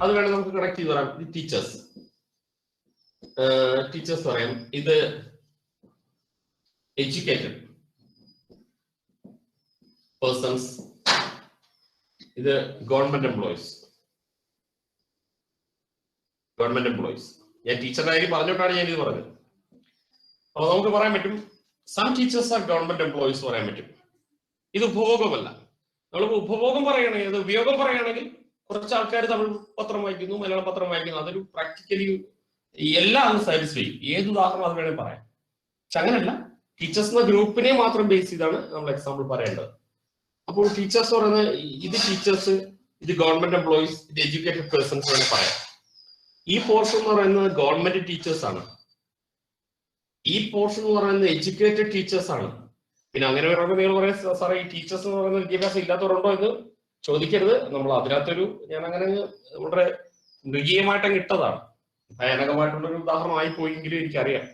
അത് വേണമെങ്കിൽ നമുക്ക് കണക്ട് ചെയ്ത് പറയാം. ടീച്ചേഴ്സ് ടീച്ചേഴ്സ് പറയാം. ഇത് എഡ്യൂക്കേറ്റഡ് പേഴ്സൺസ്, ഇത് ഗവൺമെന്റ് എംപ്ലോയീസ്. ഗവൺമെന്റ് എംപ്ലോയീസ് ഞാൻ ടീച്ചറുടെ കാര്യം പറഞ്ഞിട്ടാണ് ഞാൻ ഇത് പറഞ്ഞത്. അപ്പൊ നമുക്ക് പറയാൻ പറ്റും some teachers are government employees പറയാൻ പറ്റും. ഇത് ഉപഭോഗമല്ല. നമ്മൾ ഉപഭോഗം പറയുകയാണെങ്കിൽ, അത് ഉപയോഗം പറയുകയാണെങ്കിൽ കുറച്ച് ആൾക്കാർ തമിഴ് പത്രം വായിക്കുന്നു, മലയാളം പത്രം വായിക്കുന്നു. അതൊരു പ്രാക്ടിക്കലി എല്ലാം ഒന്ന് സാറ്റിസ്ഫൈ ചെയ്യും. ഏത് ഉദാഹരണം അത് വേണമെങ്കിൽ പറയാം. പക്ഷെ അങ്ങനെയല്ല, ടീച്ചേഴ്സ് എന്ന ഗ്രൂപ്പിനെ മാത്രം ബേസ് ചെയ്താണ് നമ്മൾ എക്സാമ്പിൾ പറയേണ്ടത്. അപ്പോൾ ടീച്ചേഴ്സ് പറയുന്നത് ഇത് ടീച്ചേഴ്സ്, ഇത് ഗവൺമെന്റ് എംപ്ലോയീസ്, ഇത് എഡ്യൂക്കേറ്റഡ് പേഴ്സൺസ് എന്ന് പറയാം. ഈ പോർഷൻ എന്ന് പറയുന്നത് ഗവൺമെന്റ് ടീച്ചേഴ്സ് ആണ്. ഈ പോർഷൻ എന്ന് പറയുന്നത് എഡ്യൂക്കേറ്റഡ് ടീച്ചേഴ്സ് ആണ്. പിന്നെ അങ്ങനെ പറയുമ്പോൾ നിങ്ങൾ പറയാം സാറേ ഈ ടീച്ചേഴ്സ് എന്ന് പറയുന്നത് വിദ്യാഭ്യാസം ഇല്ലാത്തവരുണ്ടോ എന്ന് ചോദിക്കരുത്. നമ്മൾ അതിനകത്തൊരു ഞാൻ അങ്ങനെ വളരെ മൃഗീയമായിട്ടങ്ങ് ഇട്ടതാണ്. ഭയാനകമായിട്ടുള്ളൊരു ഉദാഹരണമായി പോയെങ്കിലും എനിക്കറിയാം.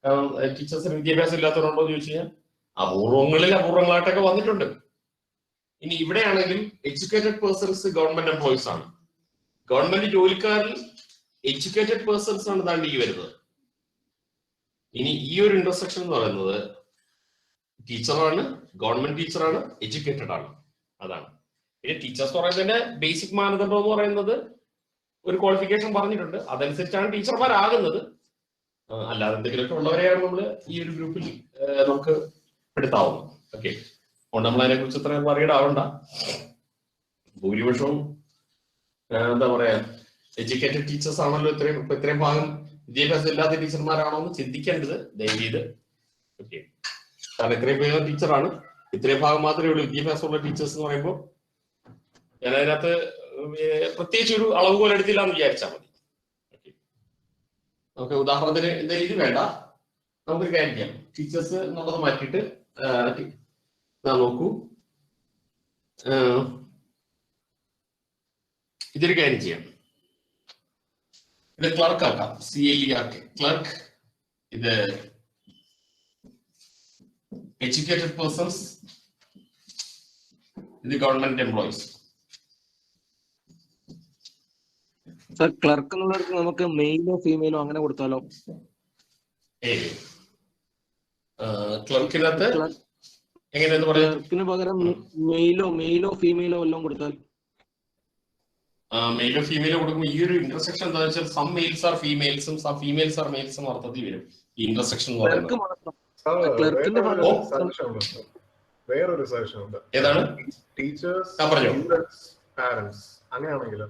കാരണം ടീച്ചേഴ്സിന് വിദ്യാഭ്യാസം ഇല്ലാത്തവരുണ്ടോ എന്ന് ചോദിച്ചു കഴിഞ്ഞാൽ അപൂർവങ്ങളായിട്ടൊക്കെ വന്നിട്ടുണ്ട്. ഇനി ഇവിടെയാണെങ്കിൽ എഡ്യൂക്കേറ്റഡ് പേഴ്സൺസ് ഗവൺമെന്റ് എംപ്ലോയീസ് ആണ്. ഗവൺമെന്റ് ജോലിക്കാരിൽ എഡ്യൂക്കേറ്റഡ് പേഴ്സൺസ് ആണ് താണ്ടി ഈ വരുന്നത്. ഇനി ഈ ഒരു ഇന്റർസെക്ഷൻ എന്ന് പറയുന്നത് ടീച്ചറാണ്, ഗവൺമെന്റ് ടീച്ചറാണ്, എഡ്യൂക്കേറ്റഡ് ആണ്. അതാണ്. പിന്നെ ടീച്ചേഴ്സ് പറയുന്നതിന്റെ ബേസിക് മാനദണ്ഡം എന്ന് പറയുന്നത് ഒരു ക്വാളിഫിക്കേഷൻ പറഞ്ഞിട്ടുണ്ട്. അതനുസരിച്ചാണ് ടീച്ചർമാരാകുന്നത്. അല്ലാതെ എന്തെങ്കിലുമൊക്കെ ഉള്ളവരെയാണ് നമ്മൾ ഈ ഒരു ഗ്രൂപ്പിൽ നമുക്ക് എടുത്താവുന്നത്. ഓക്കെ, അതുകൊണ്ട് നമ്മൾ അതിനെ കുറിച്ച് ഇത്ര പറയടാവണ്ട. ഭൂരിപക്ഷവും എന്താ പറയാ എഡ്യൂക്കേറ്റഡ് ടീച്ചേഴ്സ് ആണല്ലോ. ഇത്രയും ഭാഗം വിദ്യാഭ്യാസം ഇല്ലാത്ത ടീച്ചർമാരാണോ എന്ന് ചിന്തിക്കേണ്ടത് ദയവീത്. ഓക്കെ, കാരണം ഇത്രയും പേര് ടീച്ചറാണ്, ഇത്രയും ഭാഗം മാത്രമേ ഉള്ളൂ വിദ്യാഭ്യാസമുള്ള ടീച്ചേഴ്സ് എന്ന് പറയുമ്പോൾ ഞാൻ അതിനകത്ത് പ്രത്യേകിച്ച് ഒരു അളവുകോൽ എടുത്തില്ല എന്ന് വിചാരിച്ചാൽ മതി. നമുക്ക് ഉദാഹരണത്തിന് എന്തായാലും ഇത് വേണ്ട, നമുക്കൊരു കാര്യം ചെയ്യാം. ടീച്ചേഴ്സ് എന്നുള്ളത് മാറ്റിയിട്ട് നോക്കൂ, ഇതൊരു കാര്യം ചെയ്യാം. ഇത് ക്ലർക്ക് ആക്കാം, CLERK ക്ലർക്ക്. ഇത് എഡ്യൂക്കേറ്റഡ് പേഴ്സൺസ്, ഇത് ഗവൺമെന്റ് എംപ്ലോയീസ്. ക്ലർക്ക് എന്നുള്ളവർക്ക് നമുക്ക് മെയിലോ ഫീമെയിലോ അങ്ങനെ കൊടുത്താലോ? ക്ലർക്കിനകത്ത് എങ്ങനെയെന്ന് പറയാം? ക്ലർക്കിന് പകരം മെയിലോ ഫീമെയിലോ എല്ലാം കൊടുത്താൽ? മെയിലോ ഫീമെയിലോ കൊടുക്കുമ്പോൾ ഈ ഒരു ഇന്റർസെക്ഷൻ എന്താ വെച്ചാൽ സം മെയിൽസ് ആർ ഫീമെയിൽസും സം ഫീമെയിൽസ് ആർ മെയിൽസും അർത്ഥത്തിൽ വരും ഈ ഇന്റർസെക്ഷൻ എന്ന് പറയുന്നത്. വേറൊരു സജഷൻ ഉണ്ട്. ഏതാണ്? ടീച്ചേഴ്സ് പാരന്റ്സ് അങ്ങനെയാണെങ്കിലോ?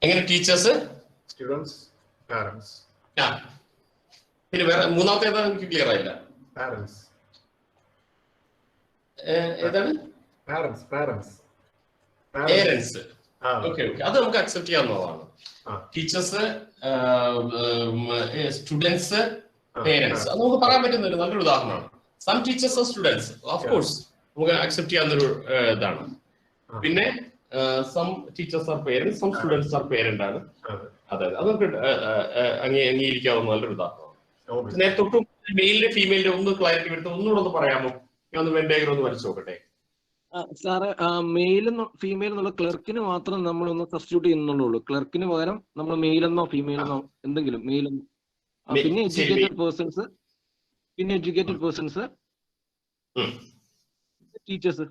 എങ്ങനെ? Teachers, students, parents. പിന്നെ വേറെ മൂന്നാമത്തെ ഏതാ? എനിക്ക് ക്ലിയർ ആയില്ല. പാരന്റ്സ്. ഏതാണ്? പാരന്റ്സ്. പേരൻസ്. ഓക്കെ, അത് നമുക്ക് അക്സെപ്റ്റ് ചെയ്യാവുന്നതാണ്. ടീച്ചേഴ്സ്, സ്റ്റുഡൻസ്, പേരൻസ്, അത് നമുക്ക് പറയാൻ പറ്റുന്ന ഒരു നല്ലൊരു ഉദാഹരണമാണ്. Some teachers are students, of course നമുക്ക് അക്സെപ്റ്റ് ചെയ്യാവുന്നൊരു ഇതാണ്. പിന്നെ some teachers are parents, some students are parent ആണ്. അതെ, അത് നമുക്ക് അംഗീകരിക്കാവുന്ന നല്ലൊരു ഉദാഹരണമാണ്. നേരത്തെ തൊട്ടും മെയിലിന്റെ ഫീമെയിലിന്റെ ഒന്ന് ക്ലാരിറ്റി വരുത്തും, ഒന്നുകൂടെ ഒന്ന് പറയാമോ? ഞാൻ ഒന്ന് വെൻഡേഗർ ഒന്ന് വരച്ചു നോക്കട്ടെ. സാറ് മെയിലും ഫീമെയിൽ എന്നുള്ള ക്ലർക്കിന് മാത്രം നമ്മൾ ഒന്ന് സബ്സ്റ്റിറ്റ്യൂട്ട് ചെയ്യുന്നുള്ളൂ. ക്ലർക്കിന് പകരം നമ്മൾ മെയിലെന്നോ ഫീമെയിലെന്നോ എന്തെങ്കിലും മെയിലെന്നോ. പിന്നെ എഡ്യൂക്കേറ്റഡ് പേഴ്സൺസ്, ടീച്ചേഴ്സ്.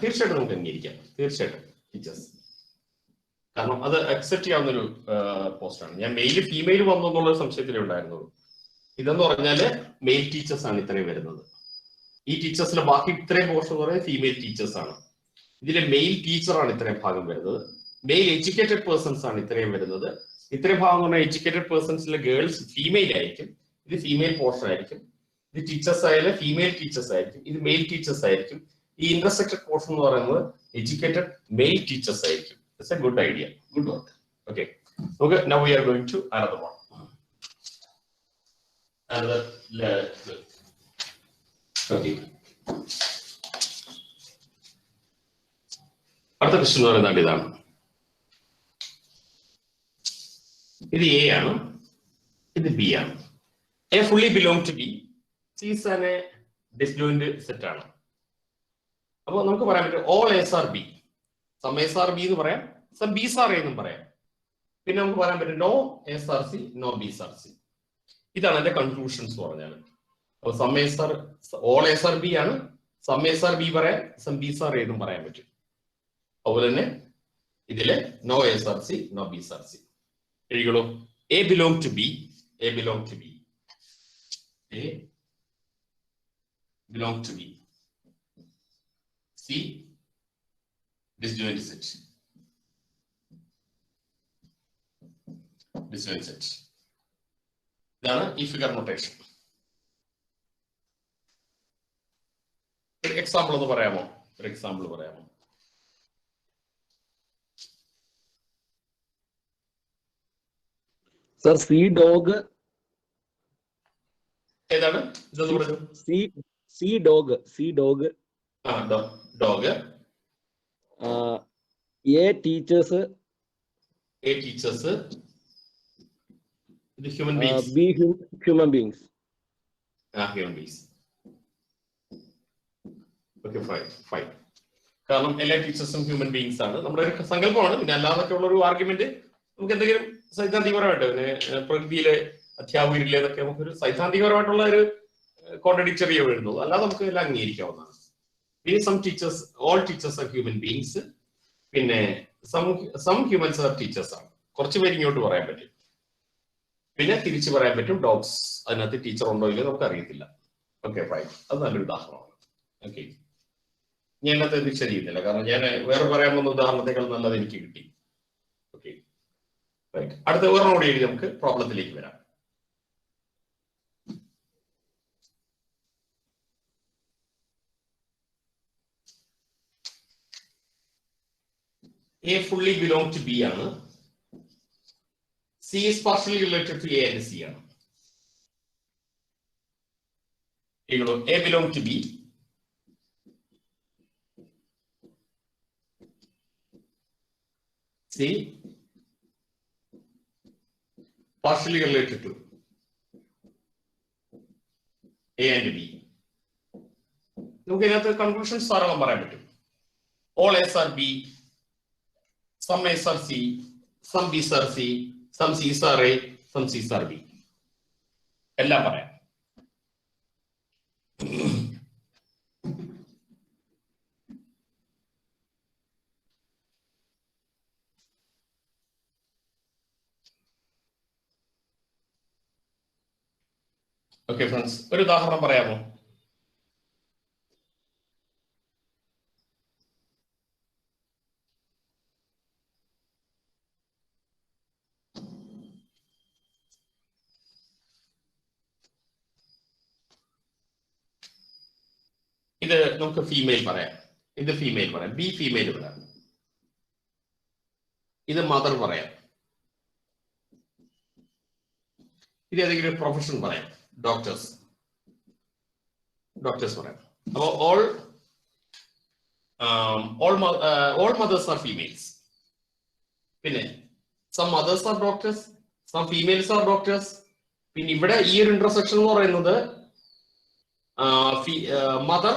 തീർച്ചയായിട്ടും നമുക്ക് അംഗീകരിക്കാം. തീർച്ചയായിട്ടും ടീച്ചേഴ്സ്, കാരണം അത് അക്സെപ്റ്റ് ചെയ്യാവുന്നൊരു പോസ്റ്റാണ്. ഞാൻ മെയില് ഫീമെയിൽ വന്നു എന്നുള്ള സംശയത്തിലേ ഉണ്ടായിരുന്നുള്ളൂ. ഇതെന്ന് പറഞ്ഞാല് മെയിൽ ടീച്ചേഴ്സ് ആണ് ഇത്രയും വരുന്നത്. ഈ ടീച്ചേഴ്സിലെ ബാക്കി ഇത്രയും പോർഷൻ എന്ന് പറയുന്നത് ഫീമെയിൽ ടീച്ചേഴ്സ് ആണ്. ഇതിലെ മെയിൽ ടീച്ചറാണ് ഇത്രയും ഭാഗം വരുന്നത്. മെയിൽ എഡ്യൂക്കേറ്റഡ് പേഴ്സൺസ് ആണ് ഇത്രയും വരുന്നത്. ഇത്രയും ഭാഗം എന്ന് പറഞ്ഞാൽ എഡ്യൂക്കേറ്റഡ് പേഴ്സൺസിലെ ഗേൾസ് ഫീമെയിൽ ആയിരിക്കും. ഇത് ഫീമെയിൽ പോർഷൻ ആയിരിക്കും. ഇത് ടീച്ചേഴ്സ് ആയാലും ഫീമെയിൽ ടീച്ചേഴ്സ് ആയിരിക്കും. ഇത് മെയിൽ ടീച്ചേഴ്സ് ആയിരിക്കും. ഈ ഇന്റർസെക്റ്റഡ് പോർഷൻ എന്ന് പറയുന്നത് എഡ്യൂക്കേറ്റഡ് മെയിൽ ടീച്ചേഴ്സ് ആയിരിക്കും. It's a good idea, good work. Okay, നമുക്ക് now we are going to another one. അടുത്ത ക്വസ്റ്റ്യൻ എന്ന് പറയുന്നത് ഇതാണ്. ഇത് എ ആണ്, ഇത് ബി ആണ്. A fully belong to B, C is an A disjoint set ആണ്. അപ്പൊ നമുക്ക് പറയാൻ പറ്റും all S are B. Some S are B എന്ന് പറയാം, സം ബീസ് ആർ എന്നും പറയാം. പിന്നെ നമുക്ക് പറയാൻ പറ്റും no S are C, no Bs are C. ഇതാണ് എന്റെ കൺക്ലൂഷൻസ് പറഞ്ഞാൽ. അപ്പൊ some S are, all S are B ആണ്, സം എസ് ആർ ബി പറയാം, സം ബീസ് ആർ എന്നും പറയാൻ പറ്റും. അതുപോലെ തന്നെ ഇതില് no S are C, no Bs are C. എഴുതിക്കോളൂ. A belong to B, A belong to B, A belong to B. C, disjoint set. Disjoint set. ഇതാണ് ഈ ഫിഗർ നൊട്ടേഷൻ. ഒരു എക്സാമ്പിൾ ഒന്ന് പറയാമോ? ഒരു എക്സാമ്പിൾ പറയാമോ? Sir C dog. ഏതാണ് ഇതൊന്ന് പറഞ്ഞു? C dog, C dog. Dog. A teachers, A teachers. ഇത് human beings. B human beings. Human beings. Okay, fine. കാരണം എല്ലാ ടീച്ചേഴ്സും ഹ്യൂമൻ ബീയിങ്സ് ആണ് നമ്മുടെ ഒരു സങ്കല്പമാണ്. പിന്നെ അല്ലാതൊക്കെ ഉള്ള ഒരു ആർഗ്യുമെന്റ് നമുക്ക് എന്തെങ്കിലും സൈദ്ധാന്തികപരമായിട്ട് പ്രകൃതിയിലെ അധ്യാപകരിലെ എന്നൊക്കെ നമുക്കൊരു സൈദ്ധാന്തികപരമായിട്ടുള്ള ഒരു കോൺട്രഡിക്ടറി വരുന്നത്, അല്ലാതെ നമുക്ക് എല്ലാം അംഗീകരിക്കാവുന്നതാണ്. പിന്നെ some teachers, all teachers are human beings. പിന്നെ സം ഹ്യൂമൻസ് ആർ ടീച്ചേഴ്സ് ആണ്. കുറച്ച് പേര് ഇങ്ങോട്ട് പറയാൻ പറ്റും. പിന്നെ തിരിച്ചു പറയാൻ പറ്റും ഡോഗ്സ്. അതിനകത്ത് ടീച്ചർ ഉണ്ടോ ഇല്ലയോ നമുക്ക് അറിയത്തില്ല. Okay, fine. അത് നല്ലൊരു ഉദാഹരണമാണ്. ഓക്കെ, ഞാൻ അതിനകത്ത് ഇത് ശരിയില്ല, കാരണം ഞാൻ വേറെ പറയാൻ പോകുന്ന ഉദാഹരണത്തെക്കാൾ നല്ലത് എനിക്ക് കിട്ടി. Okay, right. അടുത്ത ഒരെണ്ണം കൂടി എഴുതി നമുക്ക് പ്രോബ്ലത്തിലേക്ക് വരാം. A fully belong to B ആണ്. C is partially related to A and C ആണ്. A belong to B. C partially related to A and B. നമുക്ക് ഇതിനകത്ത് കൺക്ലൂഷൻസ് ധാരാളം പറയാൻ പറ്റും. All S are B, some S are C, some B's are C, some C's are A, some C's are B. എല്ലാം പറയാം. Okay friends, ഒരു ഉദാഹരണം പറയാമോ? ഇത് നമുക്ക് ഫീമെയിൽ പറയാം, ഇത് ഫീമെയിൽ പറയാം, ബി ഫീമെയിൽ പറയാം, ഇത് മദർ പറയാം, ഇത് ഏതെങ്കിലും പ്രൊഫഷൻ പറയാം, ഡോക്ടേഴ്സ് പറയാം. അപ്പോ ഓൾ മദേഴ്സ് ആർ ഫീമെയിൽസ്. പിന്നെ some mothers are doctors, some females are doctors. പിന്നെ ഇവിടെ ഈ ഒരു ഇന്റർസെക്ഷൻ എന്ന് പറയുന്നത് മദർ,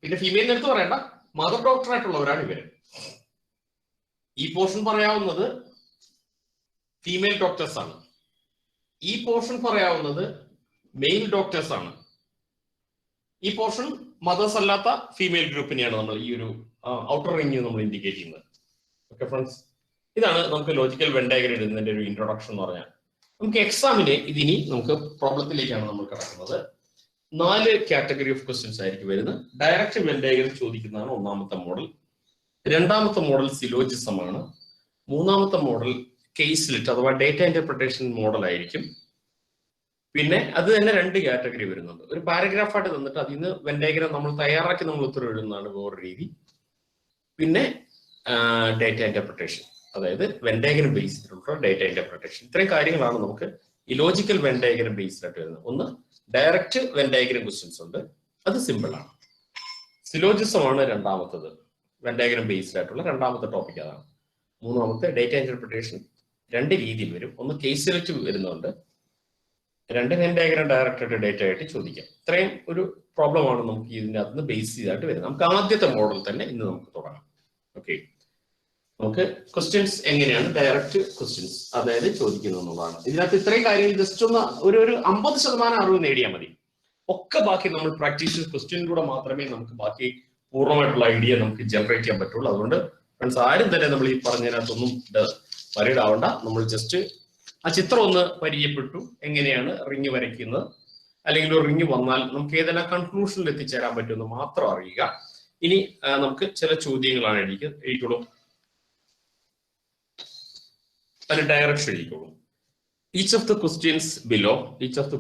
പിന്നെ ഫീമെയിൽ എടുത്ത് പറയണ്ട, മദർ ഡോക്ടർ ആയിട്ടുള്ളവരാണ് ഇവര്. ഈ പോർഷൻ പറയാവുന്നത് ഫീമെയിൽ ഡോക്ടേഴ്സ് ആണ്, ഈ പോർഷൻ പറയാവുന്നത് മെയിൽ ഡോക്ടേഴ്സ് ആണ്, ഈ പോർഷൻ മദേഴ്സ് അല്ലാത്ത ഫീമെയിൽ ഗ്രൂപ്പിനെയാണ് നമ്മൾ ഈ ഒരു ഔട്ടർ റിംഗ് നമ്മൾ ഇൻഡിക്കേറ്റ് ചെയ്യുന്നത്. ഓക്കെ ഫ്രണ്ട്സ്, ഇതാണ് നമുക്ക് ലോജിക്കൽ വെൻ ഡയഗ്രം ഇടുന്നതിന്റെ ഒരു ഇൻട്രൊഡക്ഷൻ എന്ന് പറഞ്ഞാൽ. നമുക്ക് എക്സാമിന് ഇതിനി നമുക്ക് പ്രോബ്ലത്തിലേക്കാണ് നമ്മൾ കിടക്കുന്നത്. 4 കാറ്റഗറി ഓഫ് ക്വസ്റ്റ്യൻസ് ആയിരിക്കും വരുന്നത്. ഡയറക്റ്റ് വെൻ ഡയഗ്രം ചോദിക്കുന്നതാണ് ഒന്നാമത്തെ മോഡൽ. രണ്ടാമത്തെ മോഡൽ സിലോജിസം ആണ്. മൂന്നാമത്തെ മോഡൽ കേസ്ലെറ്റ് അഥവാ ഡേറ്റ ഇന്റർപ്രിട്ടേഷൻ മോഡൽ ആയിരിക്കും. പിന്നെ അത് തന്നെ 2 കാറ്റഗറി വരുന്നുണ്ട്. ഒരു പാരഗ്രാഫായിട്ട് തന്നിട്ട് അതിൽ നിന്ന് വെൻ ഡയഗ്രം നമ്മൾ തയ്യാറാക്കി നമ്മൾ ഉത്തരം എഴുതുന്നതാണ് വേറൊരു രീതി. പിന്നെ ഡേറ്റ ഇന്റർപ്രിട്ടേഷൻ, അതായത് വെൻ ഡയഗ്രം ബേസ്ഡ് ആയിട്ടുള്ള ഡേറ്റ ഇന്റർപ്രിട്ടേഷൻ. ഇത്രയും കാര്യങ്ങളാണ് നമുക്ക് ഈ ലോജിക്കൽ വെൻ ഡയഗ്രം ബേസ്ഡ് ആയിട്ട് വരുന്നത്. ഒന്ന് ഡയറക്റ്റ് വെൻ ഡയഗ്രം ക്വസ്റ്റ്യൻസ് ഉണ്ട്, അത് സിമ്പിൾ ആണ്. സിലോജിസം ആണ് രണ്ടാമത്തത്, വെൻ ഡയഗ്രം ബേസ്ഡ് ആയിട്ടുള്ള രണ്ടാമത്തെ ടോപ്പിക് അതാണ്. മൂന്നാമത്തെ ഡേറ്റ ഇന്റർപ്രിട്ടേഷൻ 2 രീതിയിൽ വരും. ഒന്ന് കേസ് സെലക്ട് വരുന്നുണ്ട്, 2 വെൻ ഡയഗ്രം ഡയറക്റ്റ് ആയിട്ട് ഡേറ്റ ആയിട്ട് ചോദിക്കാം. ഇത്രയും ഒരു പ്രോബ്ലം ആണ് നമുക്ക് ഇതിൻ്റെ അകത്ത് ബേസ് ചെയ്തായിട്ട് വരുന്നത്. നമുക്ക് ആദ്യത്തെ മോഡൽ തന്നെ ഇന്ന് നമുക്ക് തുടങ്ങാം. ഓക്കെ, നമുക്ക് ക്വസ്റ്റ്യൻസ് എങ്ങനെയാണ് ഡയറക്റ്റ് ക്വസ്റ്റ്യൻസ് അതായത് ചോദിക്കുന്നത് എന്നുള്ളതാണ്. ഇതിനകത്ത് ഇത്രയും കാര്യങ്ങൾ ജസ്റ്റ് ഒന്ന് ഒരു 50% അറിവ് നേടിയാൽ മതി. ഒക്കെ ബാക്കി നമ്മൾ പ്രാക്ടീസ് ക്വസ്റ്റ്യനിലൂടെ മാത്രമേ നമുക്ക് ബാക്കി പൂർണ്ണമായിട്ടുള്ള ഐഡിയ നമുക്ക് ജനറേറ്റ് ചെയ്യാൻ പറ്റുള്ളൂ. അതുകൊണ്ട് ഫ്രണ്ട്സ് ആരും തന്നെ നമ്മൾ ഈ പറഞ്ഞതിനകത്തൊന്നും വരീഡ് ആവണ്ട. നമ്മൾ ജസ്റ്റ് ആ ചിത്രം ഒന്ന് പരിചയപ്പെട്ടു, എങ്ങനെയാണ് റിങ് വരയ്ക്കുന്നത്, അല്ലെങ്കിൽ ഒരു റിങ് വന്നാൽ നമുക്ക് ഏതെല്ലാം കൺക്ലൂഷനിൽ എത്തിച്ചേരാൻ പറ്റുമെന്ന് മാത്രം അറിയുക. ഇനി നമുക്ക് ചില ചോദ്യങ്ങളാണ് എഴുതിക്കോളൂ, അതിന് ഡയറക്ഷൻ എഴുതിക്കോളൂ. Each of the questions below each of the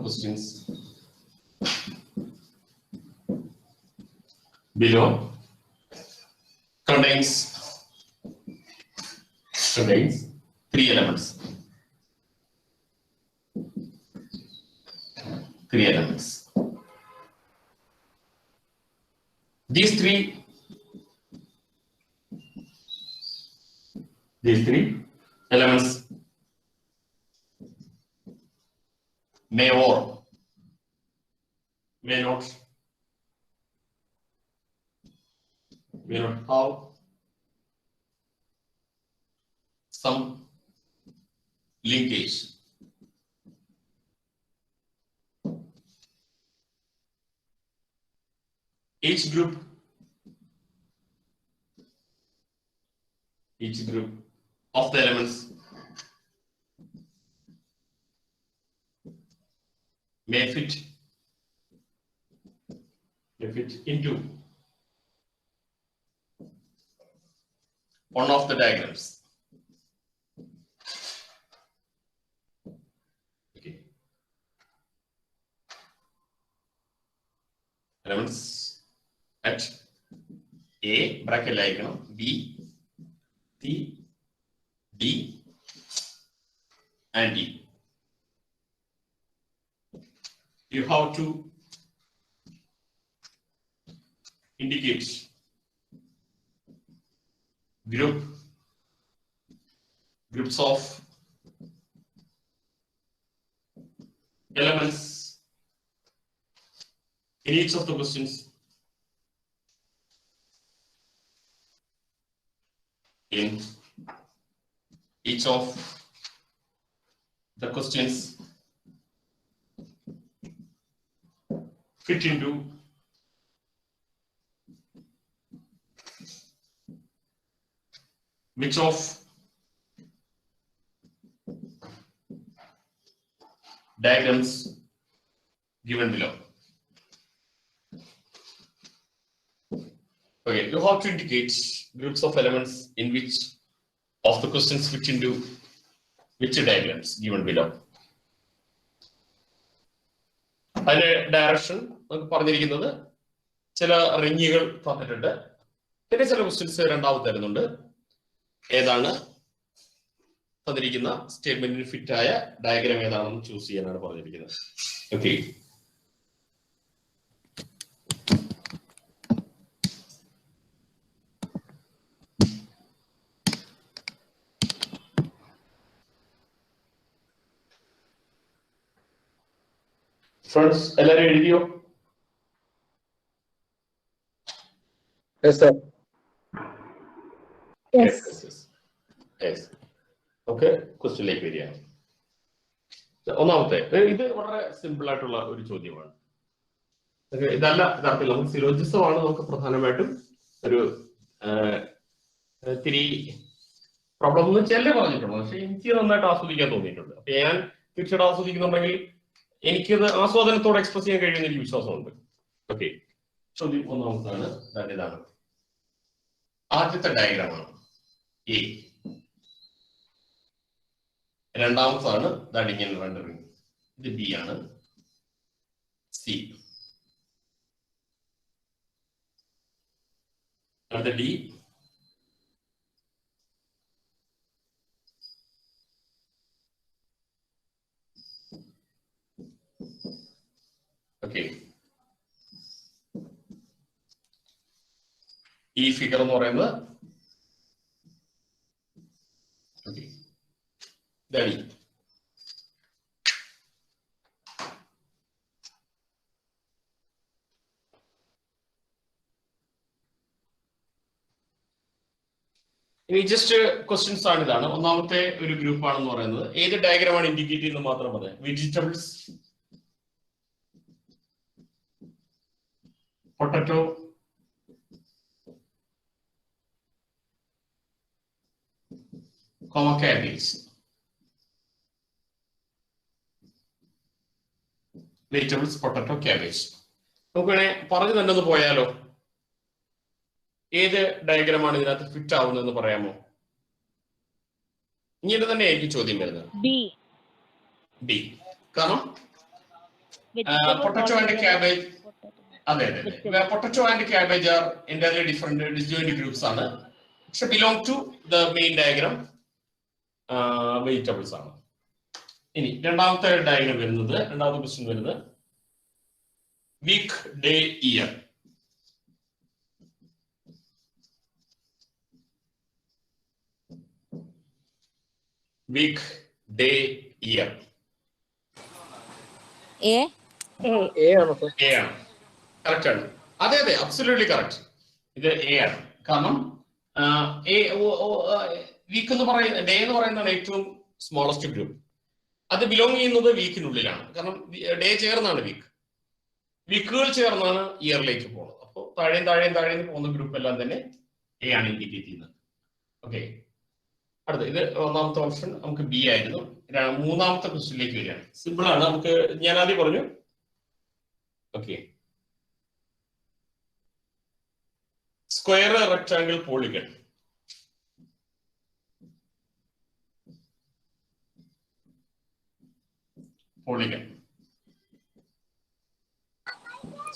questions below contains 3 elements. These three elements may or may not have some linkage. Each group of the elements may fit into one of the diagrams. Okay. Elements at A bracket diagram, B, C, D and E. You have to indicate groups of elements in each of the questions fit into which of diagrams given below. Okay, you have to indicate groups of elements in which of the questions fit into which diagrams given below. അതിന്റെ direction നമുക്ക് പറഞ്ഞിരിക്കുന്നത് ചില റിങ്ങുകൾ തന്നിട്ടുണ്ട്, പിന്നെ ചില questions രണ്ടാമത് തരുന്നുണ്ട്. ഏതാണ് തന്നിരിക്കുന്ന സ്റ്റേറ്റ്മെന്റിന് ഫിറ്റ് ആയ ഡയഗ്രാം ഏതാണെന്ന് ചൂസ് ചെയ്യാനാണ് പറഞ്ഞിരിക്കുന്നത്. ഓക്കെ, ഫ്രണ്ട്സ് എല്ലാവരും എഴുതിയോ? Yes, sir. Yes. Yes. Okay, ക്വസ്റ്റ്യനിലേക്ക് വരികയാണ്. ഒന്നാമത്തെ ഇത് വളരെ സിമ്പിൾ ആയിട്ടുള്ള ഒരു ചോദ്യമാണ്. ഇതല്ല യഥാർത്ഥത്തിൽ നമുക്ക് സിലോജിസമാണ് നമുക്ക് പ്രധാനമായിട്ടും ഒരു ഇത്തിരി പ്രോബ്ലം എന്ന് വെച്ചാലേ പറഞ്ഞിട്ടുള്ളൂ. പക്ഷെ എനിക്ക് നന്നായിട്ട് ആസ്വദിക്കാൻ തോന്നിയിട്ടുണ്ട്. അപ്പൊ ഞാൻ തീർച്ചയായിട്ടും ആസ്വദിക്കുന്നുണ്ടെങ്കിൽ എനിക്കത് ആസ്വാദനത്തോടെ എക്സ്പ്രസ് ചെയ്യാൻ കഴിയുന്ന എനിക്ക് വിശ്വാസമുണ്ട്. ഓക്കെ, ചോദ്യം ഒന്നാമത്താണ്. ഇതാണ് ആദ്യത്തെ ഡയഗ്രാമാണ് എ. രണ്ടാമത്താണ് ഇങ്ങനെ റെൻഡറിങ്, ഇത് ബി ആണ്. സി, അടുത്ത ഡി, ഓക്കെ. ഈ ഫിഗർ എന്ന് പറയുന്നത് ഇതാണ്. ഇനി ജസ്റ്റ് ക്വസ്റ്റ്യൻസ് ആണ് ഇതാണ്. ഒന്നാമത്തെ ഒരു ഗ്രൂപ്പ് ആണെന്ന് പറയുന്നത് ഏത് ഡയഗ്രമാണ് ഇൻഡിക്കേറ്റ് ചെയ്യുന്നത് മാത്രം പറയാം. Vegetables, potato, cabbage. Vegetables, potato, cabbage. നമുക്ക് വേണേ പറഞ്ഞു തന്നെ ഒന്ന് പോയാലോ? ഏത് ഡയഗ്രമാണ് ഇതിനകത്ത് ഫിറ്റ് ആവുന്നതെന്ന് പറയാമോ? ഇങ്ങനെ തന്നെ ആയിരിക്കും ചോദ്യം വരുന്നത്. ഡി. കാരണം പൊട്ടറ്റോ ആൻഡ് കാബേജ്, അതെ അതെ അതെ, potato and cabbage are entirely different disjoint groups ആണ്, പക്ഷെ belong to the main diagram vegetables ആണ്. ഇനി രണ്ടാമത്തെ ഡയഗ്രാം വരുന്നത്, രണ്ടാമത്തെ ക്വസ്റ്റ്യൻ വരുന്നത് week, day, year. Week, day, year. A ആണോ സർ? എ ആണ്, കറക്റ്റ് ആണ്. അതെ അതെ, അബ്സല്യൂട്ട്ലി കറക്റ്റ്. ഇത് എ ആണ്. കാരണം വീക്ക് എന്ന് പറയുന്ന, ഡേ എന്ന് പറയുന്നതാണ് ഏറ്റവും സ്മോളസ്റ്റ് ഗ്രൂപ്പ്. അത് ബിലോങ് ചെയ്യുന്നത് വീക്കിനുള്ളിലാണ്. കാരണം ഡേ ചേർന്നാണ് വീക്ക്, വീക്കുകൾ ചേർന്നാണ് ഇയറിലേക്ക് പോകുന്നത്. അപ്പോൾ താഴെയും താഴെയും താഴേന്ന് പോകുന്ന ഗ്രൂപ്പ് എല്ലാം തന്നെ എ ആണ് ഇൻഡിക്കേറ്റ് ചെയ്യുന്നത്. ഓക്കെ, അടുത്ത ഇത് ഒന്നാമത്തെ ഓപ്ഷൻ നമുക്ക് ബി ആയിരുന്നു. മൂന്നാമത്തെ ക്വസ്റ്റ്യനിലേക്ക് വരികയാണ്. സിമ്പിൾ ആണ്. നമുക്ക് ഞാൻ ആദ്യം പറഞ്ഞു. Okay, square, rectangle, polygon. Polygon,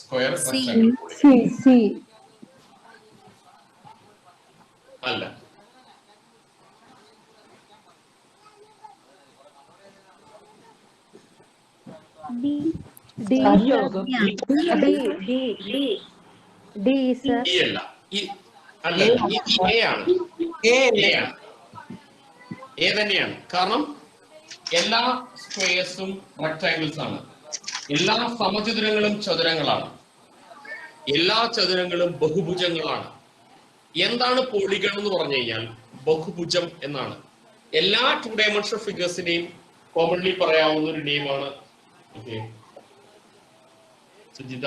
square, rectangle, polygon. അല്ല, D അല്ല, അല്ല, എ ആണ്. എ തന്നെയാണ്. കാരണം എല്ലാ സ്ക്വയേഴ്സും റെക്ടാങ്കിൾസ് ആണ്, എല്ലാ സമചതുരങ്ങളും ചതുരങ്ങളാണ്, എല്ലാ ചതുരങ്ങളും ബഹുഭുജങ്ങളാണ്. എന്താണ് പോളിഗൺ എന്ന് പറഞ്ഞു കഴിഞ്ഞാൽ ബഹുഭുജം എന്നാണ്. എല്ലാ 2 ഡയമെൻഷണൽ ഫിഗേഴ്സിനെയും കോമൺലി പറയാവുന്ന ഒരു നെയിമാണ്. ഓക്കെ, സുജിത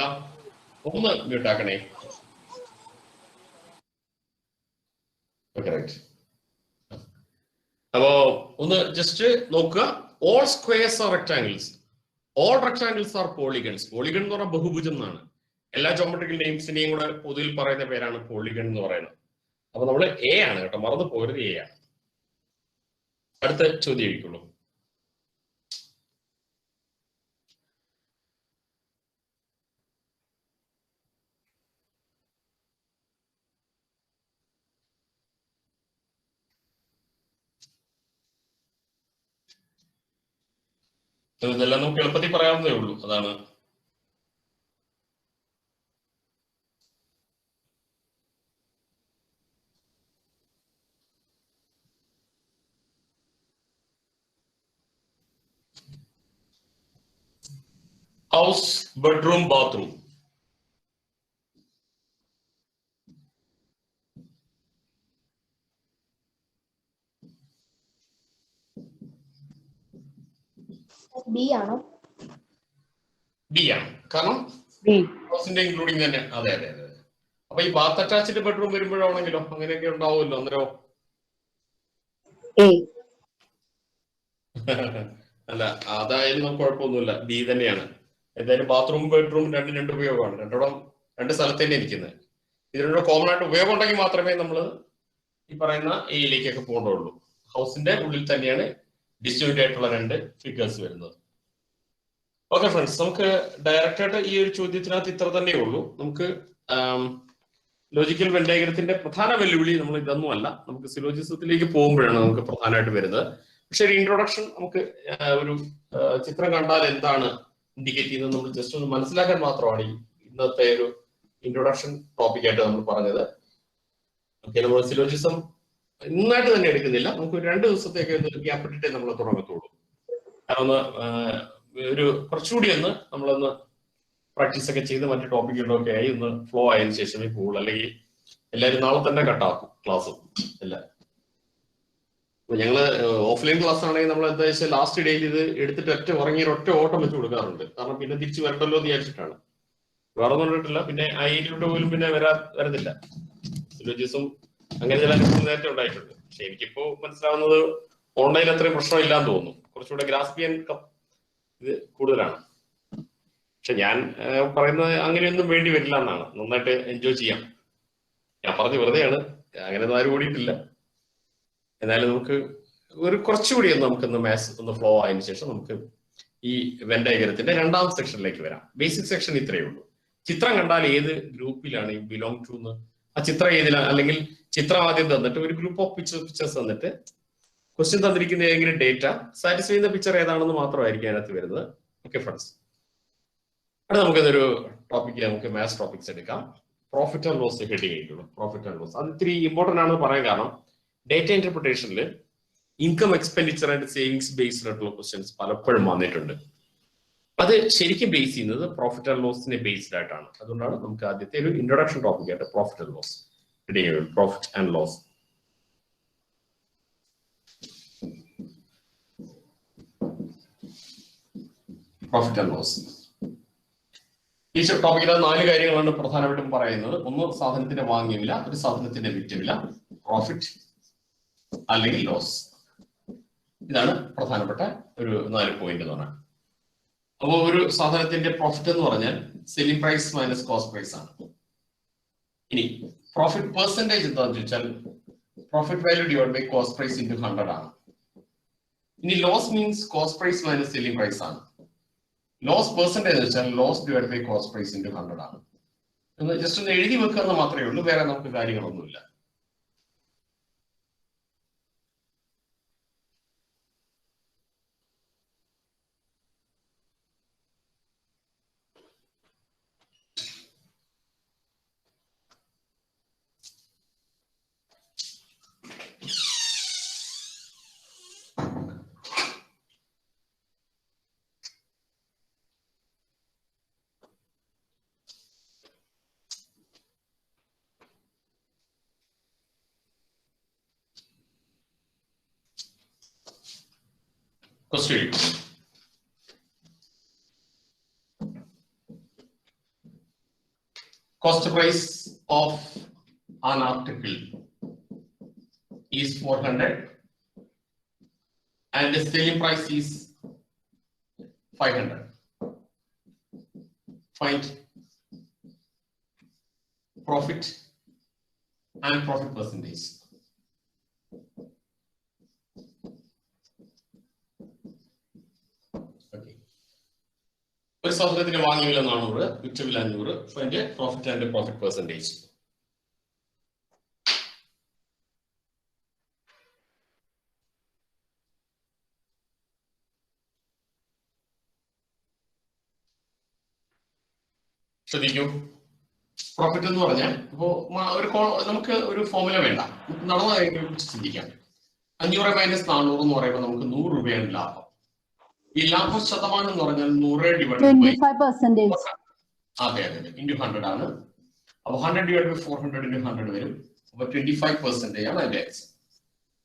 ഒന്ന് മ്യൂട്ടാക്കണേ. അപ്പോ ഒന്ന് ജസ്റ്റ് നോക്കുക. All squares are rectangles, all rectangles are polygons. Polygon എന്ന് പറഞ്ഞാൽ ബഹുഭുജം എന്നാണ്. എല്ലാ ജോമെട്രിക്കൽ നെയിംസിനെയും കൂടെ പൊതുവിൽ പറയുന്ന പേരാണ് പോളിഗൺ എന്ന് പറയുന്നത്. അപ്പൊ നമ്മൾ എ ആണ് കേട്ടോ, മറന്നു പോകരുത്, എ ആണ്. അടുത്ത ചോദ്യം ആയിരിക്കുള്ളൂ. ഇതെല്ലാം നമുക്ക് എളുപ്പത്തിൽ പറയാവുന്നതേ ഉള്ളൂ. അതാണ് ഹൗസ്, ബെഡ്റൂം, ബാത്റൂം. ബി ആണോ? ബി ആണ്. കാരണം ഹൗസിന്റെ ഇൻക്ലൂഡിങ് തന്നെ. അതെ അതെ അതെ. അപ്പൊ ഈ ബാത്ത് അറ്റാച്ച്ഡ് ബെഡ്റൂം വരുമ്പോഴാണെങ്കിലോ അങ്ങനെയൊക്കെ ഉണ്ടാവുമല്ലോ. അന്നേരോ അല്ല, അതായാലും നമുക്ക് കുഴപ്പമൊന്നുമില്ല, ബി തന്നെയാണ്. എന്തായാലും ബാത്റൂം ബെഡ്റൂം രണ്ടും രണ്ട് ഉപയോഗമാണ്. രണ്ട് സ്ഥലത്ത് തന്നെ ഇരിക്കുന്നത്. ഇതിനുള്ള കോമൺ ആയിട്ട് ഉപയോഗം ഉണ്ടെങ്കിൽ മാത്രമേ നമ്മൾ ഈ പറയുന്ന എയിലേക്കൊക്കെ പോകേണ്ടതുള്ളൂ. ഹൗസിന്റെ ഉള്ളിൽ തന്നെയാണ് ഡിസ്ജോയിന്റ് ആയിട്ടുള്ള 2 ഫിഗേഴ്സ് വരുന്നത്. ഓക്കെ ഫ്രണ്ട്സ്, നമുക്ക് ഡയറക്റ്റ് ആയിട്ട് ഈ ഒരു ചോദ്യത്തിനകത്ത് ഇത്ര തന്നെ ഉള്ളൂ. നമുക്ക് ലോജിക്കൽ വെൻ ഡയഗ്രത്തിന്റെ പ്രധാന വെല്ലുവിളി നമ്മൾ ഇതൊന്നും അല്ല, നമുക്ക് സിലോജിസത്തിലേക്ക് പോകുമ്പോഴാണ് നമുക്ക് പ്രധാനമായിട്ട് വരുന്നത്. പക്ഷെ ഒരു ഇൻട്രൊഡക്ഷൻ, നമുക്ക് ഒരു ചിത്രം കണ്ടാൽ എന്താണ് ഇൻഡിക്കേറ്റ് ചെയ്യുന്നത് നമ്മൾ ജസ്റ്റ് ഒന്ന് മനസ്സിലാക്കാൻ മാത്രമാണ് ഈ ഇന്നത്തെ ഒരു ഇൻട്രൊഡക്ഷൻ ടോപ്പിക്കായിട്ട് നമ്മൾ പറഞ്ഞത്. ഓക്കെ, നമ്മൾ സിലോജിസം ഇന്നായിട്ട് തന്നെ എടുക്കുന്നില്ല, നമുക്ക് 2 ദിവസത്തേക്ക് ഗ്യാപ്പ് ഇട്ടിട്ടേ നമ്മൾ തുടങ്ങത്തുള്ളൂ. കാരണം ഒരു കുറച്ചുകൂടി ഒന്ന് നമ്മളൊന്ന് പ്രാക്ടീസ് ഒക്കെ ചെയ്ത് മറ്റു ടോപ്പിക്കുകളൊക്കെ ആയി ഒന്ന് ഫ്ലോ ആയതിനു ശേഷമേ പോകുള്ളൂ. അല്ലെങ്കിൽ എല്ലാവരും നാളെ തന്നെ കട്ടാക്കും ക്ലാസ് എല്ലാം. ഞങ്ങള് ഓഫ്ലൈൻ ക്ലാസ് ആണെങ്കിൽ നമ്മൾ എന്താ വെച്ചാൽ ലാസ്റ്റ് ഡേയിൽ ഇത് എടുത്തിട്ട് ഒറ്റ ഓട്ടം വെച്ച് കൊടുക്കാറുണ്ട്. കാരണം പിന്നെ തിരിച്ചു വരണ്ടല്ലോ എന്ന് വിചാരിച്ചിട്ടാണ്. വേറെ ഒന്നും കണ്ടിട്ടില്ല. പിന്നെ ഐയിലോട്ട് പോലും പിന്നെ വരുന്നില്ല. സിലോജിസും അങ്ങനെ ചില നേരത്തെ ഉണ്ടായിട്ടുണ്ട്. പക്ഷെ എനിക്കിപ്പോ മനസ്സിലാവുന്നത് ഓൺലൈൻ അത്രയും പ്രശ്നമില്ലാന്ന് തോന്നുന്നു. കുറച്ചുകൂടെ ഗ്രാസ്പ് ചെയ്യാൻ ഇത് കൂടുതലാണ്. പക്ഷെ ഞാൻ പറയുന്നത് അങ്ങനെയൊന്നും വേണ്ടി വരില്ല എന്നാണ്. നന്നായിട്ട് എൻജോയ് ചെയ്യാം. ഞാൻ പറഞ്ഞു വെറുതെയാണ്, അങ്ങനെ ആരും ഓടിയിട്ടില്ല. എന്നാലും നമുക്ക് ഒരു കുറച്ചുകൂടി നമുക്കൊന്ന് മാത്സ് ഒന്ന് ഫ്ലോ ആയതിനു ശേഷം നമുക്ക് ഈ വെൻ ഡയഗ്രത്തിന്റെ രണ്ടാം സെക്ഷനിലേക്ക് വരാം. ബേസിക് സെക്ഷൻ ഇത്രയേ ഉള്ളൂ. ചിത്രം കണ്ടാൽ ഏത് ഗ്രൂപ്പിലാണ് ഈ ബിലോങ് ടു എന്ന്, ആ ചിത്രം ഏതിലാണ്, അല്ലെങ്കിൽ ചിത്രം ആദ്യം തന്നിട്ട് ഒരു ഗ്രൂപ്പ് ഓഫ് പിക്ചേഴ്സ് തന്നിട്ട് ക്വസ്റ്റ്യൻ തന്നിരിക്കുന്ന ഏതെങ്കിലും ഡേറ്റ സാറ്റിസ്ഫൈ ചെയ്യുന്ന പിക്ചർ ഏതാണെന്ന് മാത്രമായിരിക്കും അതിനകത്ത് വരുന്നത്. ഓക്കെ ഫ്രണ്ട്സ്, അവിടെ നമുക്കിതൊരു ടോപ്പിക്ക്, നമുക്ക് മാത്സ് ടോപ്പിക്സ് എടുക്കാം. പ്രോഫിറ്റ് ആൻഡ് ലോസ് ഹെഡിങ് ആയിട്ടുള്ളൂ. പ്രോഫിറ്റ് ആൻഡ് ലോസ് അത് ഇത്തിരി ഇമ്പോർട്ടന്റ് ആണെന്ന് പറയാൻ കാരണം ഡേറ്റ ഇന്റർപ്രിട്ടേഷനിൽ income expenditure and savings based ആയിട്ടുള്ള ക്വസ്റ്റ്യൻസ് പലപ്പോഴും വന്നിട്ടുണ്ട്. അത് ശരിക്കും ബേസ് ചെയ്യുന്നത് പ്രോഫിറ്റ് ആൻഡ് ലോസിനെ ബേസ്ഡ് ആയിട്ടാണ്. അതുകൊണ്ടാണ് നമുക്ക് ആദ്യത്തെ ഒരു ഇൻട്രൊഡക്ഷൻ ടോപ്പിക് ആയിട്ട് profit and loss heading. Profit and loss. Profit and loss ഈ ടോപ്പിക്കിൽ 4 കാര്യങ്ങളാണ് പ്രധാനമായിട്ടും പറയുന്നത്. ഒന്ന്, സാധനത്തിന്റെ വാങ്ങിയ വില, ഒരു സാധനത്തിന്റെ വിറ്റ വില, പ്രോഫിറ്റ് അല്ലെങ്കിൽ ലോസ്. ഇതാണ് പ്രധാനപ്പെട്ട ഒരു 4 പോയിന്റ് എന്ന് പറഞ്ഞാൽ. അപ്പോൾ ഒരു സാധനത്തിന്റെ പ്രോഫിറ്റ് എന്ന് പറഞ്ഞാൽ selling price minus cost price ആണ്. ഇനി പ്രോഫിറ്റ് പെർസെന്റേജ് എന്താണെന്ന് ചോദിച്ചാൽ profit value divide by cost price into 100 ആണ്. ഇനി loss means cost price minus selling price ആണ്. ലോസ് പെർസെന്റേജ് വെച്ചാൽ loss divide by cost price into 100 ആണ്. ജസ്റ്റ് ഒന്ന് എഴുതി വെക്കുക എന്ന് മാത്രമേ ഉള്ളൂ, വേറെ നമുക്ക് കാര്യങ്ങളൊന്നുമില്ല. Question. Cost price of an article is 400 and the selling price is 500. Find profit and profit percentage. ഒരു സാധനത്തിന് വാങ്ങിയ വില 400, വിറ്റ വില 500. Find profit and profit percentage. ശ്രദ്ധിക്കൂ, പ്രോഫിറ്റ് എന്ന് പറഞ്ഞാൽ ഇപ്പോ നമുക്ക് ഒരു ഫോർമുല വേണ്ട, നമുക്ക് നടന്ന കാര്യങ്ങളെ കുറിച്ച് ചിന്തിക്കാം. 500 മൈനസ് 400 എന്ന് പറയുമ്പോൾ നമുക്ക് 100 രൂപയാണ് ലാഭം. ഈ ലാഭ ശതമാനം എന്ന് പറഞ്ഞാൽ 100 ഡിവൈഡ് ബൈ 25%. അതെ ഇൻറ്റു 100 ആണ്. അപ്പൊ 100 ഡിവൈഡ് ബൈ 400 ഇൻറ്റു 100 വരും. അപ്പൊ 25% ആണ് അതിന്റെ answer.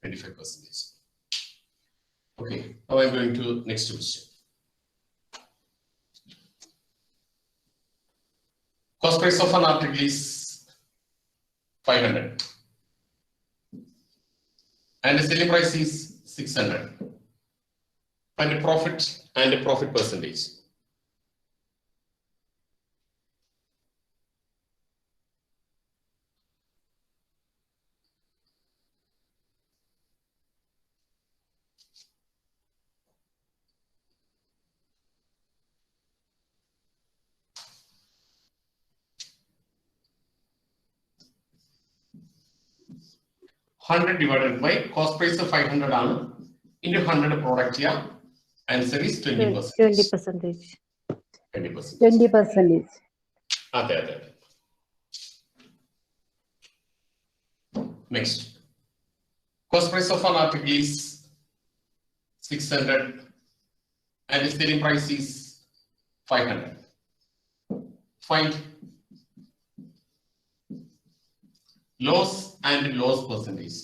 25%. Okay, now I'm going to next question. Cost price of an article is 500 and the selling price is 600. Find the profit and the profit percentage. $100 divided by cost price of 500 ആണ് into 100 product ചെയ്യാം. Answer is 20%. 20%. 20%. 20%. അതെ. Next. Cost price of an article is 600 and the selling price is 500. Find loss and loss percentage.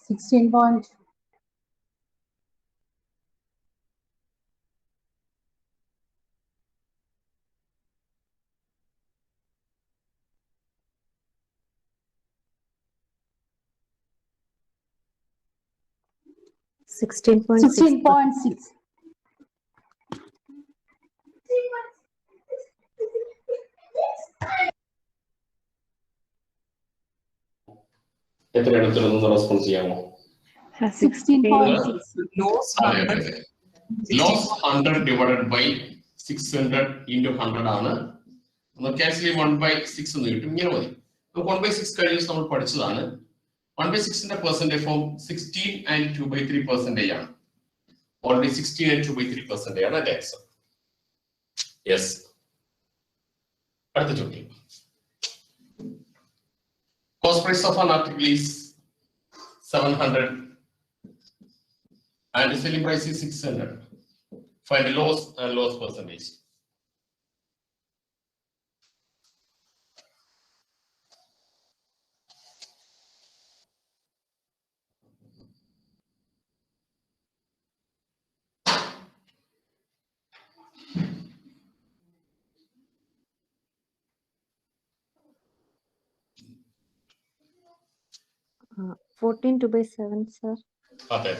16. 16.6. എത്രയാണ് ഉത്തരം response ചെയ്യാമോ? 16.6. Loss 100 divided by 600 into 100 ആണ്. നമുക്ക് actually 1/6 എന്ന് കിട്ടും. ഇങ്ങനെ മതി. 1/6 കഴിഞ്ഞ് നമ്മൾ പഠിച്ചതാണ്. 1/6ന്റെ പെർസെന്റേജ് ഫോം 16 and 2/3% ആണ്. ഓൾറെഡി 16 and 2/3% ആണ് അതിന്റെ ആൻസർ. യെസ്. അടുത്ത ചോദ്യം. Cost price of an article is 700 and the selling price is 600. Find the loss and loss percentage. Uh, 14 2/7, sir. Okay.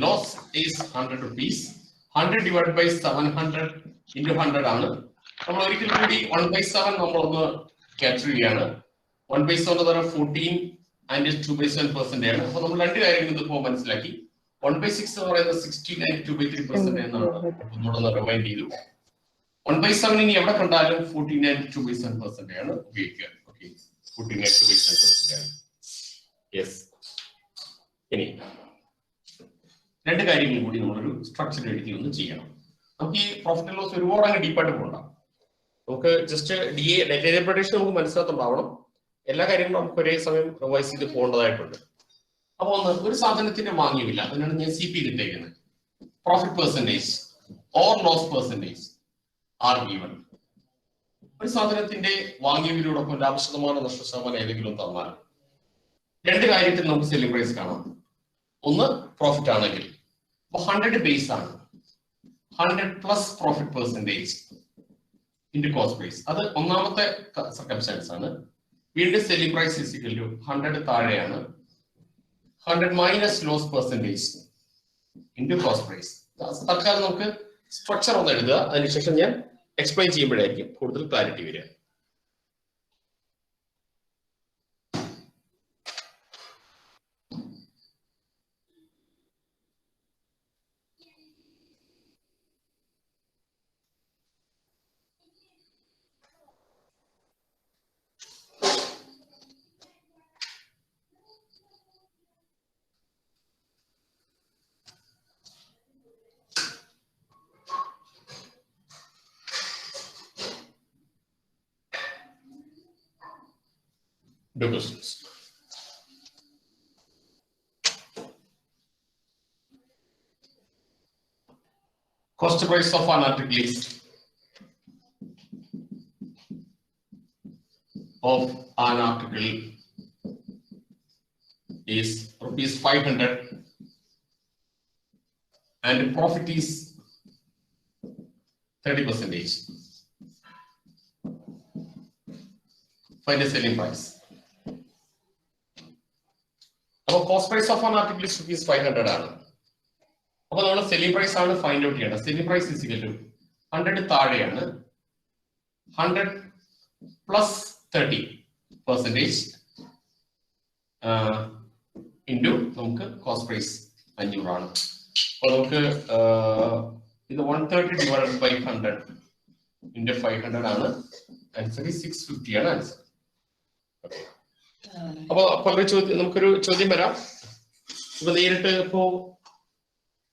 Loss is 100 rupees. 100 divided by 700 into 100 ആണ്. നമ്മൾ ഒരിക്കലും കൂടി 1/7 നമ്മളൊന്ന് ക്യാപ്ചർ ചെയ്യാണ്. 1/7 തരം 14 and 2/7% ആണ്. അപ്പൊ നമ്മൾ രണ്ട് കാര്യങ്ങൾ ഇതിപ്പോ മനസ്സിലാക്കി. 1/6 എന്ന് പറയുന്നത് 16 and 2/3% എന്നാണ്. ഒന്നുകൂടെ റിമൈൻഡ് ചെയ്തു. 1/7 ഇനി എവിടെ കണ്ടാലും 14 and 2/7% ആണ് ഉപയോഗിക്കുക. ഓക്കെ, 14 and 2/7% ആണ്. യെസ്. ഇനി രണ്ട് കാര്യങ്ങൾ കൂടി നമ്മളൊരു സ്ട്രക്ചർ എഴുതി ഒന്ന് ചെയ്യണം. നമുക്ക് ഈ പ്രോഫിറ്റ് ആൻഡ് ലോസ് ഒരുപാട് അങ്ങ് ഡീപ്പായിട്ട് പോകണ്ട. നമുക്ക് ജസ്റ്റ് ഡേറ്റ ഇന്റർപ്രിട്ടേഷൻ നമുക്ക് മനസ്സിലാക്കുന്നുണ്ടാവണം. എല്ലാ കാര്യങ്ങളും നമുക്ക് ഒരേ സമയം റിവൈസ് ചെയ്ത് പോകേണ്ടതായിട്ടുണ്ട്. അപ്പൊ ഒരു സാധനത്തിന്റെ വാങ്ങിയില്ല, അതിനാണ് ഞാൻ CP കിട്ടിയിരിക്കുന്നത്. Profit percentage or loss percentage are given. ഒരു സാധനത്തിന്റെ വാങ്ങിയവരോടൊപ്പം ലാഭശതമാനം നഷ്ടശതമാനം ഏതെങ്കിലും തന്നാൽ രണ്ട് കാര്യത്തിൽ നമുക്ക് സെല്ലിംഗ് പ്രൈസ് കാണാം. ഒന്ന് പ്രോഫിറ്റ് ആണെങ്കിൽ 100 ബേസ് ആണ്, 100 plus profit percentage into cost price. അത് ഒന്നാമത്തെ സർക്കംസ്റ്റൻസ് ആണ്. വീണ്ടും സെല്ലിംഗ് പ്രൈസ് ഇസിക്കൽ ടു 100 താഴെയാണ്, 100 minus loss percentage into cost price. തൽക്കാലം നമുക്ക് സ്ട്രക്ചർ ഒന്ന് എഴുതുക. അതിനുശേഷം ഞാൻ എക്സ്പ്ലെയിൻ ചെയ്യുമ്പോഴായിരിക്കും കൂടുതൽ ക്ലാരിറ്റി വരിക. Do questions. Cost price of an article is rupees 500 and profit is 30%. Find the selling price. അപ്പോൾ cost price of an article is rupees 500 ആണ്. അപ്പൊ നമ്മൾ സെല്ലിംഗ് പ്രൈസ് ആണ് ഫൈൻഡ് ഔട്ട് ചെയ്യേണ്ടത്. സെല്ലിംഗ് പ്രൈസ് ഇസിക്കൽ ടു 100 താഴെയാണ്, 100 plus 30% into നമുക്ക് cost price 500 ആണ്. അപ്പൊ നമുക്ക് ഇത് 130 ഡിവൈഡഡ് ബൈ 100 ഇൻറ്റു 500 ആണ്. ആൻസർ 650 ആണ് ആൻസർ. ഓക്കെ, അപ്പൊ നമുക്കൊരു ചോദ്യം വരാം. ഇപ്പൊ നേരിട്ട് ഇപ്പോ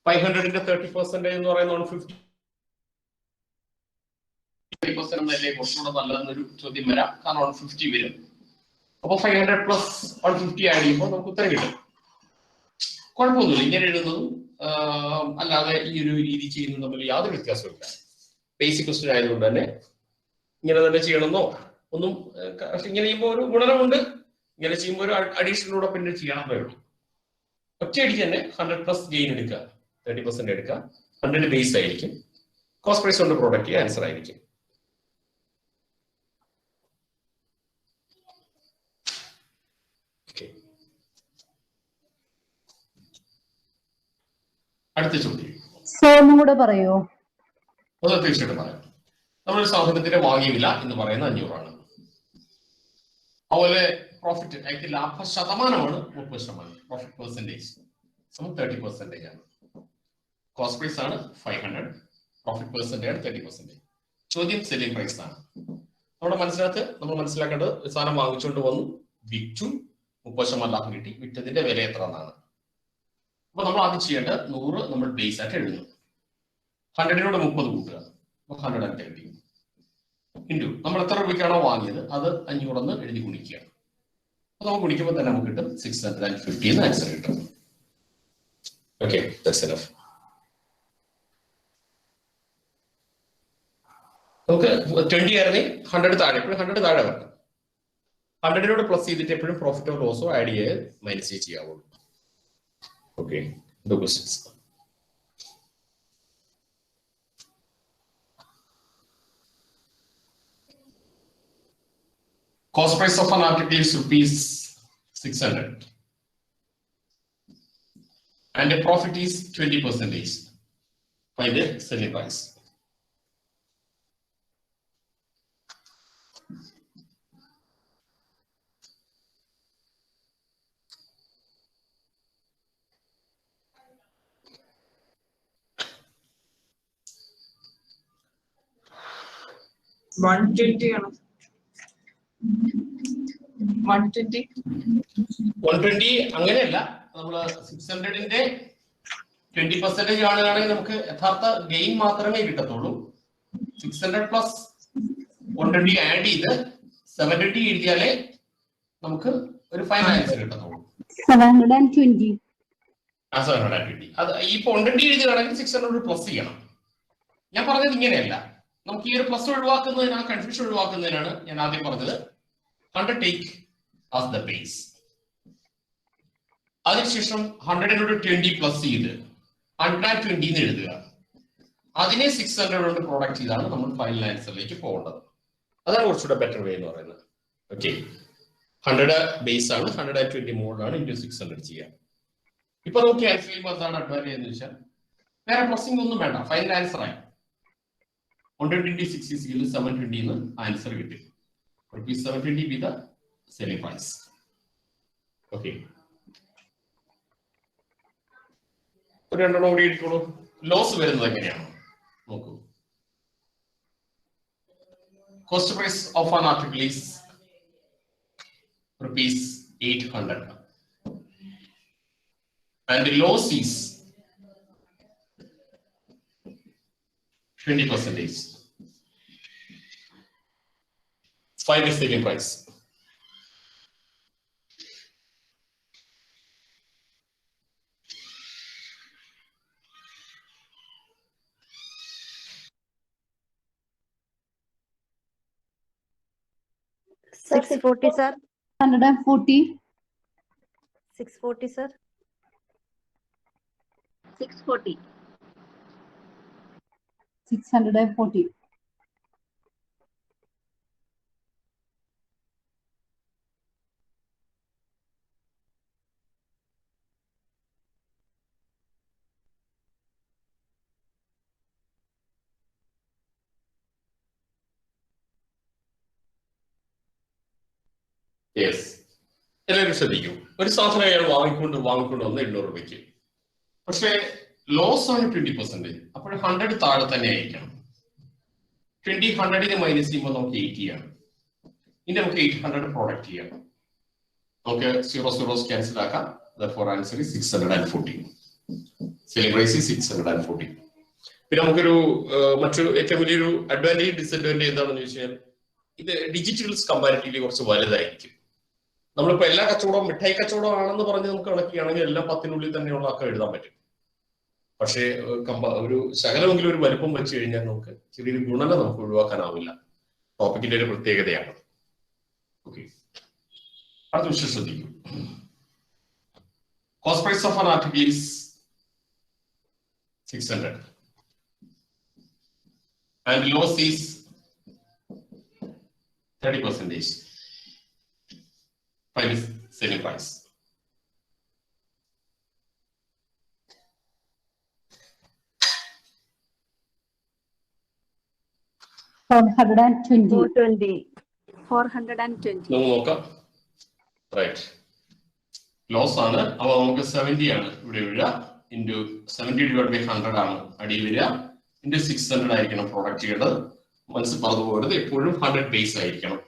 500ന്റെ 30% എന്ന് പറയുന്നത് 150% എന്നല്ലേ കുറച്ചുകൂടെ നല്ലതെന്നൊരു ചോദ്യം വരാം. കാരണം 150 വരും. അപ്പൊ 500 പ്ലസ് 150 ആഡ് ചെയ്യുമ്പോൾ നമുക്ക് ഉത്തരം കിട്ടും. കുഴപ്പമൊന്നുമില്ല, ഇങ്ങനെ എഴുതുന്നതും അല്ലാതെ ഈ ഒരു രീതി ചെയ്യുന്നതും തമ്മിൽ യാതൊരു വ്യത്യാസമില്ല. ബേസിക് ക്വസ്റ്റ്യൻ ആയതുകൊണ്ട് തന്നെ ഇങ്ങനെ തന്നെ ചെയ്യണമെന്നോ ഒന്നും, ഇങ്ങനെ ചെയ്യുമ്പോൾ ഒരു ഗുണനമുണ്ട്. ഇങ്ങനെ ചെയ്യുമ്പോൾ ഒരു അഡീഷണലൂടെ പിന്നെ ചെയ്യണമെന്നേ ഉള്ളൂ. ഒറ്റയടിക്ക് തന്നെ 100 പ്ലസ് ഗെയിൻ എടുക്കുക, 30% എടുക്കുക, 100 ബേസ് ആയിരിക്കും. കോസ്റ്റ് പ്രൈസ് കൊണ്ട് പ്രോഡക്റ്റ് ആൻസർ ആയിരിക്കും. അടുത്ത ചോദ്യം ഒന്നും കൂടെ പറയോ? അത് തീർച്ചയായിട്ടും പറയാം. നമ്മളൊരു സാധനത്തിന്റെ വാങ്ങിയ വില എന്ന് പറയുന്നത് 500 ആണ്. അതുപോലെ പ്രോഫിറ്റ് ആയിട്ട് ലാഭ ശതമാനമാണ് 30%. പ്രോഫിറ്റ് പെർസെന്റേജ് 30% ആണ്. കോസ്റ്റ് പ്രൈസ് ആണ് 500, പ്രോഫിറ്റ് പെർസെന്റേജ് ആണ് 30%. ചോദ്യം സെല്ലിംഗ് പ്രൈസ് ആണ്. നമ്മൾ മനസ്സിലാക്കേണ്ടത് ഒരു സാധനം വാങ്ങിച്ചുകൊണ്ട് വന്നു, വിറ്റു, 30% ലാഭം കിട്ടി, വിറ്റതിന്റെ വില എത്ര എന്നാണ്. അപ്പൊ നമ്മൾ ആദ്യം ചെയ്യേണ്ടത് 100 നമ്മൾ ബേസ് ആയിട്ട് എഴുതുന്നു. 100 30 കൂട്ടുക, 130 ഇൻറ്റു നമ്മൾ എത്ര രൂപയ്ക്കാണോ വാങ്ങിയത് അത് 500 എന്ന് എഴുതി ഗുണിക്കുക. അപ്പൊ നമുക്ക് ഗുണിക്കുമ്പോൾ തന്നെ നമുക്ക് കിട്ടും 650 എന്ന് ആൻസർ കിട്ടും. Okay, that's enough. നമുക്ക് 20 ആയിരുന്നേ 100 താഴെ, എപ്പോഴും 100 താഴെ വരണം. 100 പ്ലസ് ചെയ്തിട്ട് എപ്പോഴും പ്രോഫിറ്റോ ലോസോ ആഡ് ചെയ്ത് മൈനസ് ചെയ്യാവുള്ളൂ. Okay, the questions. Cost price of an article is ₹600 and the profit is 20% by the selling price. $120 ആണ്. 120 അങ്ങനെയല്ല, നമ്മള് 600ന്റെ 20% ആണെങ്കിൽ നമുക്ക് യഥാർത്ഥ ഗെയിൻ മാത്രമേ കിട്ടത്തുള്ളൂ. 600 പ്ലസ് 120 ആഡ് ചെയ്ത് 720 എഴുതിയാലേ നമുക്ക് ഒരു ഫൈനൽ ആൻസർ കിട്ടത്തുള്ളൂ. 720. ആ 720. അത് ഇപ്പൊ 120 എഴുതുകയാണെങ്കിൽ 600 പ്ലസ് ചെയ്യണം. ഞാൻ പറഞ്ഞത് ഇങ്ങനെയല്ല, നമുക്ക് ഈ ഒരു പ്ലസ് ഒഴിവാക്കുന്നതിന്, ആ കൺഫ്യൂഷൻ ഒഴിവാക്കുന്നതിനാണ് ഞാൻ ആദ്യം പറഞ്ഞത് 100 ടേക്ക് ആസ് ദ ബേസ്. അതിനുശേഷം 100 പ്ലസ് ചെയ്ത് 120 എന്ന് എഴുതുക. അതിനെ 600 കൊണ്ട് പ്രോഡക്റ്റ് ചെയ്താണ് നമ്മൾ ഫൈനൽ ആൻസറിലേക്ക് പോകേണ്ടത്. അതാണ് കുറച്ചുകൂടെ ബെറ്റർ വേ എന്ന് പറയുന്നത്. ഓക്കെ, 100 ബേസ് ആണ്, 120 മോഡാണ്, ഇൻറ്റു 600 ചെയ്യാം. ഇപ്പൊ നമുക്ക് ആൻസർ ചെയ്യുമ്പോൾ എന്താണ് അഡ്വാൻറ്റേജ് എന്ന് വെച്ചാൽ വേറെ പ്ലസിംഗ് ഒന്നും വേണ്ട, ഫൈനൽ ആൻസർ ആയി. 126 720 എന്ന് ആൻസർ കിട്ടി. ₹720 be the selling price. Okay. ഒരു രണ്ടെണ്ണം കൂടി എടുത്തോളൂ. ലോസ് വരുന്നത് എങ്ങനെയാണ് നോക്കൂ. Cost price of an article is ₹800 and the loss is 20%. Find the selling price. $640, sir. 140. 640, sir. 640. 640. Yes, എല്ലാവരും ശ്രദ്ധിക്കും. ഒരു സാധനം അയാൾ വാങ്ങിക്കൊണ്ട് വന്ന് 800 രൂപയ്ക്ക്, പക്ഷേ ലോസ് ആണ് 20%. അപ്പോൾ 100 താഴെ തന്നെ ആയിരിക്കണം. 20 100ന് മൈനസ് ചെയ്യുമ്പോൾ നമുക്ക് 80 ആണ്. ഇനി നമുക്ക് 800 പ്രോഡക്റ്റ് ചെയ്യാം. നമുക്ക് 0 ക്യാൻസൽ ആക്കാം. Therefore answer is 640. Selling price is 640. പിന്നെ നമുക്കൊരു മറ്റൊരു ഏറ്റവും വലിയൊരു അഡ്വാൻറ്റേജ് ഡിസഡ്വാൻറ്റേജ് എന്താണെന്ന് ചോദിച്ചാൽ ഇത് ഡിജിറ്റൽസ് കമ്പാരിറ്റീവ്ലി കുറച്ച് വലുതായിരിക്കും. നമ്മളിപ്പോ എല്ലാ കച്ചവടവും മിഠായി കച്ചവടം ആണെന്ന് പറഞ്ഞ് നമുക്ക് കണക്കുകയാണെങ്കിൽ എല്ലാം 10നുള്ളിൽ തന്നെയുള്ള ഒക്കെ എഴുതാൻ പറ്റും. പക്ഷേ ഒരു ശകലമെങ്കിലും ഒരു വലുപ്പം വെച്ച് കഴിഞ്ഞാൽ നമുക്ക് ചെറിയൊരു ഗുണന നമുക്ക് ഒഴിവാക്കാനാവില്ല. ടോപ്പിക്കിന്റെ ഒരു പ്രത്യേകതയാണ്. ഓക്കെ, അടുത്ത വിഷയം ശ്രദ്ധിക്കും. Cost price of an article is 600. And loss is 30%. Find the selling price. 420. 420. 420. നമുക്ക് നോക്കാം. റൈറ്റ്. ലോസ് ആണ്. അപ്പോൾ നമുക്ക് 70 ആണ് ഇവിടെ വരിക. ഇൻറ്റു 70 ഡിവൈഡ് ബൈ 100 ആണ് അടിയിൽ വരിക. ഇൻറ്റു 600 ആയിരിക്കണം പ്രൊഡക്റ്റ് ചെയ്യേണ്ടത്. മനസ്സിൽ പറഞ്ഞു പോകരുത്. എപ്പോഴും 100 ബേസ് ആയിരിക്കണം.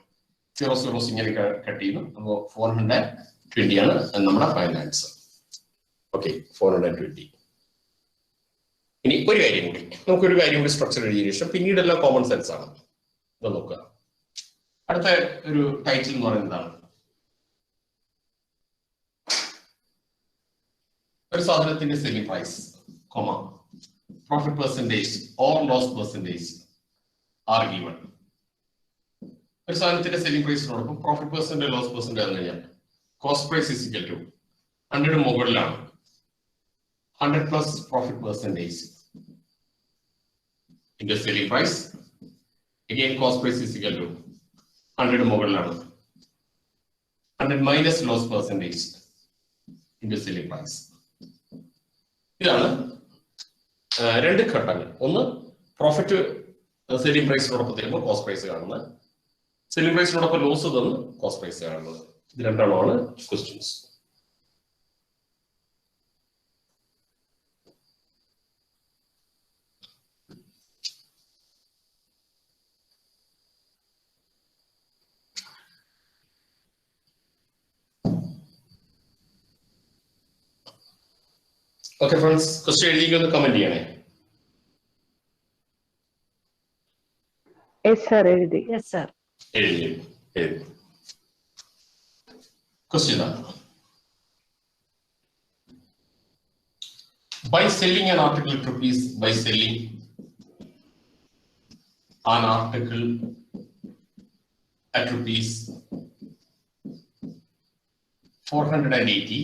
0 ഇങ്ങനെ കട്ട് ചെയ്യുന്നു. അപ്പോൾ 420 ആണ് നമ്മുടെ ഫൈനൽ ആൻസർ. ഓക്കെ, 420. ഇനി ഒരു കാര്യം കൂടി, നമുക്കൊരു കാര്യം കൂടി സ്ട്രക്ചർ എഴുതിയ ശേഷം പിന്നീടെല്ലാം കോമൺ സെൻസ് ആണ്. ഇത് നോക്കുക. അടുത്ത ഒരു ടൈറ്റിൽ എന്ന് പറയുന്നത് എന്താണ്? ഒരു സാധനത്തിന്റെ selling price, profit percentage or loss percentage are given. ഒരു സാധനത്തിന്റെ സെല്ലിംഗ് പ്രൈസിനോടൊപ്പം പ്രോഫിറ്റ് പെർസെന്റേജ് ലോസ് പെർസെന്റേജ് എന്ന് കഴിഞ്ഞാൽ cost price is equal to 100 മുകളിലാണ് 100 plus profit percentage into selling price. Again, cost price is equal to 100 മുകളിലാണ് 100 minus loss percentage into selling price. ഇതാണ് രണ്ട് ഘട്ടങ്ങൾ. ഒന്ന് പ്രോഫിറ്റ് സെല്ലിംഗ് പ്രൈസിനോടൊപ്പം തരുമ്പോൾ കോസ്റ്റ് പ്രൈസ് കാണുന്നത്, സെല്ലിംഗ് പ്രൈസിനോടൊപ്പം ലോസ് തന്ന് കോസ്റ്റ് പ്രൈസ് കാണുന്നത്. ഇത് രണ്ടാണ് ക്വസ്റ്റ്യൻസ്. ഓക്കെ ഫ്രണ്ട്സ്, ക്വസ്റ്റ്യൻ എഴുതിക്ക് ഒന്ന് കമന്റ് ചെയ്യണേ. Yes, sir. Yes, sir. എഴുതി. ക്വസ്റ്റ്യൻ ആണ്. By selling an article at rupees, by selling an article at rupees 480,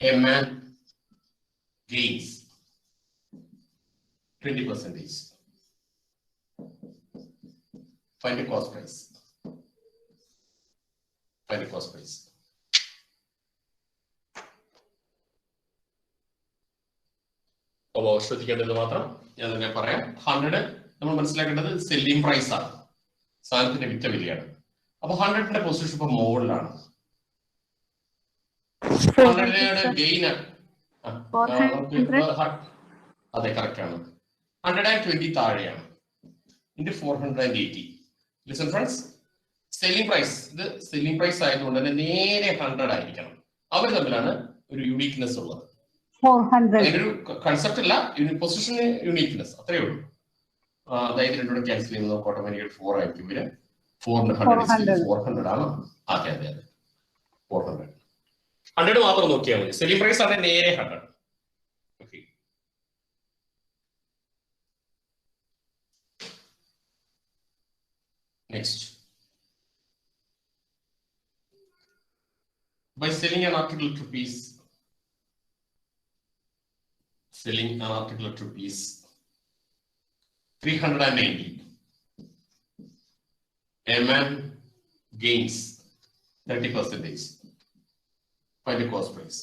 a man gains 20%. Find the cost price. Find the cost price. അപ്പോൾ ശ്രദ്ധിക്കേണ്ടത് മാത്രം ഞാൻ തന്നെ പറയാം. 100 നമ്മൾ മനസ്സിലാക്കേണ്ടത് സെല്ലിംഗ് പ്രൈസ് ആണ്, സാധനത്തിന്റെ വിറ്റ വിലയാണ്. അപ്പൊ 100ന്റെ പൊസിഷൻ ഇപ്പൊ മുകളിലാണ്. 100യുടെ ഗെയിൻ അതെ കറക്റ്റ് ആണ്. 120 താഴെയാണ്. Into 480. Listen friends, selling price, ഇത് സെല്ലിംഗ് പ്രൈസ് ആയതുകൊണ്ട് തന്നെ നേരെ 100 ആയിരിക്കണം. അവർ തമ്മിലാണ് ഒരു യൂണീക്നെസ് ഉള്ളത്. 400. ഒരു കൺസെപ്റ്റ് അല്ല, പൊസിഷൻ യൂണീക്നെസ് അത്രേ ഉള്ളൂ. അതായത് രണ്ടോടെ ക്യാൻസൽ ചെയ്യുന്നത് ഓട്ടോമാറ്റിക്കൽ 4 ആയിരിക്കും വരും. 400 ആണ്. അതെ 400. 100 മാത്രം നോക്കിയാൽ മതി. സെല്ലിംഗ് പ്രൈസ് ആണ് നേരെ 100. Okay, next. By selling an article at rupees, selling an article at rupees 390, a man gains 30%. Find the cost price.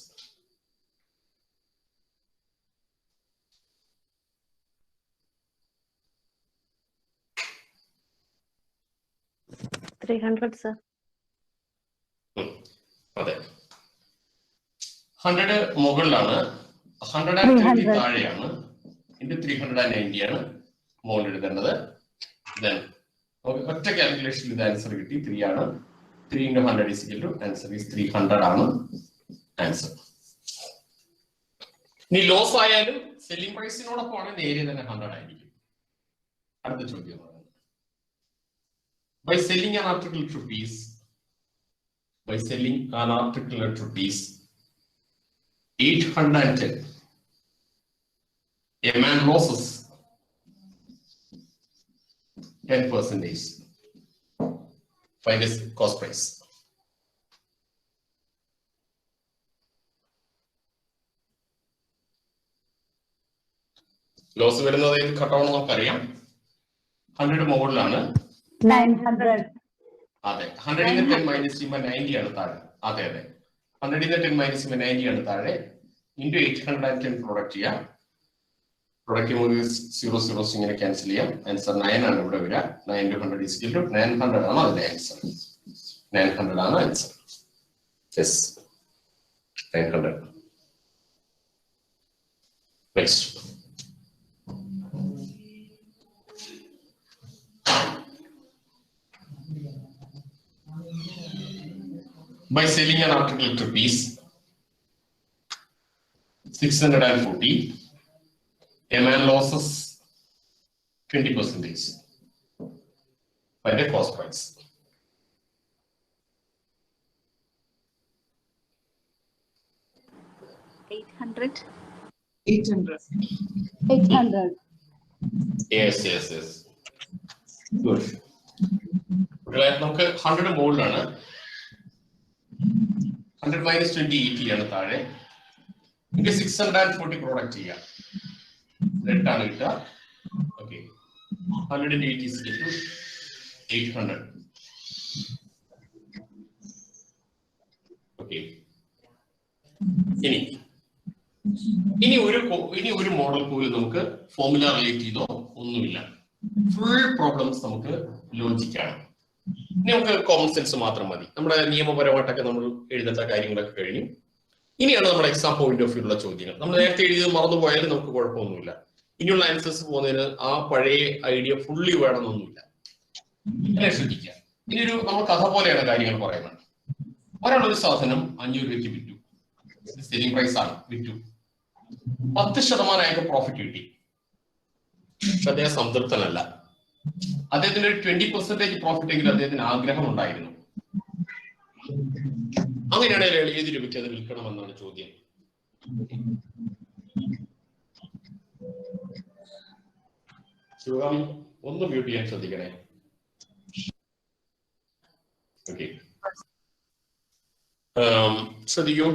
$300, sir. അതെ, 100 മുകളിലാണ്, 120 താഴെയാണ്. ഇൻറ്റു 390 ആണ് മുകളിൽ എഴുതേണ്ടത്. ദെൻ ഒറ്റ കാൽക്കുലേഷനിൽ ഇത് ആൻസർ കിട്ടി. 3 ആണ്. 3 into 100 is equal to answer is 300 ആണ് ആൻസർ. ഇനി ലോസ് ആയാലും സെല്ലിംഗ് പ്രൈസിനോടൊപ്പമാണ് നേരെ തന്നെ 100 ആയിരിക്കും. അടുത്ത ചോദ്യം, by selling an article at rupees, by selling an article at rupees 810, a man loses 10%. Find his cost price. Loss വരുന്നത് ഏത് ഘട്ടമാണെന്ന് നമുക്കറിയാം. 100 മുകളിലാണ്. 900. അതെ, 100 10 മൈനസ് ചെയ്യുമ്പോൾ 90 ആണ് താഴെ. അതെ അതെ, 100 10 മൈനസ് ചെയ്യുമ്പോൾ 90 ആണ് താഴെ. ഇൻറ്റു 810 പ്രൊഡക്റ്റ് ചെയ്യാം. പ്രൊഡക്റ്റ് ചെയ്യുമ്പോൾ 0 0 ഇങ്ങനെ ക്യാൻസൽ ചെയ്യാം. ആൻസർ 9 ആണ് ഇവിടെ വരിക. 9 × 100 is equal to 900 ആണ് അതിന്റെ ആൻസർ. 900 ആണ് answer. Yes, 900. Next, by selling an article at rupees 640, a man loses 20% by the cost price. $800. 800. Yes. Good. നമുക്ക് 100 മുകളിലാണ്. 100 മൈനസ് 20 80 ആണ് താഴെ. നമുക്ക് 640 പ്രൊഡക്റ്റ് ചെയ്യാം. ആണ് കിട്ടുക. Okay, 180 is equal to 800. Okay, ഇനി ഒരു മോഡൽ പോലും നമുക്ക് ഫോർമുല റിലേറ്റ് ചെയ്തോ ഒന്നുമില്ല. ഫുൾ പ്രോബ്ലംസ് നമുക്ക് ലോജിക്കാണ്. ഇനി നമുക്ക് കോമൺ സെൻസ് മാത്രം മതി. നമ്മുടെ നിയമപരമായിട്ടൊക്കെ നമ്മൾ എഴുതേണ്ട കാര്യങ്ങളൊക്കെ കഴിഞ്ഞു. ഇനിയാണ് നമ്മുടെ എക്സാം പോയിന്റ് ഓഫ് വ്യൂ ഉള്ള ചോദ്യങ്ങൾ. നമ്മൾ നേരത്തെ എഴുതിയത് മറന്നുപോയാലും നമുക്ക് കുഴപ്പമൊന്നുമില്ല. ഇനിയുള്ള ആൻസേഴ്സ് പോകുന്നതിന് ആ പഴയ ഐഡിയ ഫുള്ളി വേണമെന്നൊന്നുമില്ല. എന്നെ ശ്രദ്ധിക്കുക. ഇനിയൊരു നമ്മൾ കഥ പോലെയാണ് കാര്യങ്ങൾ പറയുന്നത്. ഒരാളൊരു സാധനം 500 രൂപയ്ക്ക് വിറ്റു. സെല്ലിംഗ് പ്രൈസ് ആണ്, വിറ്റു. 10% പ്രോഫിറ്റ് കിട്ടി. പക്ഷെ അദ്ദേഹം സംതൃപ്തനല്ല. അദ്ദേഹത്തിന് ഒരു 20% പ്രോഫിറ്റ് എങ്കിലും അദ്ദേഹത്തിന് ആഗ്രഹം ഉണ്ടായിരുന്നു. അങ്ങനെയാണെങ്കിൽ അയാൾ ഏത് രൂപയ്ക്ക് അത് വിൽക്കണമെന്നാണ് ചോദ്യം. ശിവകാമി ഒന്ന് മ്യൂട്ട് ചെയ്യാൻ ശ്രദ്ധിക്കണേ. ഓക്കെ, ശ്രദ്ധിക്കൂ.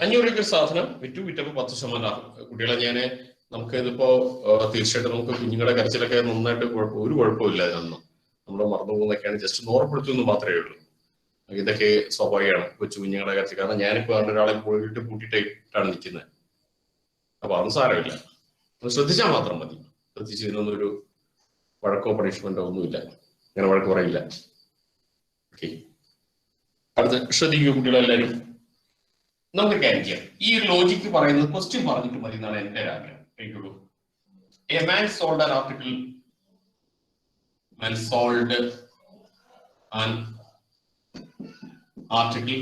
500 രൂപയ്ക്ക് സാധനം വിറ്റപ്പോൾ 10% ലാഭം. കുട്ടികളെ നമുക്ക് ഇതിപ്പോ തീർച്ചയായിട്ടും നമുക്ക് കുഞ്ഞുങ്ങളുടെ കരച്ചിലൊക്കെ നന്നായിട്ട് ഒരു കുഴപ്പമില്ല. അതിനൊന്നും നമ്മൾ മറന്നു പോകുന്നതൊക്കെയാണ്. ജസ്റ്റ് ഓർപ്പെടുത്തുമെന്ന് മാത്രമേ ഉള്ളൂ. ഇതൊക്കെ സ്വാഭാവികമാണ്, കൊച്ചു കുഞ്ഞുങ്ങളുടെ കരച്ചിൽ. കാരണം ഞാനിപ്പോ ഒരാളെ പോയിട്ട് കൂട്ടിയിട്ടാണ് നിൽക്കുന്നത്. അപ്പൊ അതൊന്നും സാരമില്ല, അത് ശ്രദ്ധിച്ചാൽ മാത്രം മതി. ശ്രദ്ധിച്ച് ഇതിനൊന്നും ഒരു വഴക്കോ പണിഷ്മെന്റോ ഒന്നുമില്ല. അങ്ങനെ വഴക്ക് പറയില്ല. ഓക്കെ, അടുത്ത് ശ്രദ്ധിക്കൂ കുട്ടികളെല്ലാവരും. നമുക്ക് കാര്യം ചെയ്യാം. ഈ ഒരു ലോജിക്ക് പറയുന്നത് ക്വസ്റ്റ്യൻ പറഞ്ഞിട്ട് മതി എന്നാണ് എന്റെ ഒരു ആഗ്രഹം. കേൾക്കുള്ളൂ. A man sold an article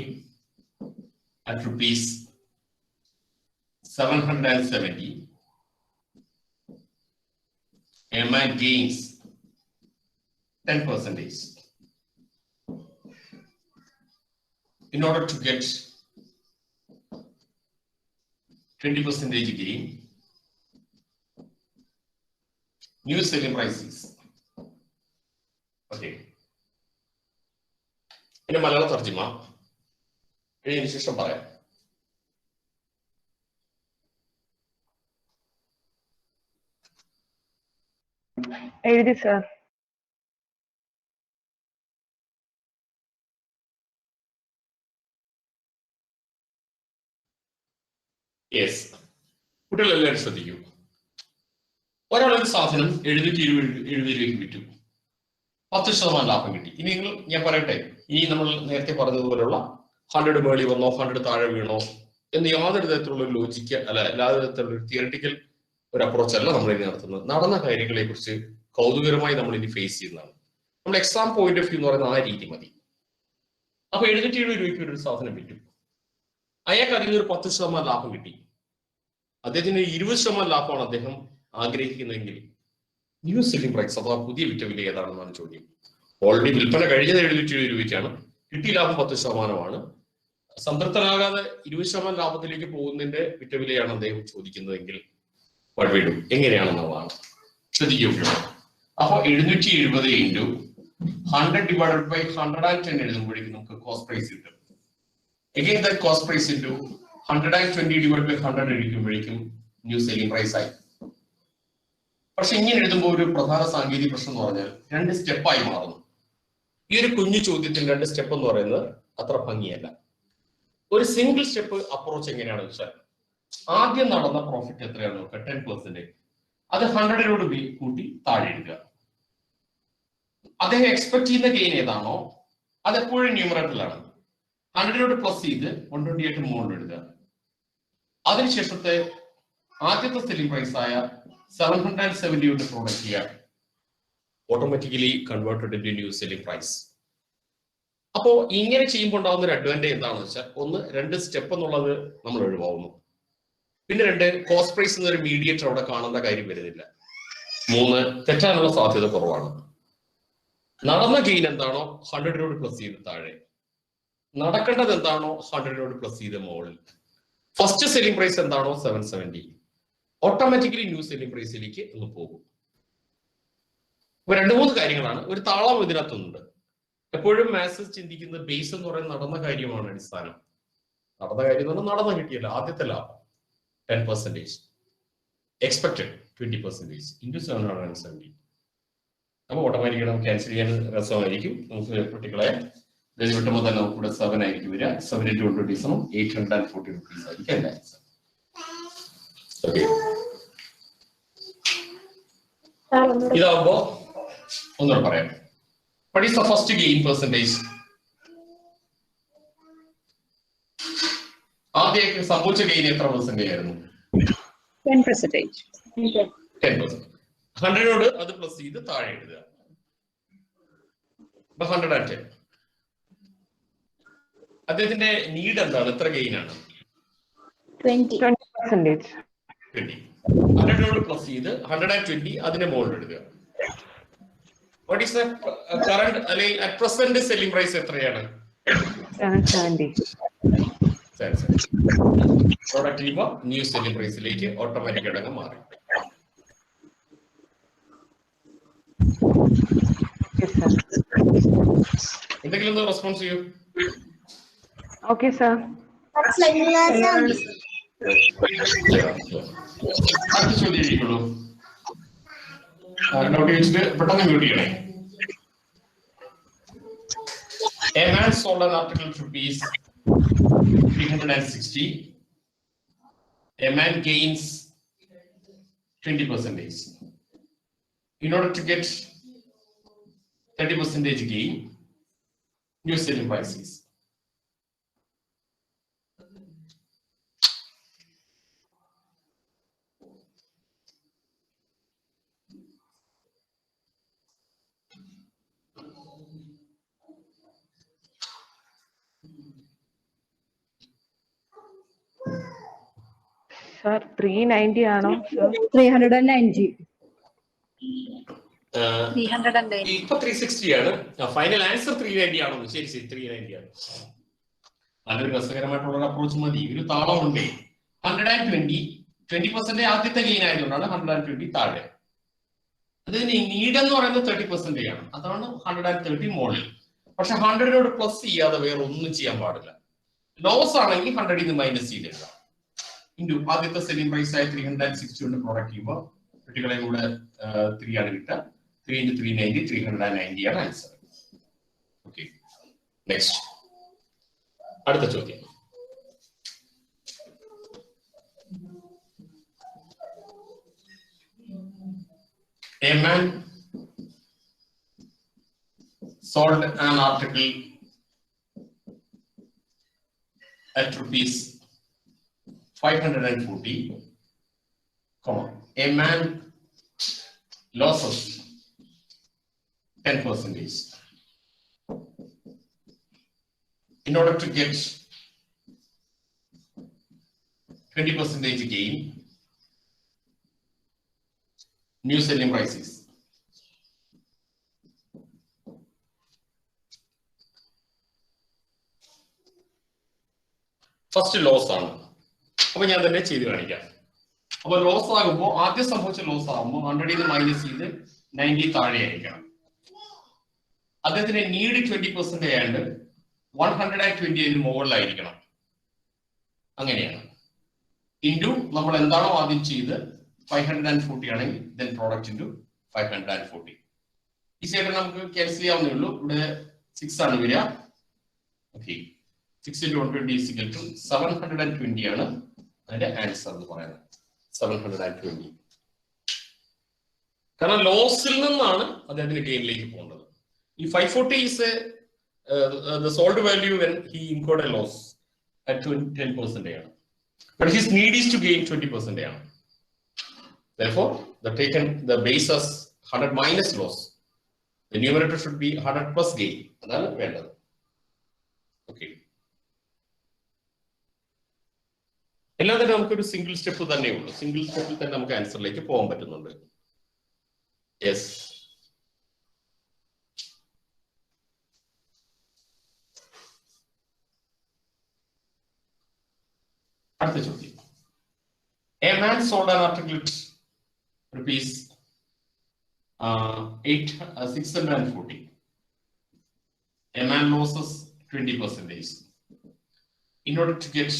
at rupees 770. A man gains 10%. In order to get 20% gain, new selling prices. Okay. In Malayalam tarjuma, ഇതിന് ശേഷം പറയാം. എഴുതി സാർ. യെസ്, കുട്ടികളെല്ലാവരും ശ്രദ്ധിക്കൂ. ഒരാളൊരു സാധനം 720 രൂപയ്ക്ക് വിറ്റു, 10% ലാഭം കിട്ടി. ഇനി ഞാൻ പറയട്ടെ, ഇനി നമ്മൾ നേരത്തെ പറഞ്ഞതുപോലുള്ള 100 മേളിൽ വന്നോ 100 താഴെ വീണോ എന്ന് യാതൊരു തരത്തിലുള്ള ഒരു ലോജിക്ക് യാതൊരു തരത്തിലുള്ള ഒരു തിയററ്റിക്കൽ ഒരു അപ്രോച്ച് അല്ല നമ്മൾ ഇനി നടത്തുന്നത്. നടന്ന കാര്യങ്ങളെ കുറിച്ച് കൗതുകരമായി നമ്മൾ ഇനി ഫേസ് ചെയ്യുന്നതാണ്. നമ്മൾ എക്സാം പോയിന്റ് ഓഫ് വ്യൂ എന്ന് പറയുന്ന ആ രീതി മതി. അപ്പൊ 770 രൂപയ്ക്ക് ഒരു സാധനം വിറ്റു. അയാൾക്ക് അതിൽ ഒരു 10% ലാഭം കിട്ടി. അദ്ദേഹത്തിന് 20% ലാഭമാണ് അദ്ദേഹം ആഗ്രഹിക്കുന്നതെങ്കിൽ ന്യൂ സെല്ലിംഗ് പ്രൈസ് അഥവാ പുതിയ വിറ്റ വില ഏതാണെന്നാണ് ചോദ്യം. ഓൾറെഡി വിൽപ്പന കഴിഞ്ഞത് 770 രൂപയ്ക്കാണ്, കിട്ടിയ ലാഭം 10%. സംതൃപ്തനാകാതെ 20% ലാഭത്തിലേക്ക് പോകുന്നതിന്റെ വിറ്റ വിലയാണ് അദ്ദേഹം ചോദിക്കുന്നതെങ്കിൽ വഴിവിടും എങ്ങനെയാണെന്നുള്ളതാണ്. ശ്രദ്ധിക്കുക. അപ്പൊ 770 ഇൻറ്റു 100 ഡിവൈഡഡ് ബൈ 110 എഴുതുമ്പോഴേക്കും നമുക്ക് കോസ്റ്റ് പ്രൈസ് കിട്ടും. Again that cost price into 120 divided by 100 എഴുതുമ്പോഴേക്കും ന്യൂ സെല്ലിംഗ് പ്രൈസ് ആയി. പക്ഷെ ഇങ്ങനെ എഴുതുമ്പോൾ ഒരു പ്രധാന സാങ്കേതിക പ്രശ്നം എന്ന് പറഞ്ഞാൽ 2 സ്റ്റെപ്പായി മാറുന്നു. ഈ ഒരു കുഞ്ഞു ചോദ്യത്തിൽ 2 സ്റ്റെപ്പ് എന്ന് പറയുന്നത് അത്ര ഭംഗിയല്ല. ഒരു സിംഗിൾ സ്റ്റെപ്പ് അപ്രോച്ച് എങ്ങനെയാണെന്ന് വെച്ചാൽ ആദ്യം നടന്ന പ്രോഫിറ്റ് എത്രയാണ് നോക്കുക, 10%. അത് 100-നോട് കൂട്ടി താഴെ എഴുതുക. അദ്ദേഹം എക്സ്പെക്ട് ചെയ്യുന്ന ഗെയിൻ ഏതാണോ അതെപ്പോഴും ന്യൂമറേറ്ററിലാണ്. 100-നോട് പ്ലസ് ചെയ്ത് 128 മുകളിൽ എഴുതുക. അതിനുശേഷത്തെ ആദ്യത്തെ സെല്ലിംഗ് പ്രൈസ് ആയ 770 കൊണ്ട് പ്രോഡക്റ്റ് ചെയ്യുക. Automatically converted into new selling price. അപ്പോ ഇങ്ങനെ ചെയ്യുമ്പോൾ ഉണ്ടാകുന്ന ഒരു അഡ്വാൻറ്റേജ് എന്താണെന്ന് വെച്ചാൽ, 1, 2 സ്റ്റെപ്പ് എന്നുള്ളത് നമ്മൾ ഒഴിവാകുന്നു. പിന്നെ 2, കോസ്റ്റ് പ്രൈസ് എന്നൊരു മീഡിയേറ്റർ അവിടെ കാണേണ്ട കാര്യം വരുന്നില്ല. 3, തെറ്റാനുള്ള സാധ്യത കുറവാണ്. നടന്ന ഗെയിൻ എന്താണോ 100-നോട് പ്ലസ് ചെയ്ത് താഴെ, നടക്കേണ്ടത് എന്താണോ 100-നോട് പ്ലസ് ചെയ്ത് മുകളിൽ. ഫസ്റ്റ് സെല്ലിംഗ് പ്രൈസ് എന്താണോ 770, ഓട്ടോമാറ്റിക്കലി ന്യൂ സെല്ലിംഗ് പ്രൈസിലേക്ക് ഒന്ന് പോകും. ഇപ്പൊ 2-3 കാര്യങ്ങളാണ്. ഒരു താളം ഇതിനകത്തുണ്ട്. എപ്പോഴും മാത്സ് ചിന്തിക്കുന്നത് ബേസ് എന്ന് പറയുന്നത് നടന്ന കാര്യമാണ് അടിസ്ഥാനം. നടന്ന കാര്യം എന്ന് പറഞ്ഞാൽ നടന്ന കിട്ടിയല്ല ആദ്യത്തെ ലാഭം 10%, എക്സ്പെക്ടഡ് 20% ഇൻറ്റു 770. അപ്പോൾ ഓട്ടോമാറ്റിക്കലി നമുക്ക് ക്യാൻസൽ ചെയ്യാൻ രസമായിരിക്കും. നമുക്ക് കുട്ടികളെ വിട്ടുമ്പോൾ തന്നെ നമുക്ക് ഇവിടെ 7 ആയിരിക്കും വരിക. 7 into 120 840 rupees ആയിരിക്കും എൻ്റെ ആൻസർ. ഓക്കെ, ഇതാവുമ്പോ ഒന്നുകൂടെ പറയാം. What is the first gain percentage? ആദ്യം സംഭവിച്ച ഗെയിൻ എത്ര പെർസെന്റേജ് ആയിരുന്നു? 10%. 10%. 100-നോട് അത് പ്ലസ് ചെയ്ത് താഴെ എഴുതുക. 110. അദ്ദേഹത്തിന്റെ നീഡ് എന്താണ്? എത്ര ഗെയിൻ ആണ്? 20%. 20. 100-നോട് പ്ലസ് ചെയ്ത് 120 അതിന്റെ മുകളിൽ എഴുതുക. What is the current അല്ലെങ്കിൽ at present selling price എത്രയാണ്? 770. പ്രോഡക്റ്റ് ചെയ്യുമ്പോൾ ന്യൂ സെല്ലിംഗ് പ്രൈസിലേക്ക് ഓട്ടോമാറ്റിക് അടങ്ങ് മാറി. എന്തെങ്കിലും ഒന്ന് റെസ്പോൺസ് ചെയ്യൂ. Okay sir. അടുത്ത ചോദ്യം ഇരിക്കുള്ളൂ. നോട്ട് ചോദിച്ചിട്ട് പെട്ടെന്ന് മ്യൂട്ട് ചെയ്യണേ. A man sold an article for rupees 360. A man gains 20%. In order to get 30% gain, new selling prices. Sir 390 ആണോ? 390. ഇപ്പൊ 360 ആണ്. ഫൈനൽ ആൻസർ 390 ആണോ? ശരി, 390 ആണ്. നല്ലൊരു രസകരമായിട്ടുള്ള അപ്രോച്ച് മതി. ഒരു താളമുണ്ട്. 120 ആദ്യത്തെ ഗെയിൻ ആയതുകൊണ്ടാണ് 120 താഴെ. അതിന് നീഡ് എന്ന് പറയുന്നത് 30% ആണ്. അതാണ് 130 മുകളിൽ. പക്ഷെ 100-നോട് പ്ലസ് ചെയ്യാതെ വേറെ ഒന്നും ചെയ്യാൻ പാടില്ല. ലോസ് ആണെങ്കിൽ 100 നിന്ന് മൈനസ് ചെയ്തിടുക. ഇൻറ്റു ആദ്യത്തെ സെല്ലിംഗ് പ്രൈസ് ആയ 360 കൊണ്ട് പ്രോഡക്റ്റ് ചെയ്യുമ്പോൾ കുട്ടികളെ കൂടെ 3 ആണ് കിട്ടുക. 3 into 390 390 ആണ് ആൻസർ. ഓക്കെ, നെക്സ്റ്റ് അടുത്ത ചോദ്യം. A man sold an article at rupees 540, a man losses 10%. In order to get 20% gain, new selling prices. First loss ആണ്. അപ്പൊ ഞാൻ തന്നെ ചെയ്ത് കാണിക്കാം. അപ്പൊ ലോസ് ആകുമ്പോൾ ആദ്യം സംഭവിച്ച ലോസ് ആകുമ്പോൾ 100 നിന്ന് മൈനസ് ചെയ്ത് 90 താഴെ ആയിരിക്കണം. അദ്ദേഹത്തിന് നീഡ് 20% ആയതുകൊണ്ട് 120 മുകളിലായിരിക്കണം. അങ്ങനെയാണ്. ഇൻറ്റു നമ്മൾ എന്താണോ ആദ്യം ചെയ്ത് 540 ആണെങ്കിൽ then product into 540. ഈസി ആയിട്ട് നമുക്ക് ക്യാൻസൽ ചെയ്യാവുന്നേ ഉള്ളൂ. ഇവിടെ 6 ആണ് വരിക. Okay, 6 into 120 is equal to 720 ആണ് അതിന്റെ ആൻസർ എന്ന് പറയുന്നത്. 720. കാരണം ലോസിൽ നിന്നാണ് അദ്ദേഹത്തിന് ഗെയിനിലേക്ക് പോകേണ്ടത്. ഈ 540 is the sold value when he incurred a loss at 10% ആണ്. But his need is to gain 20% ആണ്. Therefore, the base as 100 minus loss. The numerator should be 100 plus gain. അതാണ് വേണ്ടത്. ഓക്കെ, എല്ലാം തന്നെ നമുക്കൊരു സിംഗിൾ സ്റ്റെപ്പ് തന്നെ ഉള്ളൂ. Single സ്റ്റെപ്പിൽ തന്നെ നമുക്ക് ആൻസറിലേക്ക് പോകാൻ പറ്റുന്നുണ്ട്. യെസ്, അടുത്ത ചോദ്യം. A man sold an article at rupees 640. A man loses 20%. In order to get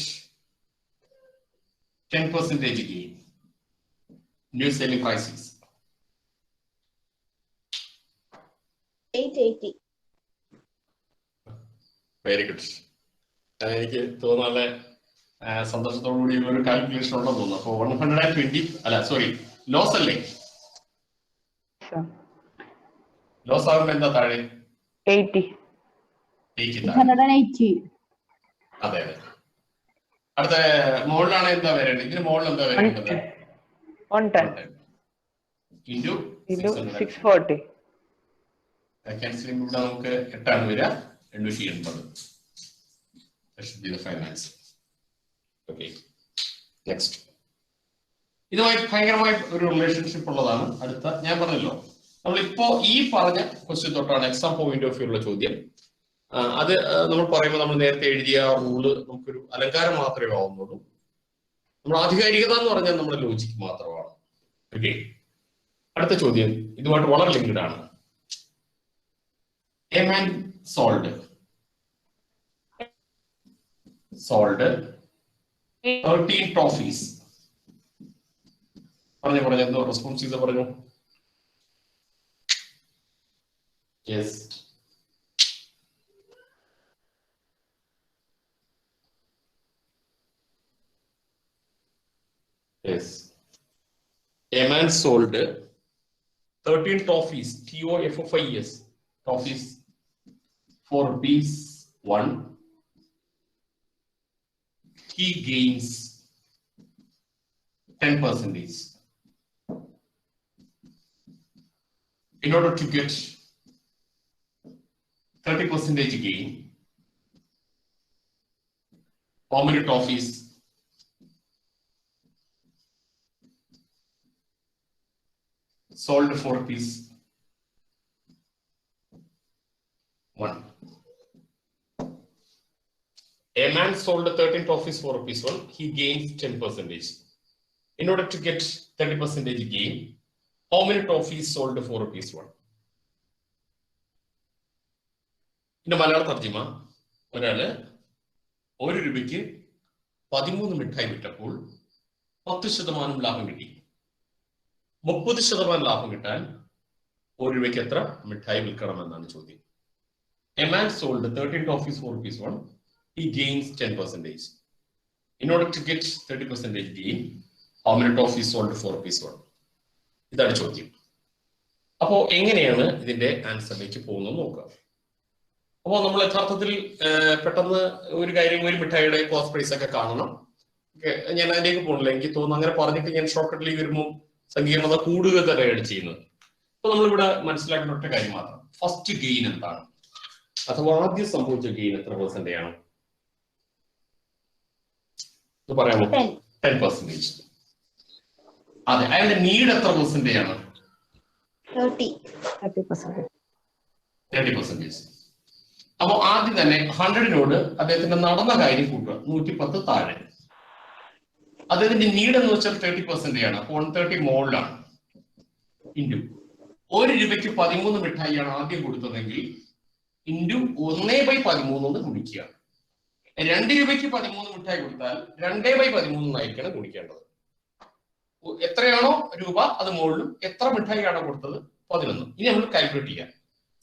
10% gain, new selling price is 880. Very good. എനിക്ക് തോന്നുന്ന സന്തോഷത്തോടുകൂടി ഒരു കാൽക്കുലേഷൻ ഉണ്ടെന്ന് തോന്നുന്നു. അപ്പൊ 120 അല്ല സോറി ലോസ് അല്ലേ? ലോസ് ആകുമ്പോ എന്താ താഴെ? 80. 180. അതെ അതെ. അടുത്ത മുകളിലാണ് എന്താ വരേണ്ടത്? ഇതിന് മുകളിൽ എന്താ വരേണ്ടത്? 110 into 640. ക്യാൻസലിംഗ് ഇവിടെ നമുക്ക് 8 ആണ് വരിക. 880. That should be the final answer. Okay, next. ഇതുമായി ഭയങ്കരമായ ഒരു റിലേഷൻഷിപ്പ് ഉള്ളതാണ്. അടുത്ത ഞാൻ പറഞ്ഞല്ലോ, നമ്മളിപ്പോ ഈ പറഞ്ഞ ക്വസ്റ്റ്യൻ തൊട്ടാണ് എക്സാം പോയിന്റ് ഓഫ് വ്യൂ ഉള്ള ചോദ്യം. അത് നമ്മൾ പറയുമ്പോൾ നമ്മൾ നേരത്തെ എഴുതിയ റൂള് നമുക്കൊരു അലങ്കാരം മാത്രമേ ആവുന്നുള്ളൂ. നമ്മൾ ആധികാരികത എന്ന് പറഞ്ഞാൽ നമ്മുടെ ലോജിക്ക് മാത്രമാണ്. ഓക്കെ, അടുത്ത ചോദ്യം ഇതുമായിട്ട് വളരെ ലിങ്ക്ഡ് ആണ്. A man sold 13 toffees. പറഞ്ഞു എന്തോ റെസ്പോൺസ് ചെയ്ത് പറഞ്ഞു. Yes, yes. A man sold 13 toffees, TOFFIES, toffees for ₹1. He gains 10%. In order to get 30% gain, how many toffees sold for ₹1? A man sold 13 toffees for ₹1. He gains 10%. In order to get 30% gain, how many toffees sold for ₹1? In മലയാള തർജ്ജിമ, ഒരാള് ₹1 13 മിഠായി വിറ്റപ്പോൾ 10% ലാഭം കിട്ടി. 30% ലാഭം കിട്ടാൻ ₹1 എത്ര മിഠായി വിൽക്കണം എന്നാണ് ചോദ്യം. A man sold 13 toffees for ₹1. He gains 10%. In order to get 30% gain, how many toffees sold for ₹1? ഇതാണ് ചോദ്യം. അപ്പോ എങ്ങനെയാണ് ഇതിന്റെ ആൻസറിലേക്ക് പോകുന്നത് നോക്കുക. അപ്പോൾ നമ്മൾ യഥാർത്ഥത്തിൽ പെട്ടെന്ന് ഒരു കാര്യം, ഒരു മിഠായിയുടെ കോസ്റ്റ് പ്രൈസ് ഒക്കെ കാണണം. ഞാൻ അതിലേക്ക് പോകണില്ല, എനിക്ക് തോന്നുന്നു അങ്ങനെ പറഞ്ഞിട്ട് ഞാൻ ഷോർട്ട് കട്ടിലേക്ക് വരുമ്പോൾ സങ്കീർണത കൂടുക തന്നെയാണ് ചെയ്യുന്നത്. അപ്പൊ നമ്മളിവിടെ മനസ്സിലാക്കേണ്ട ഒറ്റ കാര്യം മാത്രം, ഫസ്റ്റ് ഗെയിൻ എന്താണ്, അഥവാ ആദ്യം സംഭവിച്ച ഗെയിൻ എത്ര പെർസെന്റ് ആണ് പറയാമോ? 10%. അതെ, അയാളുടെ നീഡ് എത്ര പെർസെന്റേജ് ആണ്? 30%. അപ്പൊ ആദ്യം തന്നെ 100നോട് അദ്ദേഹത്തിന്റെ നടന്ന കാര്യം കൂട്ടുക, 110 താഴെ. അദ്ദേഹത്തിന്റെ നീഡ് എന്ന് വെച്ചാൽ 30% ആണ്. അപ്പൊ 130 മുകളിലാണ്. ഇൻറ്റു ₹1 13 മിഠായിയാണ് ആദ്യം കൊടുത്തതെങ്കിൽ ഇൻറ്റു 1/13 എന്ന് ഗുണിക്കുക. ₹2 13 മിഠായി കൊടുത്താൽ 2/13 ആയിരിക്കണം ഗുണിക്കേണ്ടത്. എത്രയാണോ രൂപ അത് മുകളിലും, എത്ര മിഠായിയാണോ കൊടുത്തത് 11. ഇനി നമ്മൾ കാൽക്കുലേറ്റ് ചെയ്യാം.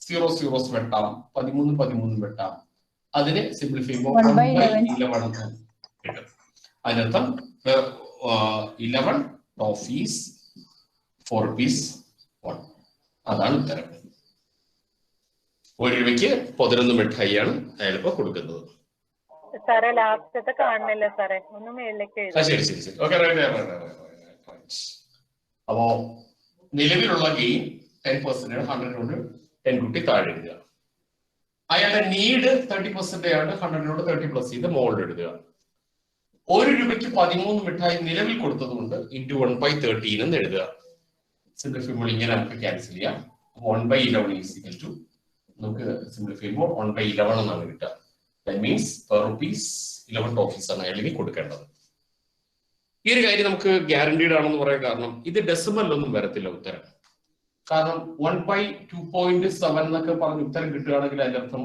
0 zeros വെട്ടാം, 13 വെട്ടാം. അതിനെ സിംപ്ലിഫൈ ചെയ്യുമ്പോൾ 1/11 കിട്ടും. അതിനർത്ഥം 11 ടോഫീസ് 4 rupees 1. അതാണ് ഉത്തരം. 1 രൂപയ്ക്ക് 11 മിഠായിയാണ് അയാളിപ്പോ കൊടുക്കുന്നത്. സാറേ ലാസ്റ്റത്തെ കാണുന്നില്ല സാറേ, ഒന്ന് മേളിലേക്ക്. ശരി. ഓക്കെ, അപ്പോ നിലവിലുള്ള ഗെയിൻ 10% 100 കൊണ്ട് 10 കുട്ടി താഴെ എഴുതുക. അയാളുടെ നീഡ് 30% ആണ്. 100 കൊണ്ട് 30 പ്ലസ് ചെയ്ത് മോളിൽ എഴുതുക. 1 രൂപയ്ക്ക് 13 മിഠായി നിലവിൽ കൊടുത്തത് കൊണ്ട് ഇൻറ്റു 1/13 എന്ന് എഴുതുക. സിംപ്ലിഫൈ ചെയ്യുമ്പോൾ ഇങ്ങനെ നമുക്ക് ക്യാൻസൽ ചെയ്യാം. 1/11 ഈസ് ഈക്വൽ ടു, നമുക്ക് സിംപ്ലിഫൈ ചെയ്യുമ്പോൾ 1/11 എന്നാണ് കിട്ടുക. ദാറ്റ് മീൻസ് rupees 11 ടോഫീസ് ആണ് അയാൾക്ക് കൊടുക്കേണ്ടത്. ഈ ഒരു കാര്യം നമുക്ക് ഗ്യാരണ്ടീഡ് ആണെന്ന് പറയാൻ കാരണം ഇത് ഡെസിമലിലൊന്നും വരത്തില്ല ഉത്തരം. കാരണം 1/2.7 എന്നൊക്കെ പറഞ്ഞ് ഉത്തരം കിട്ടുകയാണെങ്കിൽ അതിന്റെ അർത്ഥം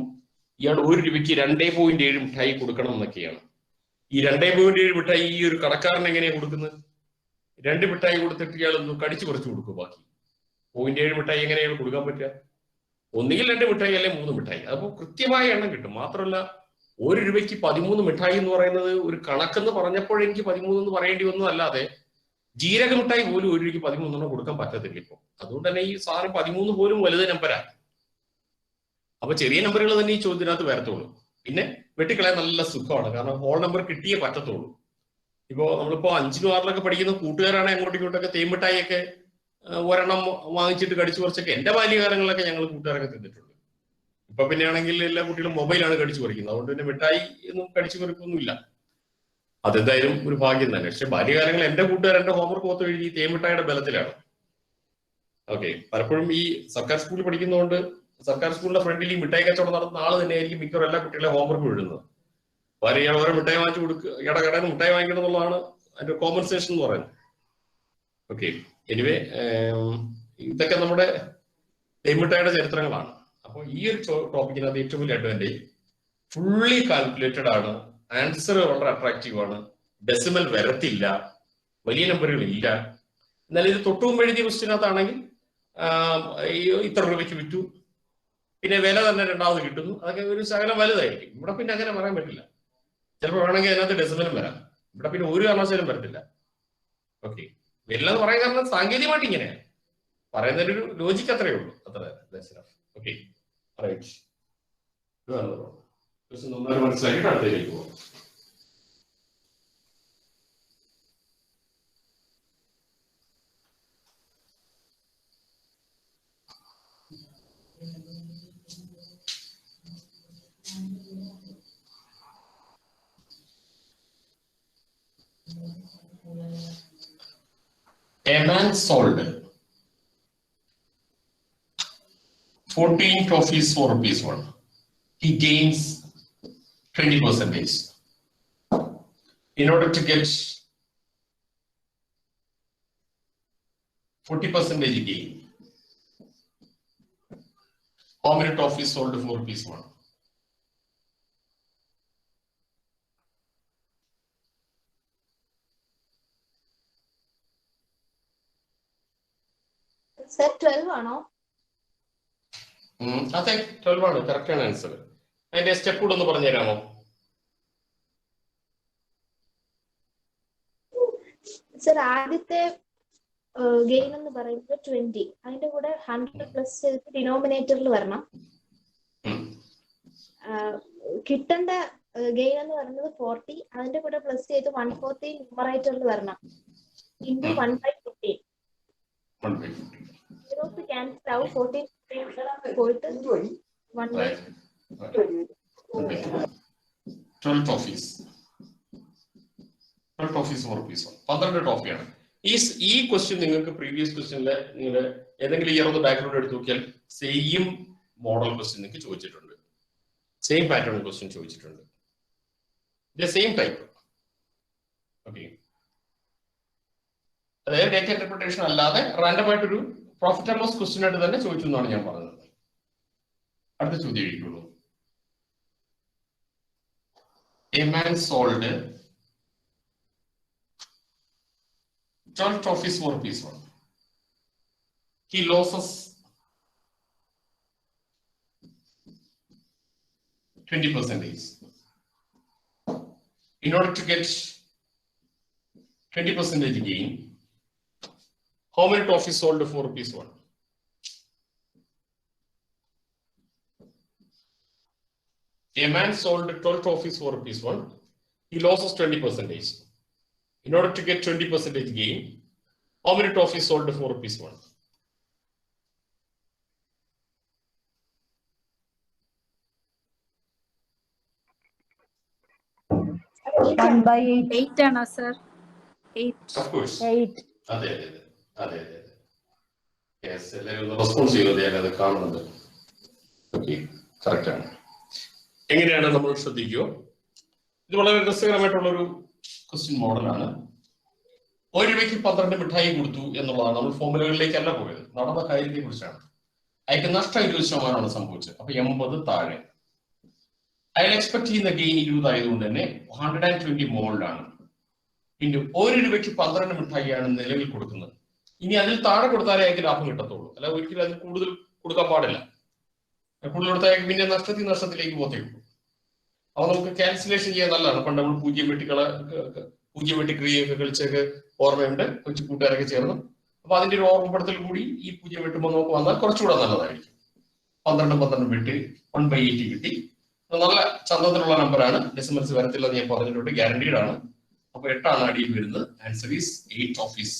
ഇയാൾ 1 രൂപയ്ക്ക് 2.7 മിഠായി കൊടുക്കണം എന്നൊക്കെയാണ്. ഈ 2.7 മിഠായി ഈ ഒരു കടക്കാരൻ എങ്ങനെയാണ് കൊടുക്കുന്നത്? 2 മിഠായി കൊടുത്തിട്ട് ഇയാൾ ഒന്ന് കടിച്ചു പറിച്ചു കൊടുക്കും. ബാക്കി 0.7 മിഠായി എങ്ങനെയാണ് കൊടുക്കാൻ പറ്റുക? ഒന്നുകിൽ 2 മിഠായി അല്ലെങ്കിൽ 3 മിഠായി. അപ്പോൾ കൃത്യമായ എണ്ണം കിട്ടും. മാത്രമല്ല 1 രൂപയ്ക്ക് 13 മിഠായി എന്ന് പറയുന്നത് ഒരു കണക്കെന്ന് പറഞ്ഞപ്പോൾ എനിക്ക് 13 എന്ന് പറയേണ്ടി വന്നു. അല്ലാതെ ജീരക മിഠായി പോലും 1 രൂപയ്ക്ക് 13 കൊടുക്കാൻ പറ്റത്തില്ല ഇപ്പോൾ. അതുകൊണ്ട് തന്നെ ഈ സാധനം 13 പോലും വലുത് നമ്പരാണ്. അപ്പൊ ചെറിയ നമ്പറുകൾ തന്നെ ഈ ചോദ്യത്തിനകത്ത് വരത്തുള്ളൂ. പിന്നെ വെട്ടിക്കളയാൻ നല്ല സുഖമാണ്. കാരണം ഹോൾ നമ്പർ കിട്ടിയേ പറ്റത്തുള്ളൂ. ഇപ്പോ നമ്മളിപ്പോ 5നും 6 പഠിക്കുന്ന കൂട്ടുകാരാണ് അങ്ങോട്ടും ഇങ്ങോട്ടൊക്കെ തേൻമിഠായിയൊക്കെ ഒരെണ്ണം വാങ്ങിച്ചിട്ട് കടിച്ചു കുറച്ചൊക്കെ എന്റെ ബാല്യകാലങ്ങളിലൊക്കെ ഞങ്ങൾ കൂട്ടുകാരൊക്കെ തിന്നിട്ടുണ്ട്. ഇപ്പൊ പിന്നെ ആണെങ്കിൽ എല്ലാ കുട്ടികളും മൊബൈലാണ് കടിച്ചു പറിക്കുന്നത്. അതുകൊണ്ട് പിന്നെ മിഠായി ഒന്നും കടിച്ചു പറിക്കൊന്നുമില്ല. അതെന്തായാലും ഒരു ഭാഗ്യം തന്നെ. പക്ഷെ ബാല്യകാലങ്ങളിൽ എന്റെ കൂട്ടുകാർ എന്റെ ഹോംവർക്ക് മൊത്തം എഴുതി തേൻമിഠായിയുടെ ബലത്തിലാണ്. ഓക്കെ, പലപ്പോഴും ഈ സർക്കാർ സ്കൂളിൽ പഠിക്കുന്നതുകൊണ്ട് സർക്കാർ സ്കൂളിന്റെ ഫ്രണ്ടിൽ ഈ മിഠായി കച്ചവടം നടത്തുന്ന ആള് തന്നെയായിരിക്കും മിക്കവാറും എല്ലാ കുട്ടികളെ ഹോംവർക്ക് എഴുതുന്നത്. വേറെ ഇയാൾ വേറെ മിഠായി വാങ്ങിച്ചു കൊടുക്കുക, ഇയാളുടെ കടയിൽ മിഠായി വാങ്ങിക്കണം എന്നുള്ളതാണ് അതിന്റെ കോമ്പൻസേഷൻ എന്ന് പറയുന്നത്. ഓക്കെ, എനിവേ ഇതൊക്കെ നമ്മുടെ തേൻമിഠായിയുടെ ചരിത്രങ്ങളാണ്. അപ്പോൾ ഈ ഒരു ടോപ്പിക്കിനകത്ത് ഏറ്റവും വലിയ അഡ്വാൻറ്റേജ് ഫുള്ളി കാൽക്കുലേറ്റഡ് ആണ്. ആൻസർ വളരെ അട്രാക്റ്റീവ് ആണ്. ഡെസിമൽ വരത്തില്ല, വലിയ നമ്പറുകൾ ഇല്ല. എന്നാൽ ഇത് തൊട്ടും എഴുതിയ ക്വസ്റ്റ്യനകത്താണെങ്കിൽ ഇത്ര രൂപയ്ക്ക് വിറ്റു, പിന്നെ വില തന്നെ 2ാമത് കിട്ടുന്നു. അതൊക്കെ ഒരു ശകലം വലുതായിരിക്കും. ഇവിടെ പിന്നെ അങ്ങനെ പറയാൻ പറ്റില്ല. ചിലപ്പോൾ വേണമെങ്കിൽ അതിനകത്ത് ഡെസിമലും വരാം. ഇവിടെ പിന്നെ ഒരു കാരണവശാലും വരത്തില്ല. ഓക്കെ, വരില്ല എന്ന് പറയാൻ കാരണം സാങ്കേതികമായിട്ട് ഇങ്ങനെയാണ് പറയുന്നതിന്റെ ഒരു ലോജിക്ക് അത്രയേ ഉള്ളൂ. അത്ര ഓക്കെ, റൈറ്റ്. മനസ്സിലാക്കിയിട്ട് അടുത്തേക്ക് പോകാം. A man sold 14 toffees for rupees 1. He gains 20%. In order to get 40% gain, how many toffees sold for rupees 1? Sir 12 ആണോ? അതെ, 12 ആണ്. കറക്റ്റ് ആണ് ആൻസർ. അതിന്റെ സ്റ്റെപ്പ് കൂടെ ഒന്ന് പറഞ്ഞു തരാമോ? സർ ആദ്യത്തെ ഗെയിൻ എന്ന് പറയുന്നത് 20, അതിന്റെ കൂടെ 100 പ്ലസ് ചെയ്ത് ഡിനോമിനേറ്ററിൽ വരണം. കിട്ടേണ്ട ഗെയിൻ എന്ന് പറയുന്നത് 40, അതിന്റെ കൂടെ പ്ലസ് ചെയ്ത് 140 ന്യൂമറേറ്ററിൽ വരണം. ഇൻറ്റു 1/15. സീറോസ് ക്യാൻസൽ ആവും. 14 പോയിട്ട് 12 ടോഫീസ് 12 ടോഫിയാണ്. ഈ ക്വസ്റ്റ്യൻ നിങ്ങൾക്ക് പ്രീവിയസ് ക്വസ്റ്റ്യനിലെ നിങ്ങൾ ഏതെങ്കിലും ഇയർ ഒന്ന് ബാക്ക്ഗ്രൗണ്ട് എടുത്ത് നോക്കിയാൽ സെയിം മോഡൽ ക്വസ്റ്റ്യൻ നിങ്ങൾക്ക് ചോദിച്ചിട്ടുണ്ട്. സെയിം പാറ്റേൺ ക്വസ്റ്റ്യൻ ചോദിച്ചിട്ടുണ്ട്. Same type. ഓക്കെ, അതായത് ഡേറ്റ ഇന്റർപ്രിട്ടേഷൻ അല്ലാതെ റാൻഡം ആയിട്ടൊരു പ്രോഫിറ്റ് ആൻഡ് ലോസ് ക്വസ്റ്റ്യൻ ആയിട്ട് തന്നെ ചോദിച്ചു എന്നാണ് ഞാൻ പറഞ്ഞത്. അടുത്ത ചോദ്യം എഴുതിയുള്ളൂ. A man sold 12 trophies for rupees 1. He loses 20%. In order to get 20% gain, how many trophies sold for rupees 1? A man sold 12 trophies for rupees 1. He loses 20%. In order to get 20% gain, how many trophies sold for rupees 1? 1/8. 8 ആണ് sir. 8. Of course. 8. അതെ. Yes, എല്ലാവരും response ചെയ്യുന്നത് ഞാനത് കാണുന്നത്. Okay, correct ആണ്. എങ്ങനെയാണ് നമ്മൾ ശ്രദ്ധിക്കുക? ഇത് വളരെ രസകരമായിട്ടുള്ളൊരു ക്വസ്റ്റ്യൻ മോഡലാണ്. 1 രൂപയ്ക്ക് 12 മിഠായി കൊടുത്തു എന്നുള്ളതാണ്. നമ്മൾ ഫോമുലകളിലേക്കല്ല പോയത്, നടന്ന കാര്യത്തെ കുറിച്ചാണ്. അയാൾക്ക് നഷ്ടം 20% സംഭവിച്ചത്. അപ്പൊ 80 താഴെ. അയാൾ എക്സ്പെക്ട് ചെയ്യുന്ന ഗെയിൻ 20 ആയതുകൊണ്ട് തന്നെ 120 മോളിലാണ്. പിന്നെ 1 രൂപയ്ക്ക് 12 മിഠായിയാണ് നിലവിൽ കൊടുക്കുന്നത്. ഇനി അതിൽ താഴെ കൊടുത്താലേ അയാൾക്ക് ലാഭം കിട്ടത്തുള്ളൂ, അല്ല ഒരിക്കലും അതിൽ കൂടുതൽ കൊടുക്കാൻ പാടില്ല. കൂടുതൽ കൊടുത്താൽ അയാൾക്ക് പിന്നെ നഷ്ടത്തിലേക്ക് പോത്തേക്കുള്ളൂ. അപ്പൊ നമുക്ക് ക്യാൻസലേഷൻ ചെയ്യാൻ നല്ലതാണ്. പണ്ട് നമ്മൾ പൂജ്യം വെട്ടി ക്രിയൊക്കെ കളിച്ചൊക്കെ ഓർമ്മയുണ്ട്, കൊച്ചു കൂട്ടുകാരൊക്കെ ചേർന്ന്. അപ്പൊ അതിന്റെ ഒരു ഓർമ്മപ്പെടുത്തൽ കൂടി ഈ 0 വെട്ടുമ്പോൾ നമുക്ക് വന്നാൽ കുറച്ചുകൂടെ നല്ലതായിരിക്കും. 12 വെട്ടി 1/8 കിട്ടി. നല്ല ചന്തത്തിലുള്ള നമ്പറാണ്. ഡെസിമൽസ് വരത്തില്ലെന്ന് ഞാൻ പറഞ്ഞിട്ടുണ്ട്, ഗ്യാരണ്ടീഡ് ആണ്. അപ്പൊ 8 ആണ് അടിയിൽ വരുന്നത്. Answer is 8 trophies.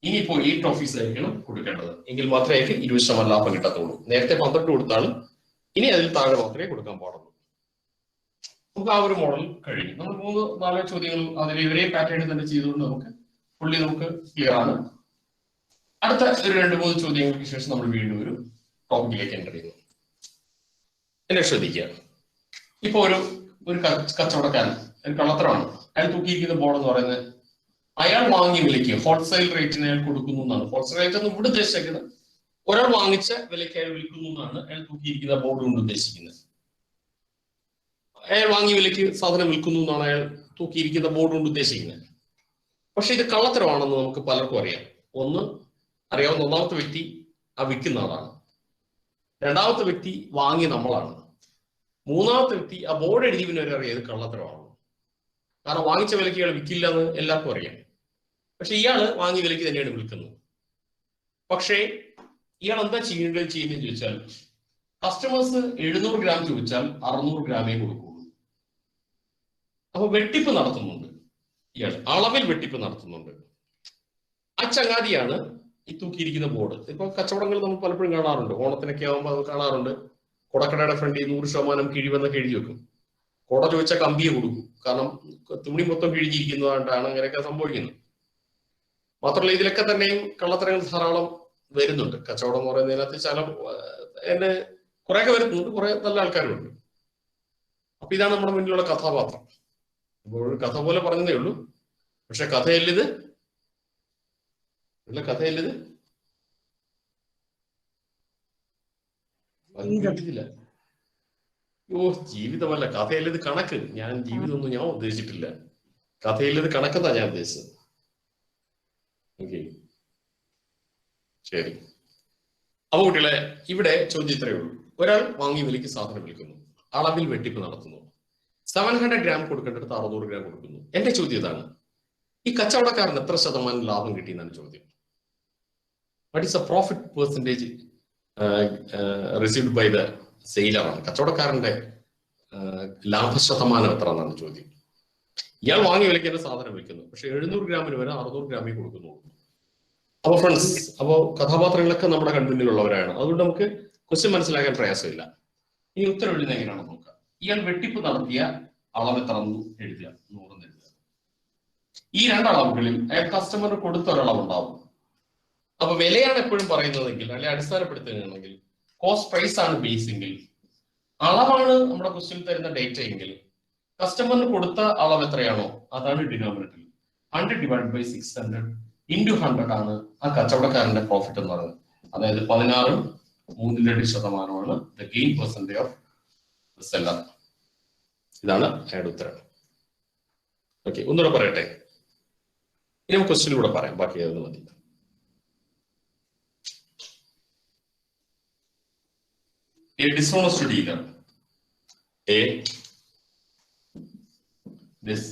ഇനിയിപ്പോ 8 trophies ആയിരിക്കണം കൊടുക്കേണ്ടത്, എങ്കിൽ മാത്രമേ 20% ലാഭം കിട്ടത്തുള്ളൂ. നേരത്തെ 12 കൊടുത്താലും ഇനി അതിൽ താഴെ മാത്രമേ കൊടുക്കാൻ പാടുള്ളൂ. നമുക്ക് ആ ഒരു മോഡൽ കഴിഞ്ഞു. നമ്മൾ 3-4 ചോദ്യങ്ങൾ അതിൽ ഇവരെ പാറ്റേണിൽ തന്നെ ചെയ്തുകൊണ്ട് നമുക്ക് ക്ലിയർ ആണ്. അടുത്ത ഒരു 2-3 ചോദ്യങ്ങൾക്ക് ശേഷം നമ്മൾ വീണ്ടും ഒരു ടോപ്പിക്കിലേക്ക് എൻ്റർ ചെയ്യുന്നു. എന്നെ ശ്രദ്ധിക്കുക. ഇപ്പൊ ഒരു കച്ചവടക്കാരൻ, ഒരു കള്ളത്തരമാണ്. അയാൾ തൂക്കിയിരിക്കുന്ന ബോർഡ് എന്ന് പറയുന്നത് അയാൾ വാങ്ങിയ വിലയ്ക്ക് ഹോൾസെയിൽ റേറ്റിന് അയാൾ കൊടുക്കുന്നു എന്നാണ്. ഹോൾസെയിൽ റേറ്റ് എന്ന് ഇവിടെ ഉദ്ദേശിക്കുന്നത് ഒരാൾ വാങ്ങിച്ച വിലയ്ക്ക് അയാൾ വിൽക്കുന്നു എന്നാണ് അയാൾ തൂക്കിയിരിക്കുന്ന ബോർഡ് കൊണ്ട് ഉദ്ദേശിക്കുന്നത്. അയാൾ വാങ്ങിയ വിലയ്ക്ക് സാധനം വിൽക്കുന്നു എന്നാണ് അയാൾ തൂക്കിയിരിക്കുന്ന ബോർഡ് കൊണ്ട് ഉദ്ദേശിക്കുന്നത്. പക്ഷെ ഇത് കള്ളത്തരമാണെന്ന് നമുക്ക് പലർക്കും അറിയാം. അറിയാവുന്ന ഒന്നാമത്തെ വ്യക്തി ആ വിൽക്കുന്ന ആളാണ്, രണ്ടാമത്തെ വ്യക്തി വാങ്ങി നമ്മളാണ്, മൂന്നാമത്തെ വ്യക്തി ആ ബോർഡ് എഴുതിയവനവരെ അറിയാം ഇത് കള്ളത്തരമാണ്. കാരണം വാങ്ങിച്ച വിലയ്ക്ക് ഇയാൾ വിൽക്കില്ല എന്ന് എല്ലാവർക്കും അറിയാം. പക്ഷെ ഇയാള് വാങ്ങിയ വിലയ്ക്ക് തന്നെയാണ് വിൽക്കുന്നത്. പക്ഷേ ഇയാൾ എന്താ ചെയ്യുന്നതെന്ന് ചോദിച്ചാൽ, കസ്റ്റമേഴ്സ് 700 ഗ്രാം ചോദിച്ചാൽ 600 ഗ്രാമേ കൊടുക്കുള്ളൂ. അപ്പൊ വെട്ടിപ്പ് നടത്തുന്നുണ്ട് ഇയാൾ, അളവിൽ വെട്ടിപ്പ് നടത്തുന്നുണ്ട്. ആ ചങ്ങാതിയാണ് ഈ തൂക്കിയിരിക്കുന്ന ബോർഡ്. ഇപ്പൊ കച്ചവടങ്ങൾ നമ്മൾ പലപ്പോഴും കാണാറുണ്ട്. ഓണത്തിനൊക്കെ ആകുമ്പോൾ അത് കാണാറുണ്ട്. കൊടക്കടയുടെ ഫ്രണ്ടിൽ 100% കിഴിവെന്നൊക്കെ എഴുതി വെക്കും. കൊട ചോദിച്ചാൽ കമ്പിയെ കൊടുക്കും, കാരണം തുണി മൊത്തം കിഴിഞ്ഞിരിക്കുന്നതായിട്ടാണ് അങ്ങനെയൊക്കെ സംഭവിക്കുന്നത്. മാത്രമല്ല ഇതിലൊക്കെ തന്നെയും കള്ളത്തരങ്ങൾ ധാരാളം വരുന്നുണ്ട്. കച്ചവടം എന്ന് പറയുന്നതിനകത്ത് എന്നെ കുറെയൊക്കെ വരുന്നുണ്ട്, കുറെ നല്ല ആൾക്കാരുണ്ട്. അപ്പൊ ഇതാണ് നമ്മുടെ മുന്നിലുള്ള കഥാപാത്രം. ഇപ്പോൾ ഒരു കഥ പോലെ പറഞ്ഞതേ ഉള്ളൂ, പക്ഷെ കഥയല്ലിത്. ജീവിതമല്ല, കഥയല്ലിത് കണക്ക്. ജീവിതമൊന്നും ഞാൻ ഉദ്ദേശിച്ചിട്ടില്ല. കഥയല്ലിത് കണക്കെന്നാ ഞാൻ ഉദ്ദേശിച്ചത്. ഓക്കെ, ശരി. അപ്പൊ കുട്ടികളെ, ഇവിടെ ചോദ്യം ഇത്രയേ ഉള്ളൂ. ഒരാൾ വാങ്ങിയ വിലയ്ക്ക് സാധനം വിൽക്കുന്നു, അളവിൽ വെട്ടിപ്പ് നടത്തുന്നു. 700 ഗ്രാം കൊടുക്കേണ്ടടുത്ത് 600 ഗ്രാം കൊടുക്കുന്നു. എന്റെ ചോദ്യം ഇതാണ്, ഈ കച്ചവടക്കാരന് എത്ര ശതമാനം ലാഭം കിട്ടിയെന്നാണ് ചോദ്യം. What is a profit percentage received by the seller ആണ്. കച്ചവടക്കാരന്റെ ലാഭശതമാനം എത്ര എന്നാണ് ചോദ്യം. ഇയാൾ വാങ്ങിയ വിലയ്ക്ക് തന്നെ സാധനം വിൽക്കുന്നു, പക്ഷെ 700 ഗ്രാമിന് വരെ 600 ഗ്രാമേ കൊടുക്കുന്നുള്ളൂ. അപ്പൊ ഫ്രണ്ട്സ്, കഥാപാത്രങ്ങളൊക്കെ നമ്മുടെ കൺമുന്നിലുള്ളവരാണ്. അതുകൊണ്ട് നമുക്ക് ക്വസ്റ്റ്യൻ മനസ്സിലാക്കാൻ പ്രയാസമില്ല. ഇനി ഉത്തരം എഴുതുന്ന എങ്ങനെയാണെന്ന് നോക്കാം. ഇയാൾ വെട്ടിപ്പ് നടത്തിയ അളവ് എത്ര എഴുതുക, 100 എഴുതുക. ഈ 2 അളവുകളിൽ അയാൾ കസ്റ്റമറിന് കൊടുത്ത ഒരളവുണ്ടാവും. അപ്പൊ വിലയാണ് എപ്പോഴും പറയുന്നതെങ്കിൽ, അല്ലെ അടിസ്ഥാനപ്പെടുത്തുകയാണെങ്കിൽ, കോസ്റ്റ് പ്രൈസ് ആണ് ബേസ് എങ്കിൽ, അളവാണ് നമ്മുടെ ക്വസ്റ്റ്യൻ തരുന്ന ഡേറ്റ എങ്കിൽ, കസ്റ്റമറിന് കൊടുത്ത അളവ് എത്രയാണോ അതാണ് ഡിനോമിനേറ്റർ. 100 ഡിവൈഡ് ബൈ 600 ഇൻറ്റു 100 ആണ് ആ കച്ചവടക്കാരന്റെ പ്രോഫിറ്റ് എന്ന് പറയുന്നത്. അതായത് 16.3% the gain percentage of seller. ഇതാണ് അയാളുടെ ഉത്തരം. ഓക്കെ, ഒന്നുകൂടെ പറയട്ടെ. ഇനി ക്വസ്റ്റ്യൻ കൂടെ പറയാം, ബാക്കി ഏതെന്ന് മതി. A dishonest dealer. This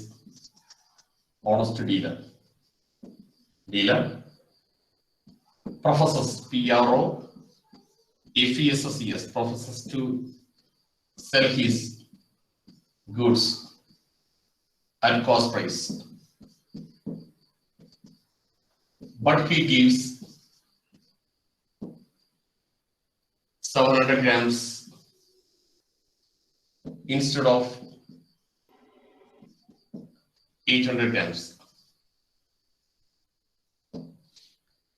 honest dealer. Dealer professes PROFESSES professes to sell his goods at cost price, but he gives 700 grams instead of 800 grams.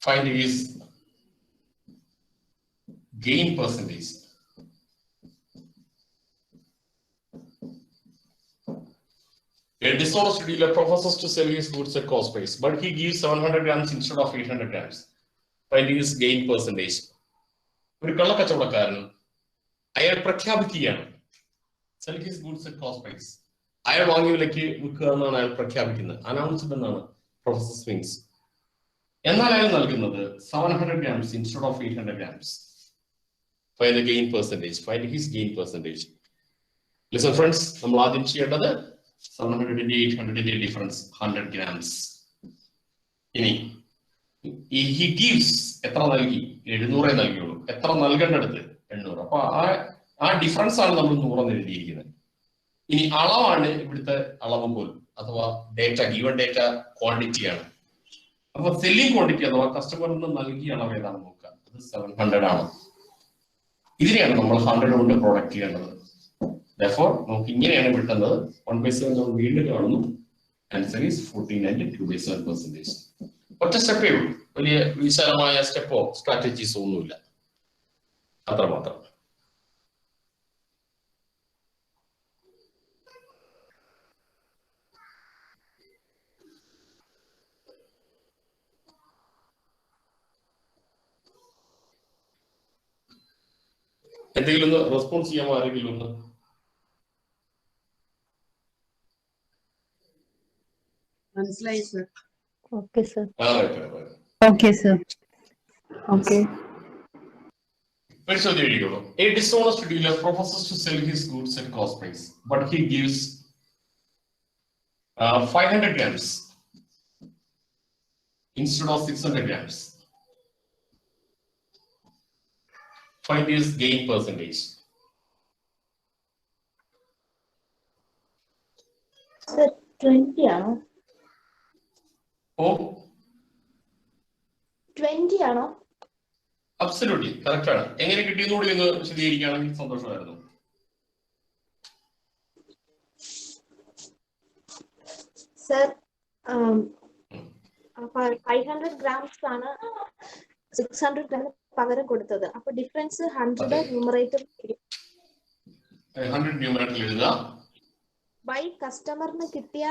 Find his gain percentage. A dishonest dealer professes to sell his goods at cost price, but he gives 700 grams instead of 800 grams. Find his gain percentage. ഒരു കള്ളക്കച്ചവടക്കാരൻ അയാൾ പ്രഖ്യാപിക്കുകയാണ് sell his goods at cost price. അയാൾ വാങ്ങിയ വിലയ്ക്ക് വിൽക്കുക എന്നാണ് അയാൾ പ്രഖ്യാപിക്കുന്നത്. അനൗൺസ്ഡ് എന്നാണ് പ്രൊഫസർ മീൻസ്. എന്നാൽ അയാൾ നൽകുന്നത് 700 grams instead of 800 grams. Find the gain percentage. Find his gain percentage. Listen friends, നമ്മൾ ആദ്യം ചെയ്യേണ്ടത് 700 800 ഡിഫറൻസ് 100 grams. ഇനി he gives എത്ര നൽകി? 700 നൽകിയുള്ളൂ. എത്ര നൽകേണ്ടടുത്ത്? 800. അപ്പൊ ആ ഡിഫറൻസ് ആണ് നമ്മൾ 100 എന്ന് എഴുതിയിരിക്കുന്നത്. ഇനി അളവാണ് ഇവിടുത്തെ അളവ് പോലും, അഥവാ ഡേറ്റ, ഗീവൺ ഡേറ്റ ക്വാണ്ടിറ്റിയാണ്. അപ്പൊ സെല്ലിംഗ് ക്വാണ്ടിറ്റി അഥവാ കസ്റ്റമറിന് നൽകിയ അളവ് ഏതാണ് നോക്കുക. അത് 700 ആണ്. ഇതിനെയാണ് നമ്മൾ 100 കൊണ്ട് പ്രൊഡക്റ്റ് ചെയ്യേണ്ടത്. Therefore നമുക്ക് ഇങ്ങനെയാണ് കിട്ടുന്നത്. 1/7 നമ്മൾ വീണ്ടും കാണുന്നു. Answer is 14 and 2/7%. ഒറ്റ സ്റ്റെപ്പേ ഉള്ളൂ, വലിയ വിശാലമായ സ്റ്റെപ്പോ സ്ട്രാറ്റജീസോ ഒന്നുമില്ല, അത്രമാത്രം. എന്തെങ്കിലും ഒന്ന് റെസ്പോൺസ് ചെയ്യാമോ ആരെങ്കിലും ഒന്ന്? മനസ്സിലായി sir. Okay sir. Okay sir. Okay. പരിശോധന എഴുതിയോളൂ. A dishonest dealer professes to sell his goods at cost price, but he gives 500 grams instead of 600 grams. Find his gain percentage. Sir, 20 ആണോ? Oh, 20 ആണോ? Absolutely correct ആണ്. എങ്ങനെ കിട്ടിയെന്നുകൂടി ഒന്ന് വിശദീകരിക്കുകയാണെങ്കിൽ സന്തോഷമായിരുന്നു. Sir 500 grams ആണ് 600 grams പകരം കൊടുത്തത്. അപ്പൊ ഡിഫറൻസ് 100 ന്യൂമറേറ്റർ 100 ന്യൂമറേറ്ററിൽ എഴുതുക. ബൈ കസ്റ്റമറിന് കിട്ടിയ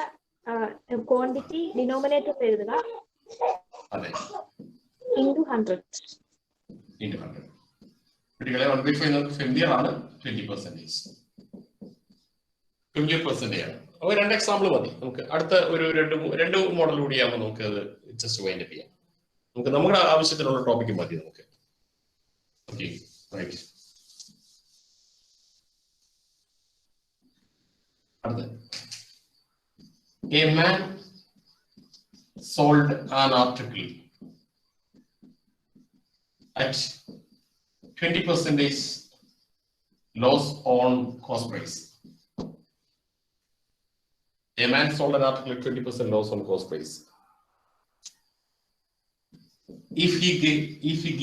ക്വാണ്ടിറ്റി ഡിനോമിനേറ്റർ എഴുതുക. അതെ, ഇൻടു 100. കുട്ടികളെ 1/5 ഫെമിലിയർ ആണ്, 20%. 20% ആണ്. അപ്പൊ 2 എക്സാമ്പിൾ മതി. നമുക്ക് അടുത്ത ഒരു രണ്ട് മോഡൽ കൂടിയാകുമ്പോൾ നമുക്ക് അത് ജസ്റ്റ് വൈൻഡ് അപ്പ് ചെയ്യാം. നമുക്ക് നമ്മുടെ ആവശ്യത്തിനുള്ള ടോപ്പിക് മതി നമുക്ക്. Okay, right. അടുത്ത A man sold an article at 20% loss on cost price. A man sold an article at 20% loss on cost price. If he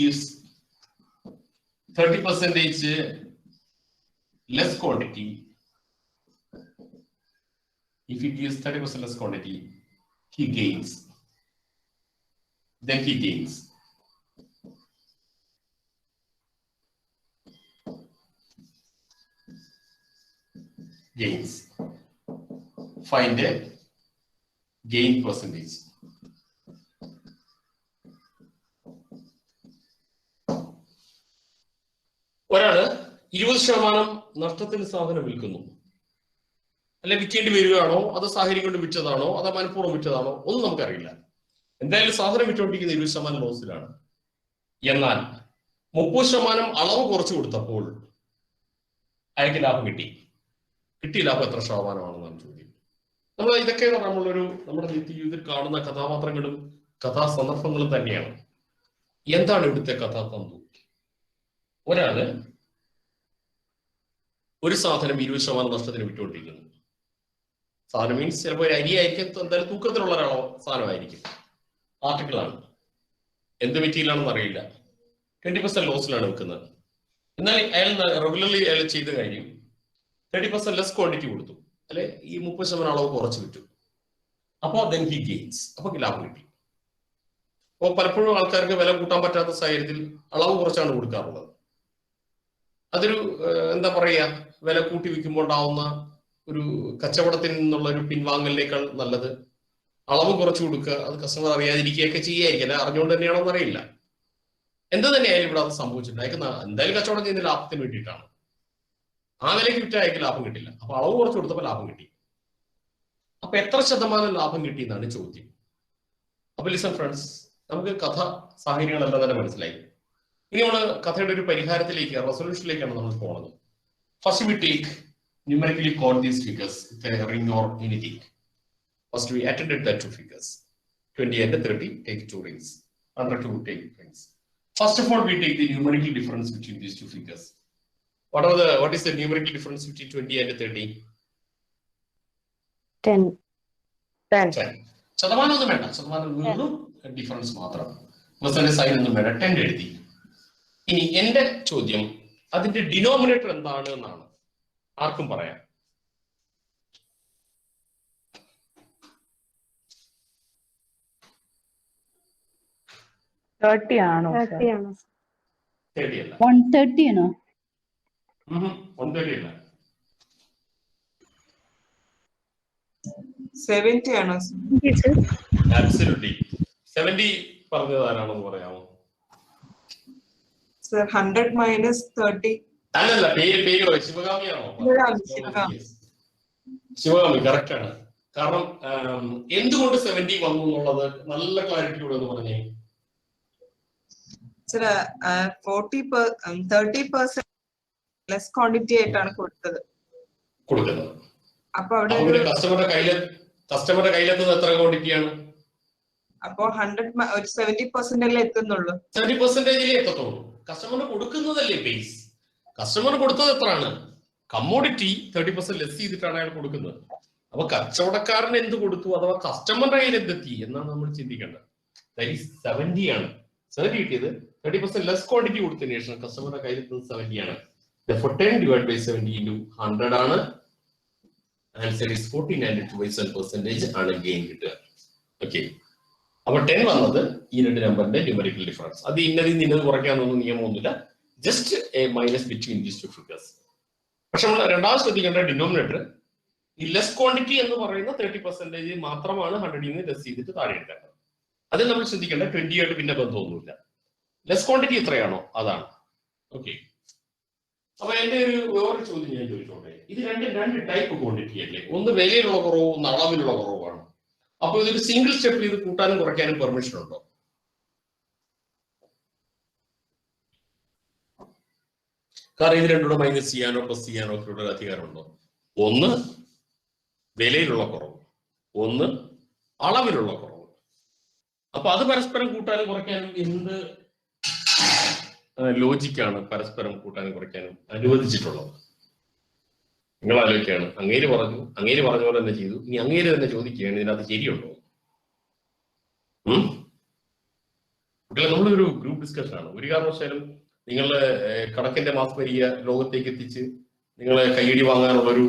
gives 30% less quantity, if he gives 30% less quantity, he gains. Then he gains. Find a gain percentage. ഒരാള് 20% നഷ്ടത്തിൽ സാധനം വിൽക്കുന്നു. അല്ലെ വിൽക്കേണ്ടി വരികയാണോ, അത് സാഹചര്യം കൊണ്ട് വിറ്റതാണോ, അതോ മനഃപൂർവ്വം വിറ്റതാണോ ഒന്നും നമുക്കറിയില്ല. എന്തായാലും സാധനം വിറ്റുകൊണ്ടിരിക്കുന്ന 20% ലോസിലാണ്. എന്നാൽ 30% അളവ് കുറച്ച് കൊടുത്തപ്പോൾ അയാൾക്ക് ലാഭം കിട്ടി. കിട്ടിയ ലാഭം എത്ര ശതമാനമാണെന്നാണ് ചോദ്യം. നമ്മൾ ഇതൊക്കെ നമ്മുടെ നിത്യജീവിതത്തിൽ കാണുന്ന കഥാപാത്രങ്ങളും കഥാസന്ദർഭങ്ങളും തന്നെയാണ്. എന്താണ് ഇവിടുത്തെ കഥാതന്തു? ഒരാള് ഒരു സാധനം 20% നഷ്ടത്തിന് വിറ്റുകൊണ്ടിരിക്കുന്നു. സാധനം മീൻസ് ചിലപ്പോൾ ഒരു അരിയായിരിക്കും, എന്തായാലും തൂക്കത്തിലുള്ള ഒരാളോ സാധനമായിരിക്കും, ആർട്ടിക്കിളാണ്, എന്ത് മെറ്റീരിയലാണെന്ന് അറിയില്ല, 20% ലോസിലാണ് വെക്കുന്നത്. എന്നാൽ അയാൾ റെഗുലർലി അയാൾ ചെയ്ത കാര്യം 30% ലെസ് ക്വാണ്ടിറ്റി കൊടുത്തു, അല്ലെ ഈ 30% അളവ് കുറച്ച് വിറ്റു. അപ്പോൾ ദെൻ ഹി ഗെയിൻസ്, അപ്പൊ ലാഭം കിട്ടി. അപ്പോൾ പലപ്പോഴും ആൾക്കാർക്ക് വില കൂട്ടാൻ പറ്റാത്ത സാഹചര്യത്തിൽ അളവ് കുറച്ചാണ് കൊടുക്കാറുള്ളത്. അതൊരു എന്താ പറയുക, വില കൂട്ടി വിൽക്കുമ്പോൾ ഉണ്ടാവുന്ന ഒരു കച്ചവടത്തിൽ നിന്നുള്ള ഒരു പിൻവാങ്ങലിനേക്കാൾ നല്ലത് അളവ് കുറച്ച് കൊടുക്കുക, അത് കസ്റ്റമർ അറിയാതിരിക്കുകയൊക്കെ ചെയ്യായിരിക്കും. അല്ലെ അറിഞ്ഞുകൊണ്ട് തന്നെയാണോന്ന് അറിയില്ല. എന്ത് തന്നെയായാലും ഇവിടെ അത് സംഭവിച്ചിട്ടുണ്ട്. അയക്ക് എന്തായാലും കച്ചവടം ചെയ്യുന്ന ലാഭത്തിന് വേണ്ടിയിട്ടാണ്. ആ വിലയ്ക്ക് വിറ്റ അയക്ക് ലാഭം കിട്ടില്ല. അപ്പൊ അളവ് കുറച്ച് കൊടുത്തപ്പോൾ ലാഭം കിട്ടി. അപ്പൊ എത്ര ശതമാനം ലാഭം കിട്ടി എന്നാണ് ചോദ്യം. അപ്പൊ ലിസൺ ഫ്രണ്ട്സ്, നമുക്ക് കഥ സാഹചര്യങ്ങളെല്ലാം തന്നെ മനസ്സിലായി. ഇനി നമ്മൾ കഥയുടെ ഒരു പരിഹാരത്തിലേക്ക്, റെസൊല്യൂഷനിലേക്കാണ് നമ്മൾ പോകുന്നത്. First we take numerically code these figures with a ring or anything. First we attended that two figures, 20 and 30, take two rings, 102 take rings. First of all, we take the numerical difference between these two figures. What is the numerical difference between 20 and 30? 10. ശതമാനം ഒന്നും വേണ്ട, ശതമാനം difference മാത്രം. Percentage sign ഒന്നും വേണ്ട, 10 എഴുതി. ഇനി എന്റെ ചോദ്യം, അതിന്റെ ഡിനോമിനേറ്റർ എന്താണ് എന്നാണ്. ആർക്കും പറയാം. ആണോ? 30 അല്ല. 130 ആണോ? 130 അല്ല. 70 ആണോ? Absolutely. 70 പറഞ്ഞത് ആരാണെന്ന് പറയാമോ? Sir 100 minus 30. അല്ലല്ല, പേര് ശിവഗാമിയാണോ? ശിവഗാമി കറക്റ്റ് ആണ്. കാരണം എന്തുകൊണ്ട് 70 വന്നു എന്നുള്ളത് നല്ല ക്ലാരിറ്റിയോടെ ഒന്ന് പറഞ്ഞേ. 30% ലെസ് ക്വാണ്ടിറ്റി ആയിട്ടാണ് കൊടുക്കുന്നത്. അപ്പൊ അവിടെ കസ്റ്റമറുടെ കയ്യിലെത്തുന്നത് എത്ര ക്വാണ്ടിറ്റിയാണ്? അപ്പൊ 70% അല്ലേ എത്തുന്നുള്ളൂ. 70% എത്തത്തുള്ളൂ. കസ്റ്റമറിന് കൊടുക്കുന്നതല്ലേ ബേസ്. കസ്റ്റമർ കൊടുത്തത് എത്രയാണ്? കമ്മോഡിറ്റി 30% ലെസ് ചെയ്തിട്ടാണ് അയാൾ കൊടുക്കുന്നത്. അപ്പൊ കച്ചവടക്കാരൻ എന്ത് കൊടുത്തു, അഥവാ കസ്റ്റമറുടെ കയ്യിൽ എന്തെത്തി എന്നാണ് നമ്മൾ ചിന്തിക്കേണ്ടത്. 70 ആണ്. 70 കിട്ടിയത് 30% ലെസ് ക്വാണ്ടിറ്റി കൊടുത്തതിന് ശേഷം കസ്റ്റമറുടെ കയ്യിൽ എത്തുന്നത് 70 ആണ്. 10 divided by 70 into 100 ആണ്. ആൻസർ ഈസ് 14.2% ആണ് ഗെയിൻ കിട്ടുക. ഓക്കെ, അപ്പൊ 10 വന്നത് ഈ രണ്ട് നമ്പറിന്റെ ന്യൂമറിക്കൽ ഡിഫറൻസ്. അത് ഇന്നത് കുറയ്ക്കാനൊന്നും നിയമമൊന്നുമില്ല. Just a minus between these two figures. പക്ഷെ നമ്മൾ രണ്ടാമത് ശ്രദ്ധിക്കേണ്ട ഡിനോമിനേറ്റർ, ഈ ലെസ് ക്വാണ്ടിറ്റി എന്ന് പറയുന്ന 30% മാത്രമാണ് 100 നിന്ന് ലെസ് ചെയ്തിട്ട് താഴെ എടുക്കേണ്ടത്. അത് നമ്മൾ ശ്രദ്ധിക്കേണ്ട. 20 ആയിട്ട് പിന്നെ ബന്ധമൊന്നുമില്ല. ലെസ് ക്വാണ്ടിറ്റി എത്രയാണോ അതാണ്. ഓക്കെ, അപ്പൊ എന്റെ വേറൊരു ചോദ്യം ഞാൻ ചോദിച്ചോട്ടെ. ഇത് രണ്ട് ടൈപ്പ് ക്വാണ്ടിറ്റി അല്ലേ? ഒന്ന് വിലയിലുള്ള കുറവും ഒന്ന് അളവിലുള്ള കുറവാണ്. അപ്പൊ ഇതൊരു സിംഗിൾ സ്റ്റെപ്പിൽ ഇത് കൂട്ടാനും കുറയ്ക്കാനും പെർമിഷൻ ഉണ്ടോ? കാരണം ഇത് രണ്ടുകൂടെ മൈനസ് ചെയ്യാനോ പ്ലസ് ചെയ്യാനോ ഒക്കെ ഉള്ള അധികാരമുണ്ടോ? ഒന്ന് വിലയിലുള്ള കുറവ്, ഒന്ന് അളവിലുള്ള കുറവ്. അപ്പൊ അത് പരസ്പരം കൂട്ടാനും കുറയ്ക്കാനും എന്ത് ലോജിക്കാണ് പരസ്പരം കൂട്ടാനും കുറയ്ക്കാനും അനുവദിച്ചിട്ടുള്ളത്? നിങ്ങൾ ആലോചിക്കുകയാണ്. അങ്ങേര് പറഞ്ഞ പോലെ തന്നെ ചെയ്തു. ഇനി അങ്ങേര് തന്നെ ചോദിക്കുകയാണ്, ഇതിനകത്ത് ശരിയുണ്ടോ? കുട്ടികളെ, നമ്മളൊരു ഗ്രൂപ്പ് ഡിസ്കഷൻ ആണ്. ഒരു കാരണവശാലും നിങ്ങളുടെ കണക്കിന്റെ മാസ്മരിക ലോകത്തേക്ക് എത്തിച്ച് നിങ്ങളെ കൈയടി വാങ്ങാനുള്ള ഒരു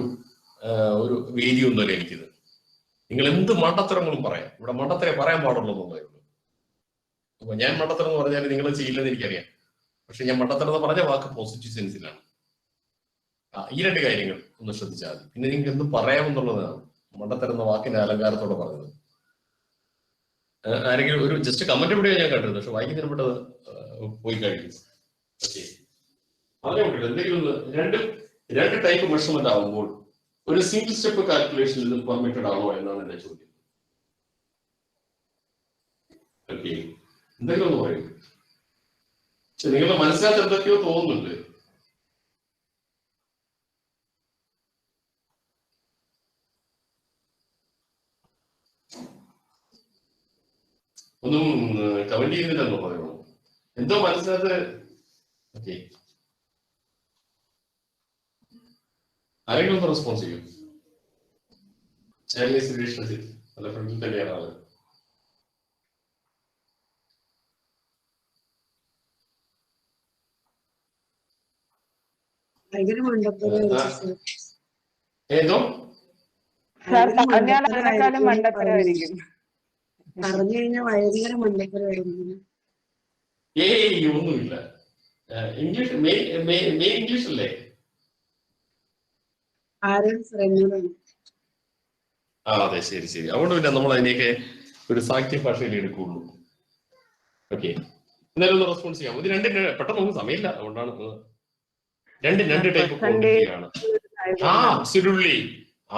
വേദിയൊന്നുമല്ല എനിക്കിത്. നിങ്ങൾ എന്ത് മണ്ടത്തരങ്ങളും പറയാം. ഇവിടെ മണ്ടത്തരം പറയാൻ പാടുള്ളൂ എന്നുള്ളതായിരുന്നു. അപ്പൊ ഞാൻ മണ്ടത്തരം എന്ന് പറഞ്ഞാൽ നിങ്ങൾ ചെയ്യില്ലെന്ന് എനിക്കറിയാം. പക്ഷെ ഞാൻ മണ്ടത്തരം എന്ന് പറഞ്ഞ വാക്ക് പോസിറ്റീവ് സെൻസിലാണ്. ഈ രണ്ട് കാര്യങ്ങൾ ഒന്ന് ശ്രദ്ധിച്ചാൽ മതി. പിന്നെ നിങ്ങൾക്ക് എന്ത് പറയാമെന്നുള്ളതാണ് മണ്ടത്തരം എന്ന വാക്കിന്റെ അലങ്കാരത്തോടെ പറഞ്ഞത്. ആരെങ്കിലും ഒരു ജസ്റ്റ് കമന്റ് ഇവിടെ ഞാൻ കണ്ടിരുന്നു, പക്ഷെ വായിക്കുന്നതിന് പെട്ടത് പോയി കഴിക്കും. ഓക്കെ, പറഞ്ഞോട്ടെ. എന്തെങ്കിലും രണ്ട് ടൈപ്പ് മെഷർമെന്റ് ആകുമ്പോൾ ഒരു സിംഗിൾ സ്റ്റെപ്പ് കാൽക്കുലേഷനിൽ ഇത് പെർമിറ്റഡ് ആണോ എന്നാണ് എന്റെ ചോദ്യം. ഓക്കെ, എന്തെങ്കിലും ഒന്ന് പറയും. നിങ്ങളുടെ മനസ്സിനകത്ത് എന്തൊക്കെയോ തോന്നുന്നുണ്ട്. ഒന്നും കമന്റ് ചെയ്യുന്നില്ലെന്നോ പറയുമോ? എന്തോ മനസ്സിനകത്ത്. ഓക്കെ, ആരെങ്കിലും ഒന്ന് റെസ്പോൺസ് ചെയ്യും. ചൈനീസ് റിലേഷൻഷിപ്പ് നല്ല ഫ്രണ്ടിൽ തന്നെയാണ് ആള്. ഭയങ്കര മണ്ടത്തരമായിരിക്കും സർ. ഏതോ പറഞ്ഞാൽ അതിനെക്കാളും മണ്ടത്തരമായിരിക്കും. പറഞ്ഞു കഴിഞ്ഞാൽ ഭയങ്കര മണ്ടത്തരമായിരിക്കും. ഏയ് ഒന്നുമില്ല. ഇംഗ്ലീഷ് മെയിൻ ഇംഗ്ലീഷ് അല്ലേ? ആരും ശ്രമിക്കുന്നു. ആ അതെ, ശരി ശരി. അതുകൊണ്ട് പിന്നെ നമ്മൾ അതിനെയൊക്കെ ഒരു സാഹിത്യ ഭാഷയിൽ എടുക്കുള്ളൂ. ഓക്കെ, എന്തായാലും ഒന്ന് റെസ്പോൺസ് ചെയ്യാം. ഇത് രണ്ടിന് പെട്ടെന്ന് നമുക്ക് സമയമില്ല, അതുകൊണ്ടാണ് രണ്ട് ടൈപ്പ് ക്വാണ്ടിറ്റിയാണ്. ആ അബ്സല്യൂട്ട്ലി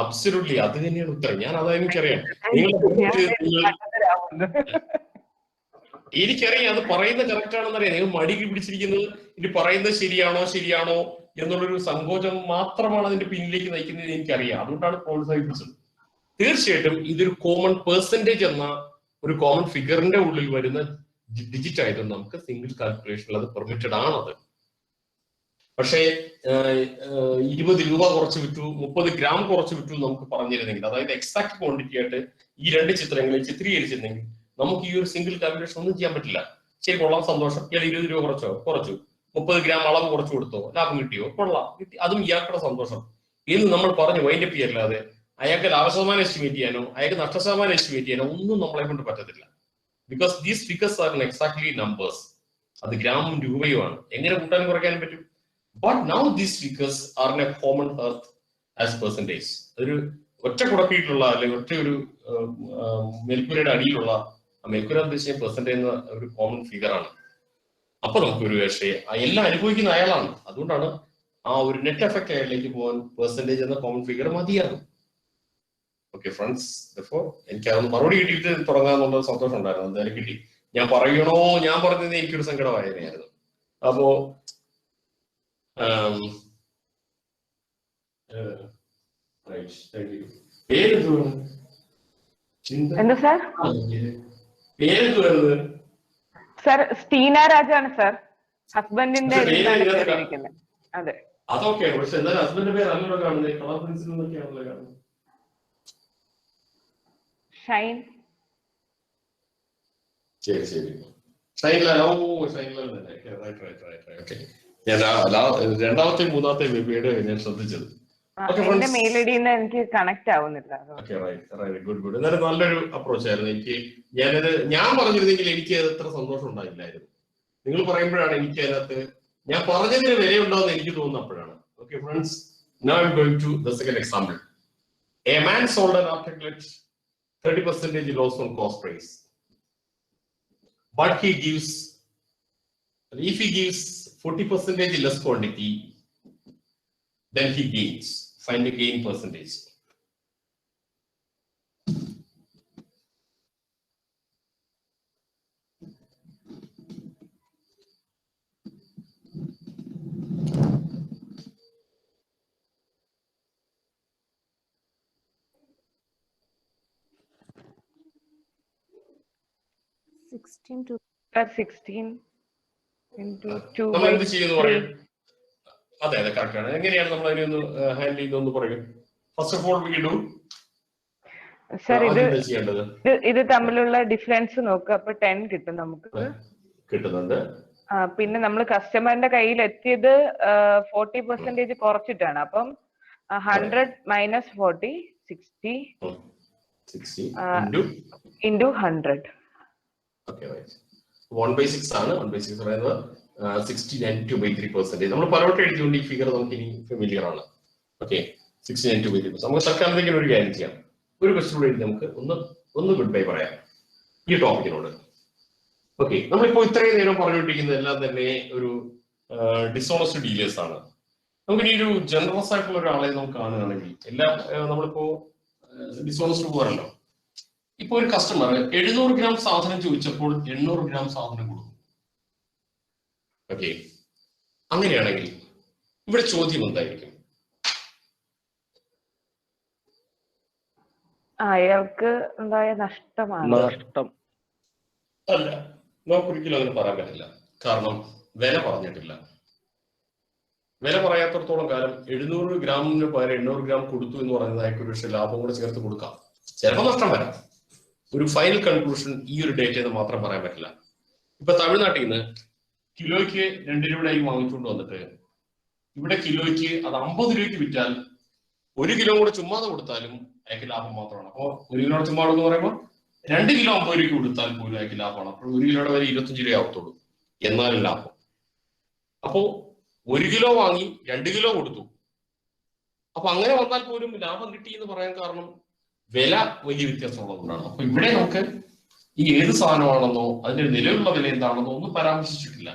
അബ്സല്യൂട്ട്ലി, അത് തന്നെയാണ് ഉത്തരം. ഞാൻ അതാ എനിക്കറിയാം. എനിക്കറിയാം അത് പറയുന്നത് കറക്റ്റ് ആണെന്ന് അറിയാം. നിങ്ങൾ മടിക്ക് പിടിച്ചിരിക്കുന്നത് ഇത് പറയുന്നത് ശരിയാണോ എന്നുള്ളൊരു സങ്കോചം മാത്രമാണ് അതിന്റെ പിന്നിലേക്ക് നയിക്കുന്നത് എനിക്കറിയാം. അതുകൊണ്ടാണ് പ്രോത്സാഹിപ്പിച്ചത്. തീർച്ചയായിട്ടും ഇതൊരു കോമൺ പെർസെന്റേജ് എന്ന ഒരു കോമൺ ഫിഗറിന്റെ ഉള്ളിൽ വരുന്ന ഡിജിറ്റ് ആയതുകൊണ്ട് നമുക്ക് സിംഗിൾ കാൽക്കുലേഷനിൽ അത് പെർമിറ്റഡ് ആണത്. പക്ഷേ 20 രൂപ കുറച്ച് വിറ്റു, 30 ഗ്രാം കുറച്ച് വിറ്റു നമുക്ക് പറഞ്ഞിരുന്നെങ്കിൽ, അതായത് എക്സാക്ട് ക്വാണ്ടിറ്റി ആയിട്ട് ഈ രണ്ട് ചിത്രങ്ങളെ ചിത്രീകരിച്ചിരുന്നെങ്കിൽ നമുക്ക് ഈ ഒരു സിംഗിൾ കാൽക്കുലേഷൻ ഒന്നും ചെയ്യാൻ പറ്റില്ല. ശരി, കൊള്ളാം, സന്തോഷം. ഇയാൾ 20 രൂപ കുറച്ചു, 30 ഗ്രാം അളവ് കുറച്ചു കൊടുത്തോ, ലാഭം കിട്ടിയോ, കൊള്ളാം, കിട്ടി, അതും ഇയാൾക്കുടെ സന്തോഷം എന്ന് നമ്മൾ പറഞ്ഞു വൈൻഡപ്പ് ചെയ്യല്ലാതെ അയാൾക്ക് ലാഭശതമാനം എസ്റ്റിമേറ്റ് ചെയ്യാനോ അയാൾക്ക് നഷ്ടശതമാനം എസ്റ്റിമേറ്റ് ചെയ്യാനോ ഒന്നും നമ്മളെ കൊണ്ട് പറ്റത്തില്ല. Because these figures are exactly numbers. അത് ഗ്രാമും രൂപയുമാണ്. എങ്ങനെ കൂട്ടാനും കുറയ്ക്കാനും പറ്റും? But now these figures are a common earth as percentage. അതൊരു ഒറ്റ കുടക്കീട്ടിലുള്ള അല്ലെങ്കിൽ ഒറ്റ ഒരു മെൽക്കുരയുടെ അടിയിലുള്ള, മെൽക്കുര ഉദ്ദേശിച്ച പെർസെന്റേജ് എന്ന ഒരു കോമൺ ഫിഗർ ആണ്. അപ്പൊ നമുക്കൊരു പക്ഷേ എല്ലാം അനുഭവിക്കുന്ന അയാളാണ്. അതുകൊണ്ടാണ് ആ ഒരു നെറ്റ് എഫക്ട് അയാളിലേക്ക് പോകാൻ പെർസെന്റേജ് എന്ന കോമൺ ഫിഗർ മതിയാകും. ഓക്കെ ഫ്രണ്ട്സ്, എനിക്ക് അതൊന്ന് മറുപടി കിട്ടിയിട്ട് തുടങ്ങാന്നുള്ള സന്തോഷം ഉണ്ടായിരുന്നു. എന്തായാലും കിട്ടി. ഞാൻ പറഞ്ഞത് എനിക്കൊരു സങ്കടമായിരുന്നു. അപ്പോ എന്താ സാർ? പേരെന്തുവായിരുന്നു? സാർ സ്റ്റീന രാജാണ് സാർ. ഹസ്ബൻഡിന്റെ അതെ. അതൊക്കെയാണ്. പക്ഷെ എന്തായാലും ഹസ്ബൻഡിന്റെ പേര് അല്ലല്ലോ കാണുന്നത്. കളർ പ്രിൻസിൽ നിന്നൊക്കെയാണല്ലോ കാണുന്നത്. ഷൈൻ. ശരി ശരി, ഷൈൻലാൽ. ഷൈൻലാൽ തന്നെ. ഓക്കെ, ഞാൻ രണ്ടാമത്തെ മൂന്നാമത്തെ ബേബിയുടെ ഞാൻ ശ്രദ്ധിച്ചത്. എന്റെ മെയിൽ ഐഡിന്ന് എനിക്ക് കണക്ട് ആവുന്നില്ല. ഗുഡ്. എന്നാലും നല്ലൊരു അപ്രോച്ച് ആയിരുന്നു. ഞാൻ പറഞ്ഞിരുന്നെങ്കിൽ എനിക്ക് അത്ര സന്തോഷം ഉണ്ടായില്ലായിരുന്നു. നിങ്ങൾ പറയുമ്പോഴാണ് എനിക്ക് അതിനകത്ത് ഞാൻ പറഞ്ഞതിന് വിലയുണ്ടാവുന്ന എനിക്ക് തോന്നുന്നപ്പോഴാണ്. Okay friends, now I'm going to the second example. A man sold an article 30% loss on cost price, but if he gives 40% less quantity, then he gains. Find the gain percentage. നമ്മൾ എന്ത് ചെയ്യുന്നു പറയും? അതെ correct ആണ്. എങ്ങനെയാണ് നമ്മൾ അതിനൊന്ന് handle ചെയ്തൊന്ന് പറയും? First of all we do sir, ഇത് തമ്മിലുള്ള ഡിഫറൻസ് നോക്കുക. അപ്പൊ 10 കിട്ടും നമുക്ക്. കിട്ടുന്നുണ്ട്. പിന്നെ നമ്മൾ കസ്റ്റമറിന്റെ കയ്യിൽ എത്തിയത് 40% കുറച്ചിട്ടാണ്. അപ്പം 100 മൈനസ് 40 60 into 100. ഓക്കെ, 1/6 ആണ്. 1/6 പറയുന്നത് 60 നമ്മൾ പലവട്ടം എഴുതിയുകൊണ്ട് ഈ ഫിഗർ നമുക്ക് ഇനി ഫെമിലിയർ ആണ്. ഓക്കെ, 60 നമുക്ക് തൽക്കാലത്തേക്ക് ഒരു കാര്യം ചെയ്യാം. ഒരു ക്വസ്റ്റ്യൻ കൂടെ എഴുതി നമുക്ക് ഒന്ന് ഗുഡ് ബൈ പറയാം ഈ ടോപ്പിക്കിനോട്. ഓക്കെ, നമ്മളിപ്പോ ഇത്രയും നേരം പറഞ്ഞുകൊണ്ടിരിക്കുന്നത് എല്ലാം തന്നെ ഒരു ഡിസോണസ്റ്റ് ഡീലേഴ്സ് ആണ്. നമുക്കിനി ഒരു ജനറസ് ആയിട്ടുള്ള ഒരാളെ നമുക്ക് കാണുകയാണെങ്കിൽ നമ്മളിപ്പോ ഡിസോണസ്റ്റ് പോകാറല്ലോ. ഇപ്പൊ ഒരു കസ്റ്റമർ 700 ഗ്രാം സാധനം ചോദിച്ചപ്പോൾ 800 ഗ്രാം സാധനം കൊടുക്കും. ഓക്കെ, അങ്ങനെയാണെങ്കിൽ ഇവിടെ ചോദ്യം എന്തായിരിക്കും? അയാൾക്ക് ഉണ്ടായ നഷ്ടമാണ്. നഷ്ടം അല്ല, നമുക്കൊരിക്കലും അങ്ങനെ പറയാൻ പറ്റില്ല. കാരണം വില പറഞ്ഞിട്ടില്ല. വില പറയാത്തടത്തോളം കാലം 700 ഗ്രാമിന് പകരം 800 ഗ്രാം കൊടുത്തു എന്ന് പറയുന്നത് അയാൾക്ക് ഒരു പക്ഷേ ലാഭം കൂടെ ചേർത്ത് കൊടുക്കാം. ചിലപ്പോൾ നഷ്ടം വരാം. ഒരു ഫൈനൽ കൺക്ലൂഷൻ ഈ ഒരു ഡേറ്റയെന്ന് മാത്രം പറയാൻ പറ്റില്ല. ഇപ്പൊ തമിഴ്നാട്ടിൽ നിന്ന് കിലോയ്ക്ക് 2 രൂപയായി വാങ്ങിച്ചുകൊണ്ട് വന്നിട്ട് ഇവിടെ കിലോയ്ക്ക് അത് 50 രൂപയ്ക്ക് വിറ്റാൽ 1 കിലോ കൂടെ ചുമ്മാതെ കൊടുത്താലും അയാൾക്ക് ലാഭം മാത്രമാണ്. അപ്പോൾ 1 കിലോ ചുമ്മാതെ എന്ന് പറയുമ്പോൾ 2 കിലോ 50 രൂപയ്ക്ക് കൊടുത്താൽ പോലും അയാൾക്ക് ലാഭമാണ്. അപ്പോൾ 1 കിലോയുടെ വരെ 25 രൂപ ആവത്തുള്ളൂ, എന്നാലും ലാഭം. അപ്പോ 1 കിലോ വാങ്ങി 2 കിലോ കൊടുത്തു. അപ്പൊ അങ്ങനെ വന്നാൽ പോലും ലാഭം കിട്ടി എന്ന് പറയാൻ കാരണം വില വലിയ വ്യത്യാസമുള്ളതുകൊണ്ടാണ്. അപ്പൊ ഇവിടെ നമുക്ക് ഈ ഏത് സാധനമാണെന്നോ അതിന്റെ നിലവിലുള്ള വില എന്താണെന്നോ ഒന്നും പരാമർശിച്ചിട്ടില്ല.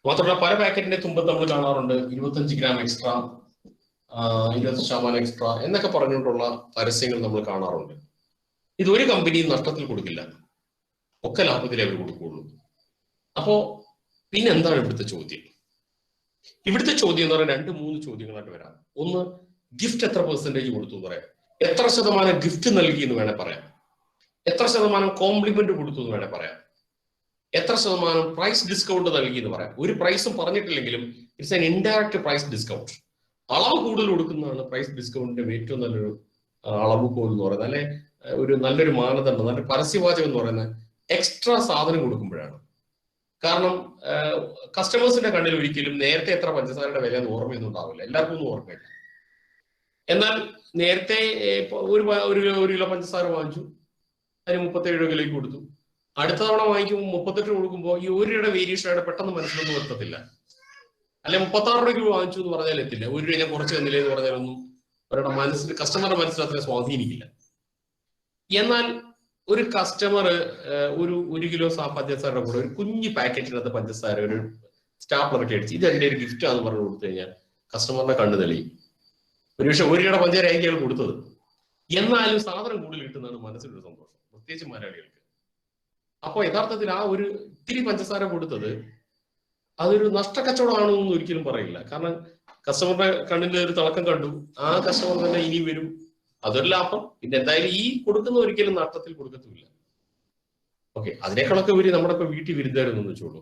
മാത്രമല്ല പല പാക്കറ്റിന്റെ തുമ്പത്ത് നമ്മൾ കാണാറുണ്ട് 25 ഗ്രാം എക്സ്ട്രാ, 20% എക്സ്ട്രാ എന്നൊക്കെ പറഞ്ഞുകൊണ്ടുള്ള പരസ്യങ്ങൾ നമ്മൾ കാണാറുണ്ട്. ഇതൊരു കമ്പനിയും നഷ്ടത്തിൽ കൊടുക്കില്ല, ഒക്കെ ലാഭത്തിലേ അവർ കൊടുക്കുകയുള്ളൂ. അപ്പോ പിന്നെ എന്താണ് ഇവിടുത്തെ ചോദ്യം? ഇവിടുത്തെ ചോദ്യം എന്ന് പറഞ്ഞാൽ 2-3 ചോദ്യങ്ങളായിട്ട് വരാം. ഒന്ന്, ഗിഫ്റ്റ് എത്ര പെർസെന്റേജ് കൊടുത്തു എന്ന് പറയാം, എത്ര ശതമാനം ഗിഫ്റ്റ് നൽകി എന്ന് വേണേൽ പറയാം, എത്ര ശതമാനം കോംപ്ലിമെന്റ് കൊടുത്തു എന്ന് വേണേൽ പറയാം, എത്ര ശതമാനം പ്രൈസ് ഡിസ്കൗണ്ട് നൽകി എന്ന് പറയാം. ഒരു പ്രൈസും പറഞ്ഞിട്ടില്ലെങ്കിലും it's an indirect price discount. അളവ് കൂടുതൽ കൊടുക്കുന്നതാണ് പ്രൈസ് ഡിസ്കൗണ്ടിന്റെ ഏറ്റവും നല്ലൊരു അളവ് കോൽ എന്ന് പറയുന്നത്. അല്ലെ ഒരു നല്ലൊരു മാനദണ്ഡം, നല്ലൊരു പരസ്യവാചകം എന്ന് പറയുന്നത് എക്സ്ട്രാ സാധനം കൊടുക്കുമ്പോഴാണ്. കാരണം കസ്റ്റമേഴ്സിന്റെ കണ്ണിൽ ഒരിക്കലും നേരത്തെ എത്ര പഞ്ചസാരയുടെ വില എന്ന് ഓർമ്മയൊന്നും ഉണ്ടാവില്ല, എല്ലാവർക്കും ഒന്നും ഓർമ്മയില്ല. എന്നാൽ നേരത്തെ ഒരു കിലോ പഞ്ചസാര വാങ്ങിച്ചു, അതിന് 37 കിലോയ്ക്ക് കൊടുത്തു. അടുത്ത തവണ വാങ്ങിക്കുമ്പോൾ 38 കൊടുക്കുമ്പോൾ ഈ 1 രൂപയുടെ വേരിയേഷൻ അവിടെ പെട്ടെന്ന് മനസ്സിലൊന്നും എത്തത്തില്ല. അല്ലെ 36 രൂപയ്ക്ക് വാങ്ങിച്ചു എന്ന് പറഞ്ഞാൽ എത്തില്ല. 1 രൂപ ഞാൻ കുറച്ച് തന്നില്ലേ എന്ന് പറഞ്ഞാലൊന്നും അവരുടെ മനസ്സിൽ, കസ്റ്റമറുടെ മനസ്സിൽ അത്ര സ്വാധീനിക്കില്ല. എന്നാൽ ഒരു കസ്റ്റമർ ഒരു കിലോ പഞ്ചസാരയുടെ കൂടെ ഒരു കുഞ്ഞു പാക്കറ്റിനകത്ത് പഞ്ചസാര ഒരു സ്റ്റാപ്ലറൊക്കെ അടിച്ച് ഇത് എന്റെ ഒരു ഗിഫ്റ്റ് ആണെന്ന് പറഞ്ഞു കൊടുത്തു കഴിഞ്ഞാൽ കസ്റ്റമറിന്റെ കണ്ണ് തെളിയും. ഒരുപക്ഷെ 1 രൂപയുടെ പഞ്ചസാര ആയിരിക്കും അയാൾ കൊടുത്തത്, എന്നാലും സാധനം കൂടുതൽ കിട്ടുന്നതാണ് മനസ്സിലൊരു സന്തോഷം, പ്രത്യേകിച്ച് മലയാളികൾക്ക്. അപ്പൊ യഥാർത്ഥത്തിൽ ആ ഒരു ഇത്തിരി പഞ്ചസാര കൊടുത്തത് അതൊരു നഷ്ടക്കച്ചവടമാണോ എന്ന് ഒരിക്കലും പറയില്ല. കാരണം കസ്റ്റമറുടെ കണ്ണിന്റെ ഒരു തിളക്കം കണ്ടു, ആ കസ്റ്റമർ തന്നെ ഇനി വരും, അതൊരു ലാഭം. പിന്നെ എന്തായാലും ഈ കൊടുക്കുന്ന ഒരിക്കലും നഷ്ടത്തിൽ കൊടുക്കത്തില്ല. ഓക്കെ, അതിനേക്കാളൊക്കെ ഉപരി നമ്മുടെ ഇപ്പൊ വീട്ടിൽ വിരുദ്ധമായിരുന്നു വെച്ചോളൂ,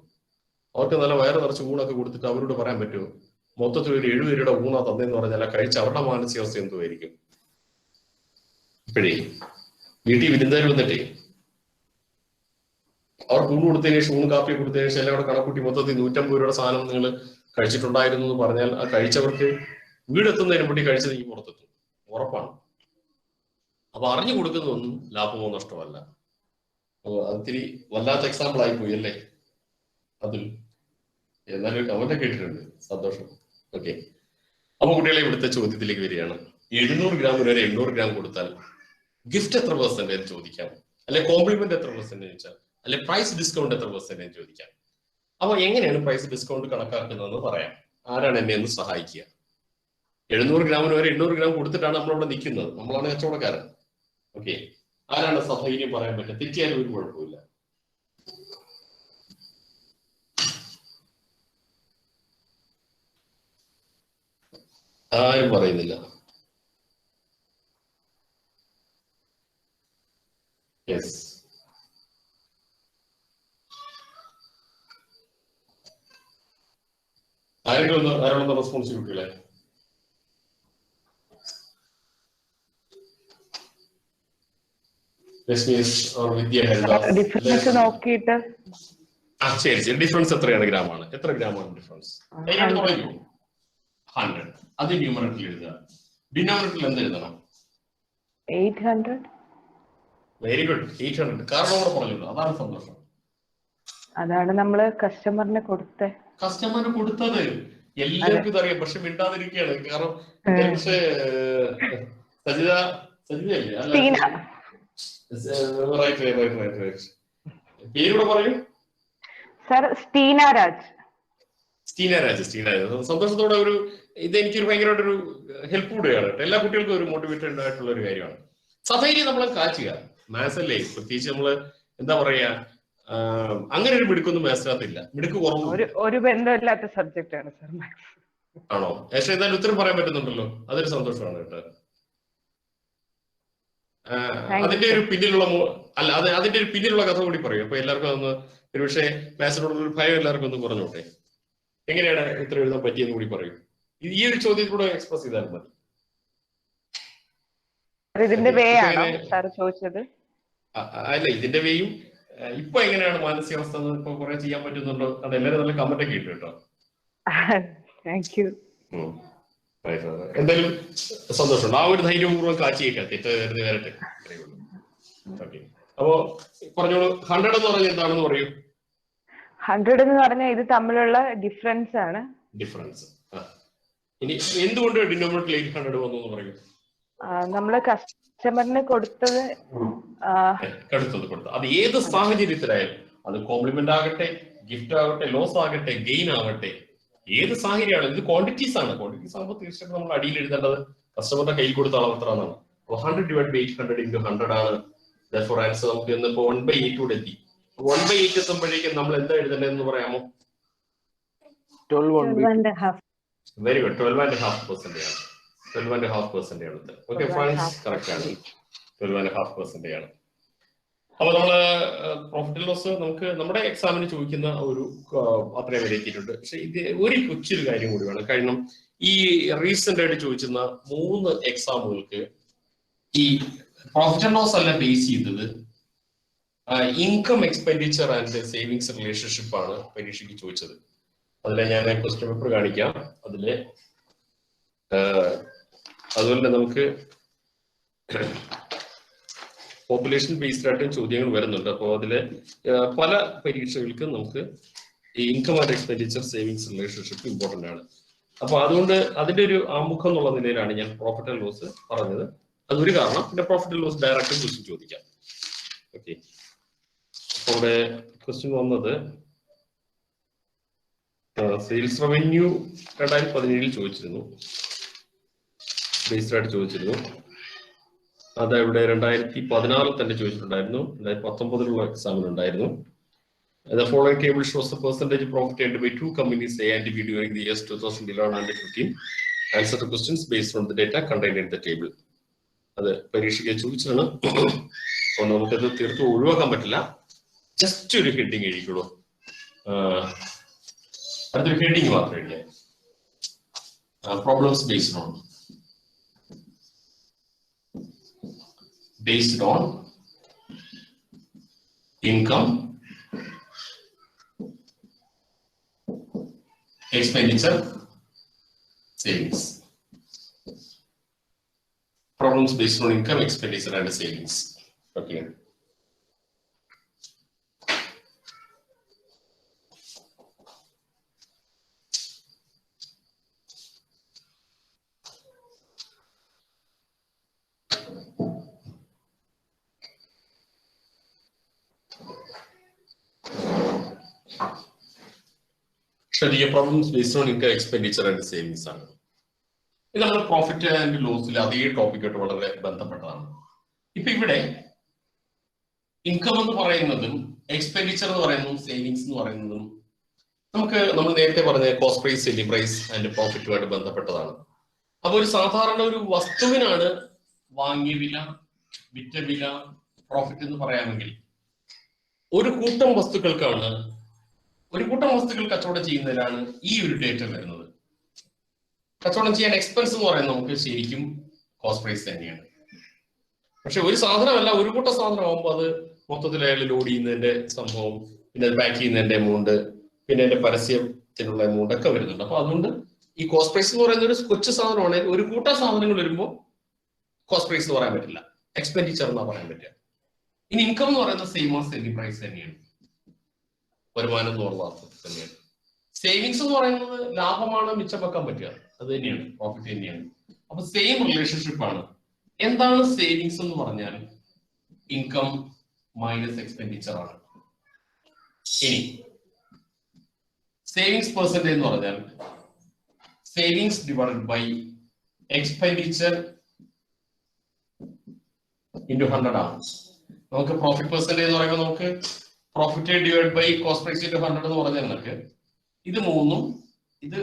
അവർക്ക് നല്ല വയറ് നിറച്ച് ഊണൊക്കെ കൊടുത്തിട്ട് അവരോട് പറയാൻ പറ്റുമോ മൊത്തത്തിൽ ഒരു 70 രൂപയുടെ ഊണാ തന്നെന്ന് പറഞ്ഞാൽ കഴിച്ച് അവരുടെ മാനസികാവസ്ഥ എന്തുമായിരിക്കും? ഇപ്പോഴേ വീട്ടിൽ വിരുദ്ധർ വന്നിട്ടേ അവർ ഊണ് കൊടുത്തതിന് ശേഷം, ഊണ് കാപ്പി കൊടുത്തതിന് ശേഷം എല്ലാം കൂടെ കണക്കൂട്ടി മൊത്തത്തിൽ 150 രൂപയുടെ സാധനം നിങ്ങൾ കഴിച്ചിട്ടുണ്ടായിരുന്നു എന്ന് പറഞ്ഞാൽ ആ കഴിച്ചവർക്ക് വീടെത്തുന്നതിന് മുമ്പ് കഴിച്ചത് ഈ പുറത്തെത്തും, ഉറപ്പാണ്. അപ്പൊ അറിഞ്ഞു കൊടുക്കുന്നതൊന്നും ലാഭമോ നഷ്ടമല്ല. അതിരി വല്ലാത്ത എക്സാമ്പിൾ ആയിപ്പോയി അല്ലേ അതിൽ. എന്നാലും കമന്റ് കേട്ടിട്ടുണ്ട്, സന്തോഷം. ഓക്കെ, അപ്പൊ കുട്ടികളെ ഇവിടുത്തെ ചോദ്യത്തിലേക്ക് വരികയാണ്. 700 ഗ്രാം വരെ 800 ഗ്രാം കൊടുത്താൽ ഗിഫ്റ്റ് എത്ര പെർസെന്റേജ് ചോദിക്കാം, അല്ലെ കോംപ്ലിമെന്റ് എത്ര പെർസെന്റേജ് ചോദിച്ചാൽ, അല്ലെ പ്രൈസ് ഡിസ്കൗണ്ട് എത്ര പെർസെന്റേജ് ചോദിക്കാം. അപ്പൊ എങ്ങനെയാണ് പ്രൈസ് ഡിസ്കൗണ്ട് കണക്കാക്കുന്നതെന്ന് പറയാം. ആരാണ് എന്നെ ഒന്ന് സഹായിക്കുക? 700 ഗ്രാമിന് വരെ 800 ഗ്രാം കൊടുത്തിട്ടാണ് നമ്മളവിടെ നിൽക്കുന്നത്, നമ്മളാണ് കച്ചവടക്കാരൻ. ഓക്കെ, ആരാണ് സധൈര്യം പറയാൻ പറ്റുക? തെറ്റിയാലും ഒരു കുഴപ്പമില്ല. ആരും പറയുന്നില്ല. യെസ്, ആരാണ് റെസ്പോൺസിബിലിറ്റി? ഡിഫറൻസ് നോക്കിയിട്ട് ശരി, ഡിഫറൻസ് എത്രയാണ്? ഗ്രാമാണ്. എത്ര ഗ്രാമാണ് ഡിഫറൻസ്? 100. അത് ന്യൂമറേറ്ററിൽ എഴുതുക. ഡിനോമിനേറ്ററിൽ എന്ത് എഴുതണം? 800. Very good, 800. കാരണം കൂടെ പറഞ്ഞല്ലോ, അതാണ് സന്തോഷം. അതാണ് നമ്മള് കസ്റ്റമറിന് കൊടുത്തത്. എല്ലാവർക്കും ഇതറിയാം, പക്ഷെ മിണ്ടാതിരിക്കുകയാണ്. കാരണം പക്ഷേ സജിതയല്ലേ? പേരൂടെ പറയൂ. സർ, സ്റ്റീന രാജ്. സന്തോഷത്തോടെ ഇതെനിക്കൊരു ഭയങ്കരമായിട്ടൊരു ഹെൽപ്പ് കൂടെയാണ്. എല്ലാ കുട്ടികൾക്കും ഒരു മോട്ടിവേറ്റഡ് ആയിട്ടുള്ള ഒരു കാര്യമാണ്. സധൈര്യം നമ്മളെ കാച്ചുക. മാത്സ് അല്ലേ, പ്രത്യേകിച്ച് നമ്മള് എന്താ പറയാ, അങ്ങനെ ഒരു മിടുക്കൊന്നും മാത്സിനകത്തില്ല. മിടുക്ക് കുറവ് ഒരു ബന്ധമില്ലാത്ത സബ്ജക്റ്റ് ആണ് സർ മാത്സ്. ആണോ? പക്ഷെ എന്തായാലും ഉത്തരം പറയാൻ പറ്റുന്നുണ്ടല്ലോ, അതൊരു സന്തോഷമാണ് കേട്ടോ. അതിന്റെ ഒരു പിന്നിലുള്ള അല്ല അത് അതിന്റെ ഒരു പിന്നിലുള്ള കഥ കൂടി പറയും. അപ്പൊ എല്ലാവർക്കും അതൊന്ന് ഒരുപക്ഷെ മാത്സിനോടുള്ള ഒരു ഭയം എല്ലാവർക്കും ഒന്ന് കുറഞ്ഞോട്ടെ. എങ്ങനെയാണ് ഉത്തരം എഴുതാൻ പറ്റിയെന്ന് കൂടി പറയും. ഈ ഒരു ചോദ്യത്തിലൂടെ എക്സ്പ്രസ് ചെയ്താൽ മതി. ഇതിന്റെ വേ ആണോ സാർ ചോദിച്ചത്? അല്ല, ഇതിന്റെ വേയും ഇപ്പൊ എങ്ങനെയാണ് മാനസികാവസ്ഥ ഇപ്പൊ കുറെ ചെയ്യാൻ പറ്റുന്നുണ്ടോ? അത് എല്ലാവരും നല്ല കമന്റ് ഒക്കെ ഇട്ടു കേട്ടോ. Thank you. എന്തായാലും സന്തോഷമുണ്ട്. ആ ഒരു ധൈര്യപൂർവ്വം കാച്ചിയേക്കാം, തെറ്റ് വരട്ടെ. ഓക്കെ, അപ്പോ പറഞ്ഞോളൂ. 100 എന്ന് പറഞ്ഞാൽ എന്താണെന്ന് പറയൂ. 100 എന്ന് പറഞ്ഞാൽ ഇത് തമ്മിലുള്ള ഡിഫറൻസ് ആണ്. ഡിഫറൻസ്. ഇനി എന്തുകൊണ്ട് ഡിനോമിനേറ്ററിൽ 800 വന്നു എന്ന് പറയൂ. നമ്മള് കസ്റ്റമറിന് കൊടുത്തത് അത് ഏത് സാഹചര്യത്തിലായാലും, അത് കോംപ്ലിമെന്റ് ആകട്ടെ, ഗിഫ്റ്റ് ആകട്ടെ, ലോസ് ആകട്ടെ, ഗെയിൻ ആകട്ടെ, ഏത് സാഹചര്യമാണ്. ഇത് ക്വാണ്ടിറ്റീസ് ആണ്. ക്വാണ്ടിറ്റീസ് ആകുമ്പോൾ തീർച്ചയായിട്ടും നമ്മൾ അടിയിൽ എഴുതേണ്ടത് കസ്റ്റമറുടെ കയ്യിൽ കൊടുത്ത അളവ് എത്ര എന്നാണ്. 100 ഡിവൈഡ് ബൈ 800 into 100 ആണ്. Therefore ആൻസർ നമുക്ക് ഇന്നിപ്പോ 1/8 കൂടെ എത്തി. 1/8 എത്തുമ്പോഴേക്കും നമ്മൾ എന്താ എഴുതേണ്ടതെന്ന് പറയാമോ? 12.5. Very good. 12.5% ആണ്. 12.5% ആണ് ഉത്തരം. ഓക്കെ ഫ്രണ്ട്സ്, കറക്റ്റ് ആണ്. 12.5% ആണ്. അപ്പൊ നമ്മള് പ്രോഫിറ്റ് ലോസ് നമുക്ക് നമ്മുടെ എക്സാമിന് ചോദിക്കുന്ന ഒരു അത്രയും വരെ എത്തിയിട്ടുണ്ട്. പക്ഷെ ഇത് ഒരു കൊച്ചൊരു കാര്യം കൂടി വേണം. കാരണം ഈ റീസെന്റ് ആയിട്ട് ചോദിച്ചിരുന്ന 3 എക്സാമുകൾക്ക് ഈ പ്രോഫിറ്റ് ആൻഡ് ലോസ് അല്ല ബേസ് ചെയ്തത്, income expenditure and savings relationship ആണ് പരീക്ഷയ്ക്ക് ചോദിച്ചത്. അതിലെ ഞാൻ ക്വസ്റ്റ്യൻ പേപ്പർ കാണിക്കാം. അതില് അതുപോലെ തന്നെ നമുക്ക് പോപ്പുലേഷൻ ബേസ്ഡ് ആയിട്ടും ചോദ്യങ്ങൾ വരുന്നുണ്ട്. അപ്പോൾ അതില് പല പരീക്ഷകൾക്ക് നമുക്ക് ഈ income and expenditure savings relationship important ആണ്. അപ്പൊ അതുകൊണ്ട് അതിന്റെ ഒരു ആമുഖം എന്നുള്ള നിലയിലാണ് ഞാൻ പ്രോഫിറ്റ് ആൻഡ് ലോസ് പറഞ്ഞത്. അതൊരു കാരണം. പിന്നെ profit and loss direct question ചോദിക്കാം. ഓക്കെ, അപ്പോൾ ഇവിടെ ക്വസ്റ്റ്യൻ വന്നത് സെയിൽസ് റവന്യൂ 2017 ചോദിച്ചിരുന്നു, ബേസ്ഡ് ആയിട്ട് ചോദിച്ചിരുന്നു. അത് ഇവിടെ 2016 തന്നെ ചോദിച്ചിട്ടുണ്ടായിരുന്നു. 2019 എക്സാമിനുണ്ടായിരുന്നു. The following table shows the percentage profit earned by 2 companies A and B during the years 2011 and 2015. Answer the questions based on the data contained in the table. അത് പരീക്ഷയ്ക്ക് ചോദിച്ചതാണ്. അപ്പോൾ നമുക്കത് തീർത്തും ഒഴിവാക്കാൻ പറ്റില്ല. ജസ്റ്റ് ഒരു ഹെഡിങ് എഴുതിക്കോളൂ. അടുത്തൊരു ഹെഡിങ് മാത്രം എഴുതിയാൽ problems based on income, expenditure, savings. Problems based on income, expenditure and savings. Okay. Study problems based on income, expenditure and savings ആണ്. ഇത് നമ്മുടെ പ്രോഫിറ്റ് ആൻഡ് ലോസിൽ അതേ ടോപ്പിക്കായിട്ട് വളരെ ബന്ധപ്പെട്ടതാണ്. ഇപ്പൊ ഇവിടെ ഇൻകം എന്ന് പറയുന്നതും എക്സ്പെൻഡിച്ചർ എന്ന് പറയുന്നതും സേവിങ്സ് എന്ന് പറയുന്നതും നമ്മൾ നേരത്തെ പറഞ്ഞ cost price, selling price and പ്രോഫിറ്റുമായിട്ട് ബന്ധപ്പെട്ടതാണ്. അപ്പൊ ഒരു സാധാരണ ഒരു വസ്തുവിനാണ് വാങ്ങിയ വില, വിറ്റ വില, പ്രോഫിറ്റ് എന്ന് പറയാമെങ്കിൽ ഒരു കൂട്ടം വസ്തുക്കൾ കച്ചവടം ചെയ്യുന്നതിലാണ് ഈ ഒരു ഡേറ്റ വരുന്നത്. കച്ചവടം ചെയ്യാൻ എക്സ്പെൻസ് എന്ന് പറയുന്നത് നമുക്ക് ശരിക്കും കോസ്റ്റ് പ്രൈസ് തന്നെയാണ്. പക്ഷെ ഒരു സാധനമല്ല, ഒരു കൂട്ടം സാധനം ആകുമ്പോൾ അത് മൊത്തത്തിൽ അയാൾ ലോഡ് ചെയ്യുന്നതിന്റെ സംഭവം, പിന്നെ അത് പാക്ക് ചെയ്യുന്നതിന്റെ എമൗണ്ട്, പിന്നെ അതിന്റെ പരസ്യത്തിനുള്ള എമൗണ്ട് ഒക്കെ വരുന്നുണ്ട്. അപ്പൊ അതുകൊണ്ട് ഈ കോസ്റ്റ് പ്രൈസ് എന്ന് പറയുന്ന ഒരു കൊച്ചു സാധനമാണ്. ഒരു കൂട്ടം സാധനങ്ങൾ വരുമ്പോൾ കോസ്റ്റ് പ്രൈസ് എന്ന് പറയാൻ പറ്റില്ല, എക്സ്പെൻഡിച്ചർ എന്നാ പറയാൻ പറ്റുക. ഇനി ഇൻകം എന്ന് പറയുന്നത് സെയിം ആ സെല്ലിംഗ് പ്രൈസ് തന്നെയാണ്, വരുമാനം എന്ന് പറഞ്ഞ അർത്ഥത്തിൽ തന്നെയാണ്. സേവിങ്സ് എന്ന് പറയുന്നത് ലാഭമാണ്, മിച്ചം വെക്കാൻ പറ്റുക, അത് തന്നെയാണ്, പ്രോഫിറ്റ് തന്നെയാണ്. അപ്പൊ സെയിം റിലേഷൻഷിപ്പ് ആണ്. എന്താണ് സേവിങ്സ് എന്ന് പറഞ്ഞാൽ ഇൻകം മൈനസ് എക്സ്പെൻഡിച്ചർ ആണ്. ഇനി സേവിങ്സ് പെർസെന്റേജ് എന്ന് പറഞ്ഞാൽ savings divided by expenditure into 100 ആണ്. നമുക്ക് പ്രോഫിറ്റ് പെർസെന്റേജ് എന്ന് പറയുമ്പോൾ നമുക്ക് profit divide by cost price into 100 എന്ന് പറഞ്ഞാൽ നിങ്ങൾക്ക് ഇത് മൂന്നും ഇത്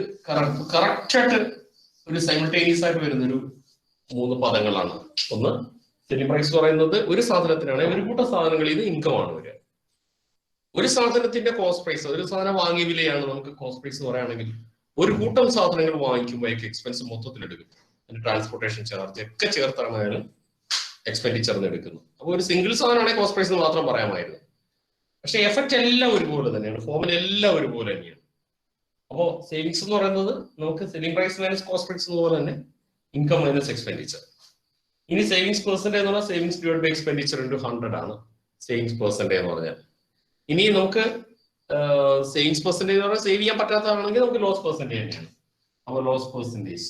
കറക്റ്റ് ആയിട്ട് ഒരു സൈമിൾട്ടേനിയസ് ആയിട്ട് വരുന്നൊരു 3 പദങ്ങളാണ്. ഒന്ന് സെല്ലിംഗ് പ്രൈസ് പറയുന്നത് ഒരു സാധനത്തിനാണ്, ഒരു കൂട്ടം സാധനങ്ങളിൽ ഇത് ഇൻകം ആണ് വരിക. ഒരു സാധനത്തിന്റെ കോസ്റ്റ് പ്രൈസ്, ഒരു സാധനം വാങ്ങിയ വിലയാണ് നമുക്ക് കോസ്റ്റ് പ്രൈസ് എന്ന് പറയുകയാണെങ്കിൽ ഒരു കൂട്ടം സാധനങ്ങൾ വാങ്ങിക്കുമ്പോഴേക്ക് എക്സ്പെൻസ് മൊത്തത്തിൽ എടുക്കും. അതിന്റെ ട്രാൻസ്പോർട്ടേഷൻ ചാർജ് ഒക്കെ ചേർത്താണ് അയാൾ എക്സ്പെൻഡിച്ചറിന് എടുക്കുന്നത്. അപ്പോൾ ഒരു സിംഗിൾ സാധനമാണെങ്കിൽ കോസ്റ്റ് പ്രൈസ് മാത്രം പറയാമായിരുന്നു. പക്ഷെ എഫക്റ്റ് എല്ലാം ഒരുപോലെ തന്നെയാണ്, ഫോമിൽ എല്ലാം ഒരുപോലെ തന്നെയാണ്. അപ്പോൾ സേവിങ്സ് എന്ന് പറയുന്നത് നമുക്ക് selling price minus cost price പോലെ തന്നെ ഇൻകം മൈനസ് എക്സ്പെൻഡിച്ചർ. ഇനി സേവിങ്സ് പെർസെന്റേജ് എന്ന് പറഞ്ഞാൽ savings divide by expenditure into 100 ആണ് സേവിങ്സ് പെർസെന്റേജ് എന്ന് പറഞ്ഞാൽ. ഇനി നമുക്ക് സേവിങ്സ് പെർസെന്റേജ് എന്ന് പറഞ്ഞാൽ സേവ് ചെയ്യാൻ പറ്റാത്തതാണെങ്കിൽ നമുക്ക് ലോസ് പെർസെന്റേജ് തന്നെയാണ്. അപ്പോൾ ലോസ് പെർസെന്റേജ്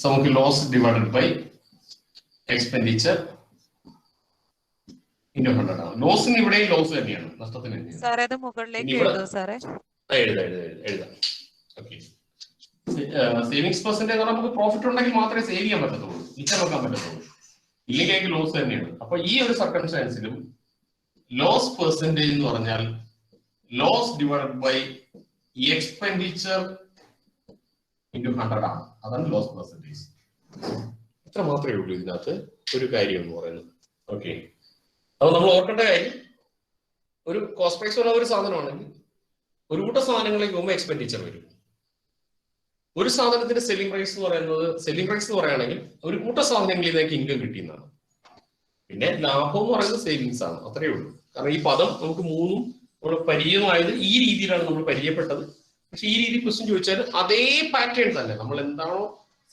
നമുക്ക് loss divided by expenditure into 100 ആണ്. ലോസിന് ഇവിടെ ലോസ് തന്നെയാണ്, നഷ്ടത്തിന് എഴുതാം. ഓക്കെ, സേവിങ്സ് പെർസെന്റേജ് നമുക്ക് പ്രോഫിറ്റ് ഉണ്ടെങ്കിൽ മാത്രമേ സേവ് ചെയ്യാൻ പറ്റത്തുള്ളൂ, മിച്ചം വെക്കാൻ പറ്റത്തുള്ളൂ, ഇല്ലെങ്കിൽ ലോസ് തന്നെയാണ്. അപ്പൊ ഈ ഒരു സർക്കംസ്റ്റാൻസിലും ലോസ് പെർസെന്റേജ് എന്ന് പറഞ്ഞാൽ loss divided by expenditure into 100 ആണ്. അതാണ് ലോസ് പെർസെന്റേജ്. ഇത്ര മാത്രമേ ഉള്ളൂ ഇതിനകത്ത് ഒരു കാര്യം എന്ന് പറയുന്നത്. ഓക്കെ, അപ്പൊ നമ്മൾ ഓർക്കേണ്ട കാര്യം, ഒരു കോസ്റ്റ് പ്രൈസ് ഉള്ള ഒരു സാധനമാണെങ്കിൽ ഒരു കൂട്ടം സാധനങ്ങളിലേക്ക് പോകുമ്പോൾ എക്സ്പെൻഡിച്ചർ വരും. ഒരു സാധനത്തിന്റെ സെല്ലിംഗ് പ്രൈസ് എന്ന് പറയുകയാണെങ്കിൽ ഒരു കൂട്ടം സാധനങ്ങളിലേക്ക് ഇൻകം കിട്ടിയെന്നാണ്. പിന്നെ ലാഭം എന്ന് പറയുന്നത് സേവിങ്സ് ആണ്, അത്രയേ ഉള്ളൂ. കാരണം ഈ പദം നമുക്ക് മൂന്നും നമ്മൾ പരിചയമായത് ഈ രീതിയിലാണ് നമ്മൾ പരിചയപ്പെട്ടത്. പക്ഷെ ഈ രീതി ക്വസ്റ്റ്യൻ ചോദിച്ചാൽ അതേ പാറ്റേൺ തന്നെ, നമ്മൾ എന്താണോ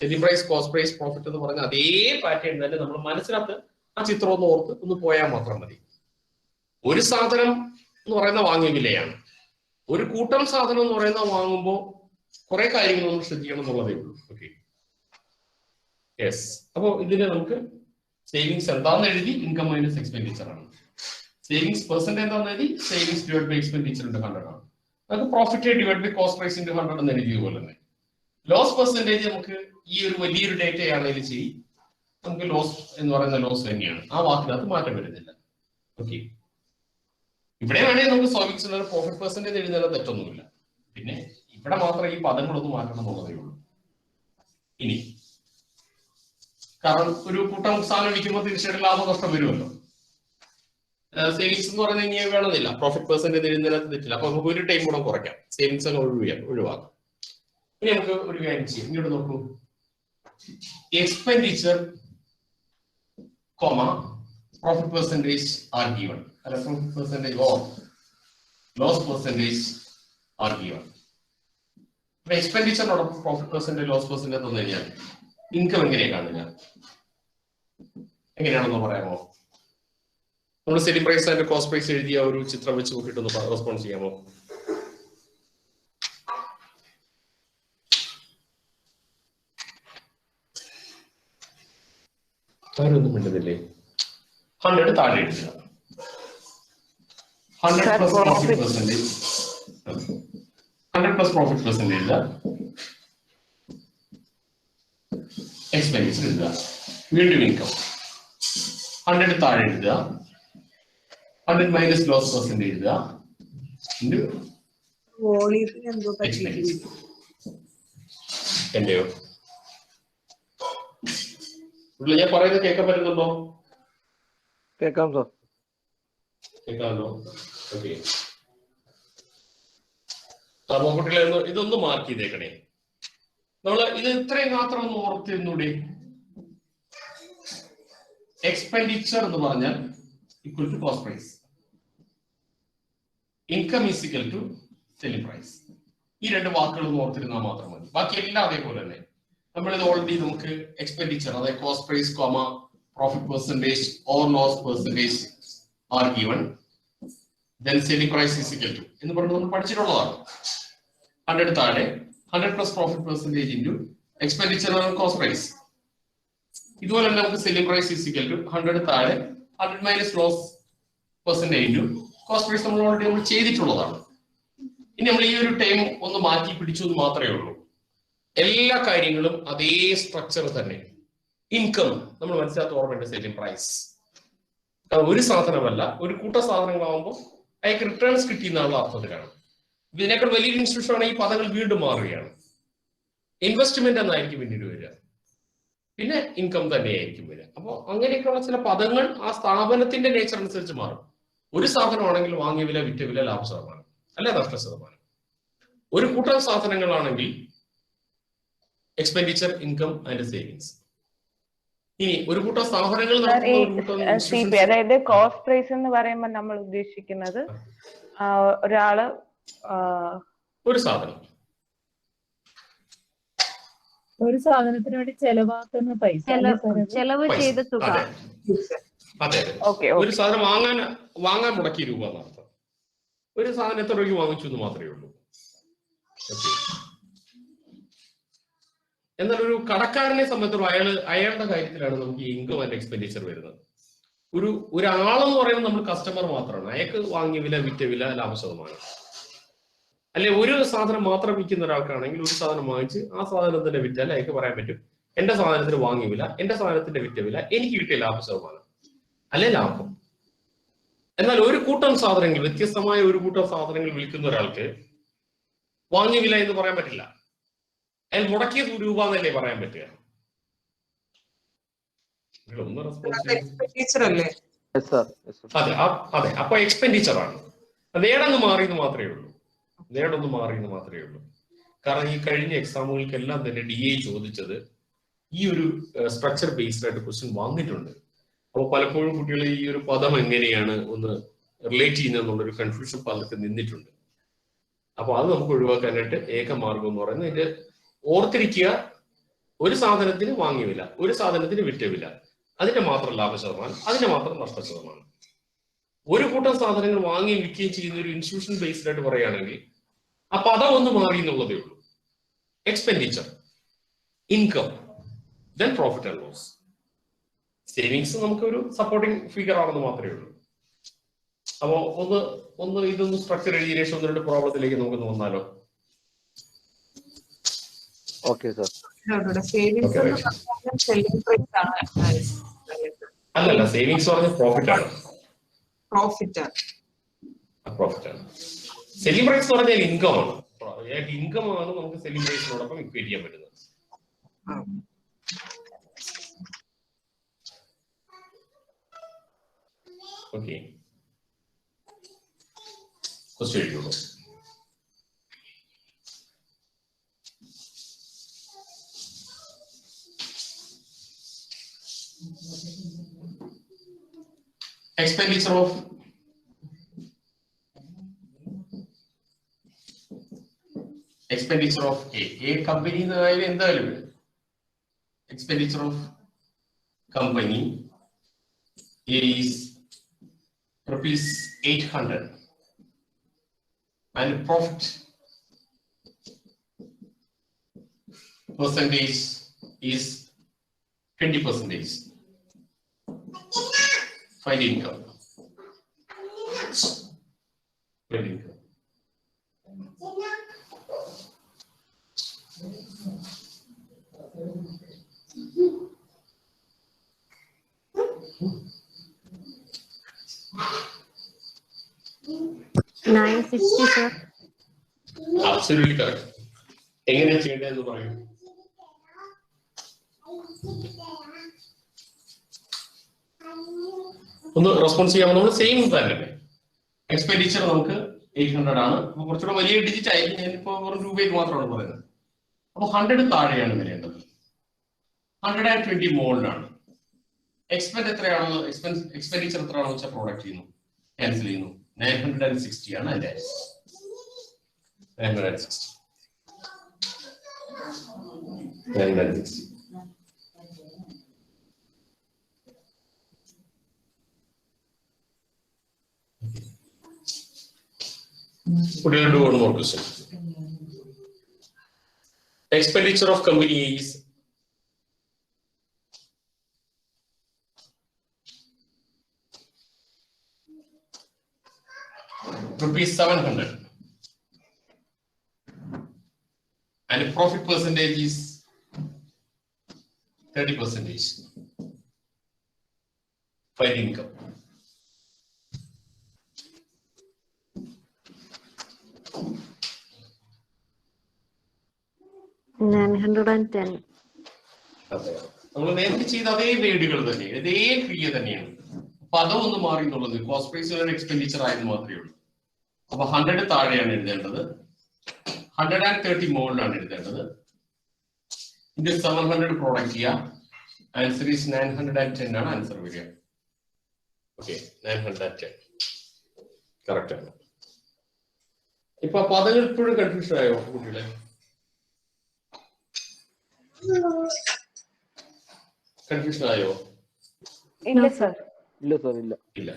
selling price cost price profit എന്ന് പറഞ്ഞ അതേ പാറ്റേൺ തന്നെ നമ്മൾ മനസ്സിനകത്ത് ആ ചിത്രം ഒന്ന് ഓർത്ത് ഒന്ന് പോയാൽ മാത്രം മതി. ഒരു സാധനം എന്ന് പറയുന്ന വാങ്ങിയ വിലയാണ്, ഒരു കൂട്ടം സാധനം എന്ന് പറയുന്ന വാങ്ങുമ്പോൾ കുറെ കാര്യങ്ങൾ നമ്മൾ ശ്രദ്ധിക്കണം എന്നുള്ളതേ ഉള്ളൂ. Okay, yes. അപ്പോൾ ഇതിന് നമുക്ക് സേവിങ്സ് എന്താണെന്ന് എഴുതി ഇൻകം മൈനസ് എക്സ്പെൻഡിച്ചർ ആണ്. സേവിങ്സ് പെർസെന്റ് എന്താണെന്ന് എഴുതി savings divide by expenditure into 100 ആണ്. നമുക്ക് profit divide by cost price into 100 എന്ന് എഴുതിയതുപോലെ തന്നെ ലോസ് പെർസെന്റേജ് നമുക്ക് ഈ ഒരു വലിയൊരു ഡേറ്റയാണെങ്കിൽ ശരി, നമുക്ക് ലോസ് എന്ന് പറയുന്ന ലോസ് തന്നെയാണ്, ആ വാക്കിനകത്ത് മാറ്റം വരുന്നില്ല. ഓക്കെ, ഇവിടെ വേണമെങ്കിൽ നമുക്ക് സേവിങ്സിൽ ഒരു പ്രോഫിറ്റ് പെർസെന്റേജ് എഴുതാൻ തെറ്റൊന്നുമില്ല. പിന്നെ ഇവിടെ മാത്രം ഈ പദങ്ങളൊന്നും മാറ്റണം എന്നുള്ളതേ ഉള്ളൂ. ഇനി കാരണം ഒരു കൂട്ടം സാധനം വിൽക്കുമ്പോൾ തീർച്ചയായിട്ടും ലാഭനഷ്ടം വരുമല്ലോ. സേവിങ്സ് എന്ന് പറയുന്നത് ഇനി വേണമെന്നില്ല, പ്രോഫിറ്റ് പെർസെന്റേജ് എഴുതുന്നതിനകത്ത് തെറ്റില്ല. അപ്പൊ നമുക്ക് ഒരു ടൈം കൂടെ കുറയ്ക്കാം, സേവിങ്സ് അങ്ങ് ഒഴിവാക്കാം. ഇനി നമുക്ക് ഒരു കാര്യം ചെയ്യാം, ഇങ്ങോട്ട് നോക്കൂ. Expenditure profit percentage are given, അല്ല profit percentage or loss percentage are given. അപ്പൊ എക്സ്പെൻഡിച്ചറിനോടൊപ്പം പ്രോഫിറ്റ് പെർസെന്റേജ് ലോസ് പെർസെന്റേജ് തന്നു കഴിഞ്ഞാൽ ഇൻകം എങ്ങനെയാ കാണുക, എങ്ങനെയാണെന്ന് പറയാമോ? നമ്മൾ selling price and cost price എഴുതിയ ഒരു ചിത്രം വെച്ച് നോക്കിയിട്ടൊന്ന് റെസ്പോൺസ് ചെയ്യാമോ? ആരൊന്നും മിണ്ടുന്നില്ലേ? 100 താഴെ എഴുതുക. 100 plus profit percentage, 100 plus profit percentage എഴുതുക, എക്സ്പെൻഡിച്ചർ എഴുതുക, വീണ്ടും ഇൻകം 100 താഴെ എഴുതുക, 100 മൈനസ് ലോസ് പെർസെന്റേജ് എഴുതുക, എന്റെയോ ഞാൻ പറയുന്നത് കേൾക്കാൻ പറ്റുന്നുണ്ടോ? കേൾക്കാം സാർ. കേൾക്കാമല്ലോ. ഓക്കെ, കുട്ടികളെ ഇതൊന്ന് മാർക്ക് ചെയ്തേക്കണേ. നമ്മള് ഇത് ഇത്രയും മാത്രം ഒന്ന് ഓർത്തിരുന്നൂടെ? എക്സ്പെൻഡിച്ചർ എന്ന് പറഞ്ഞാൽ equal to cost price, income is equal to selling price. ഈ രണ്ട് വാക്കുകൾ ഒന്ന് ഓർത്തിരുന്നാൽ മാത്രം മതി, ബാക്കി എല്ലാം അതേപോലെ തന്നെ. നമ്മളിത് ഓൾറെഡി നമുക്ക് എക്സ്പെൻഡിച്ചർ അതായത് cost price profit percentage or loss percentage are given, then selling price is equal to എന്ന് പറഞ്ഞ് നമ്മൾ പഠിച്ചിട്ടുള്ളതാണ്. 100 താഴെ 100 plus profit percentage into expenditure cost price. ഇതുപോലെ തന്നെ നമുക്ക് selling price is equal to 100 താഴെ 100 minus loss percentage into cost price നമ്മൾ already നമ്മൾ ചെയ്തിട്ടുള്ളതാണ്. ഇനി നമ്മൾ ഈ ഒരു ടൈം ഒന്ന് മാറ്റി പിടിച്ചു എന്ന് മാത്രമേ ഉള്ളൂ. എല്ലാ കാര്യങ്ങളും അതേ സ്ട്രക്ചർ തന്നെ, ഇൻകം നമ്മൾ മനസ്സിലാത്ത ഓർമ്മയുണ്ട് സെല്ലിംഗ് പ്രൈസ്. ഒരു സാധനമല്ല, ഒരു കൂട്ട സാധനങ്ങളാകുമ്പോൾ അയാൾക്ക് റിട്ടേൺസ് കിട്ടിയെന്നുള്ള അർത്ഥത്തിലാണ്. ഇതിനേക്കാൾ വലിയൊരു ഇൻസ്റ്റിറ്റ്യൂഷൻ ആണ് ഈ പദങ്ങൾ വീണ്ടും മാറുകയാണ്. ഇൻവെസ്റ്റ്മെന്റ് എന്നായിരിക്കും പിന്നീട് വരിക, പിന്നെ ഇൻകം തന്നെയായിരിക്കും വരിക. അപ്പോൾ അങ്ങനെയൊക്കെയുള്ള ചില പദങ്ങൾ ആ സ്ഥാപനത്തിന്റെ നേച്ചർ അനുസരിച്ച് മാറും. ഒരു സാധനമാണെങ്കിൽ വാങ്ങിയ വില, വിറ്റ വില, ലാഭ ശതമാനം അല്ലെ നഷ്ട ശതമാനം. ഒരു കൂട്ടം സാധനങ്ങളാണെങ്കിൽ എക്സ്പെൻഡിച്ചർ, ഇൻകം ആൻഡ് സേവിങ്സ്. ഇനി ഒരു കൂട്ടം സ്ഥാപനങ്ങൾ അതായത് കോസ്റ്റ് പ്രൈസ് എന്ന് പറയുമ്പോൾ നമ്മൾ ഉദ്ദേശിക്കുന്നത് ഒരാള് ഒരു സാധനം, ഒരു സാധനത്തിന് വേണ്ടി ചെലവാക്കുന്ന പൈസ, ചെലവ് ചെയ്ത തുക. അതെ, ഒരു സാധനം വാങ്ങാൻ മുടക്കിയ രൂപ എന്നർത്ഥം. ഒരു സാധനം എത്ര രൂപയ്ക്ക് വാങ്ങിച്ചു എന്ന് മാത്രമേ ഉള്ളൂ. എന്നാൽ ഒരു കടക്കാരനെ സംബന്ധിച്ചിടത്തോളം അയാളുടെ കാര്യത്തിലാണ് നമുക്ക് ഇൻകം ആൻഡ് എക്സ്പെൻഡിച്ചർ വരുന്നത്. ഒരാളെന്ന് പറയുമ്പോൾ നമ്മൾ കസ്റ്റമർ മാത്രമാണ്. അയാൾക്ക് വാങ്ങിയ വില, വിറ്റ വില, ലാഭ ശതമാനം. അല്ലെ ഒരു സാധനം മാത്രം വിൽക്കുന്ന ഒരാൾക്കാണെങ്കിൽ ഒരു സാധനം വാങ്ങിച്ച് ആ സാധനത്തിന്റെ വിറ്റാൽ അയാൾക്ക് പറയാൻ പറ്റും എന്റെ സാധനത്തിന് വാങ്ങിയ വില, എന്റെ സാധനത്തിന്റെ വിറ്റ വില, എനിക്ക് കിട്ടിയ ലാഭ ശതമാനം അല്ലെ ലാഭം. എന്നാൽ ഒരു കൂട്ടം സാധനങ്ങൾ, വ്യത്യസ്തമായ ഒരു കൂട്ടം സാധനങ്ങൾ വിൽക്കുന്ന ഒരാൾക്ക് വാങ്ങിയ വില എന്ന് പറയാൻ പറ്റില്ല. അയാൾ മുടക്കിയ രൂപ എന്നല്ലേ പറയാൻ പറ്റുക. അതെ, അപ്പൊ എക്സ്പെൻഡിച്ചർ ആണ്. നേടൊന്ന് മാറിയെന്ന് മാത്രമേ ഉള്ളൂ. കാരണം ഈ കഴിഞ്ഞ എക്സാമുകൾക്കെല്ലാം തന്നെ DA ചോദിച്ചത് ഈ ഒരു സ്ട്രക്ചർ ബേസ്ഡ് ആയിട്ട് ക്വസ്റ്റ്യൻ വന്നിട്ടുണ്ട്. അപ്പോൾ പലപ്പോഴും കുട്ടികൾ ഈ ഒരു പദം എങ്ങനെയാണ് ഒന്ന് റിലേറ്റ് ചെയ്യുന്നതെന്നുള്ളൊരു കൺഫ്യൂഷൻ പലർക്ക് നിന്നിട്ടുണ്ട്. അപ്പൊ അത് നമുക്ക് ഒഴിവാക്കാനായിട്ട് ഏക മാർഗം എന്ന് പറയുന്നത്, ഇതിന്റെ ഓർത്തിരിക്കുക, ഒരു സാധനത്തിന് വാങ്ങിയ വില, ഒരു സാധനത്തിന് വിറ്റ വില, അതിന്റെ മാത്രം ലാഭ ശതമാനം, അതിന്റെ മാത്രം നഷ്ട ശതമാനം. ഒരു കൂട്ടം സാധനങ്ങൾ വാങ്ങുകയും വിൽക്കുകയും ചെയ്യുന്ന ഒരു ഇൻസ്റ്റിറ്റ്യൂഷൻ ബേസ്ഡ് ആയിട്ട് പറയുകയാണെങ്കിൽ ആ പദം ഒന്ന് മാറി എന്നുള്ളതേ ഉള്ളൂ. Expenditure, income, then profit and loss. Savings നമുക്ക് ഒരു സപ്പോർട്ടിംഗ് ഫിഗർ ആണെന്ന് മാത്രമേ ഉള്ളൂ. അപ്പോ ഇതൊന്ന് സ്ട്രക്ചർ എഴുതിയ ശേഷം 1-2 പ്രോബ്ലത്തിലേക്ക് നമുക്ക് വന്നാലോ? Okay sir. അല്ലല്ല, സേവിങ്സ് പറഞ്ഞ പ്രോഫിറ്റ് ആണ്. സെല്ലിംഗ് പ്രൈസ് എന്ന് പറഞ്ഞാൽ ഇൻകം ആണ്. ഇൻകം ആണ് നമുക്ക് സെല്ലിംഗ് പ്രൈസിനോടൊപ്പം ഇക്വേറ്റ് ചെയ്യാൻ പറ്റുന്നത്. ഓക്കെ, ക്വസ്റ്റ്യൻ എഴുതിയോളൂ. Expenditure of a company എന്തായാലും expenditure of company is rupees 800 and profit percentage is 20%. Find income. Find income. $960, sir. Absolutely correct. എങ്ങനെയാ ചെയ്യേണ്ടതെന്ന് പറയൂ. ഒന്ന് റെസ്പോൺസ് ചെയ്യാമോ? നമ്മൾ സെയിം തന്നെ. എക്സ്പെൻഡിച്ചർ നമുക്ക് 800 ആണ്. അപ്പൊ കുറച്ചുകൂടെ വലിയ ഡിജിറ്റ് ആയിരിക്കും. ഞാനിപ്പോ വെറും രൂപയിൽ മാത്രമാണ് പറയുന്നത്. അപ്പൊ 100 താഴെയാണ് വരേണ്ടത്. 120 മുകളിലാണ്. എത്രയാണോ എക്സ്പെൻഡിച്ചർ എത്രയാണോ വെച്ചാൽ പ്രോഡക്റ്റ് ചെയ്യുന്നു, ക്യാൻസൽ ചെയ്യുന്നു. 960 ആണ് അതിന്റെ 960. Would you do one more question? Expenditure of company is ₹700 and profit percentage is 30%. Find income. $910. അതെ, നമ്മൾ നേരത്തെ ചെയ്ത അതേ വേഡുകൾ തന്നെ, അതേ ക്രിയ തന്നെയാണ്. പദം ഒന്ന് മാറി എന്നുള്ളത് കോസ്റ്റ് പ്രൈസ് ഒരു എക്സ്പെൻഡിച്ചർ ആയെന്ന് മാത്രമേ ഉള്ളൂ. അപ്പൊ 100 താഴെയാണ് എഴുതേണ്ടത്, 130 മുകളിലാണ് എഴുതേണ്ടത്. ഇത് 700 പ്രൊഡക്റ്റ് ചെയ്യുക. ആൻസർ ഈസ് 910 ആണ് ആൻസർ വരിക. ഓക്കെ, 910 കറക്റ്റ് ആണ്. ഇപ്പൊ പദങ്ങൾ ഇപ്പോഴും കൺഫ്യൂഷൻ ആയോ കുട്ടികളെ? കൺഫ്യൂഷൻ ആയോ? ഇല്ല സർ. ഇല്ല സാർ, ഇല്ല. ഇല്ല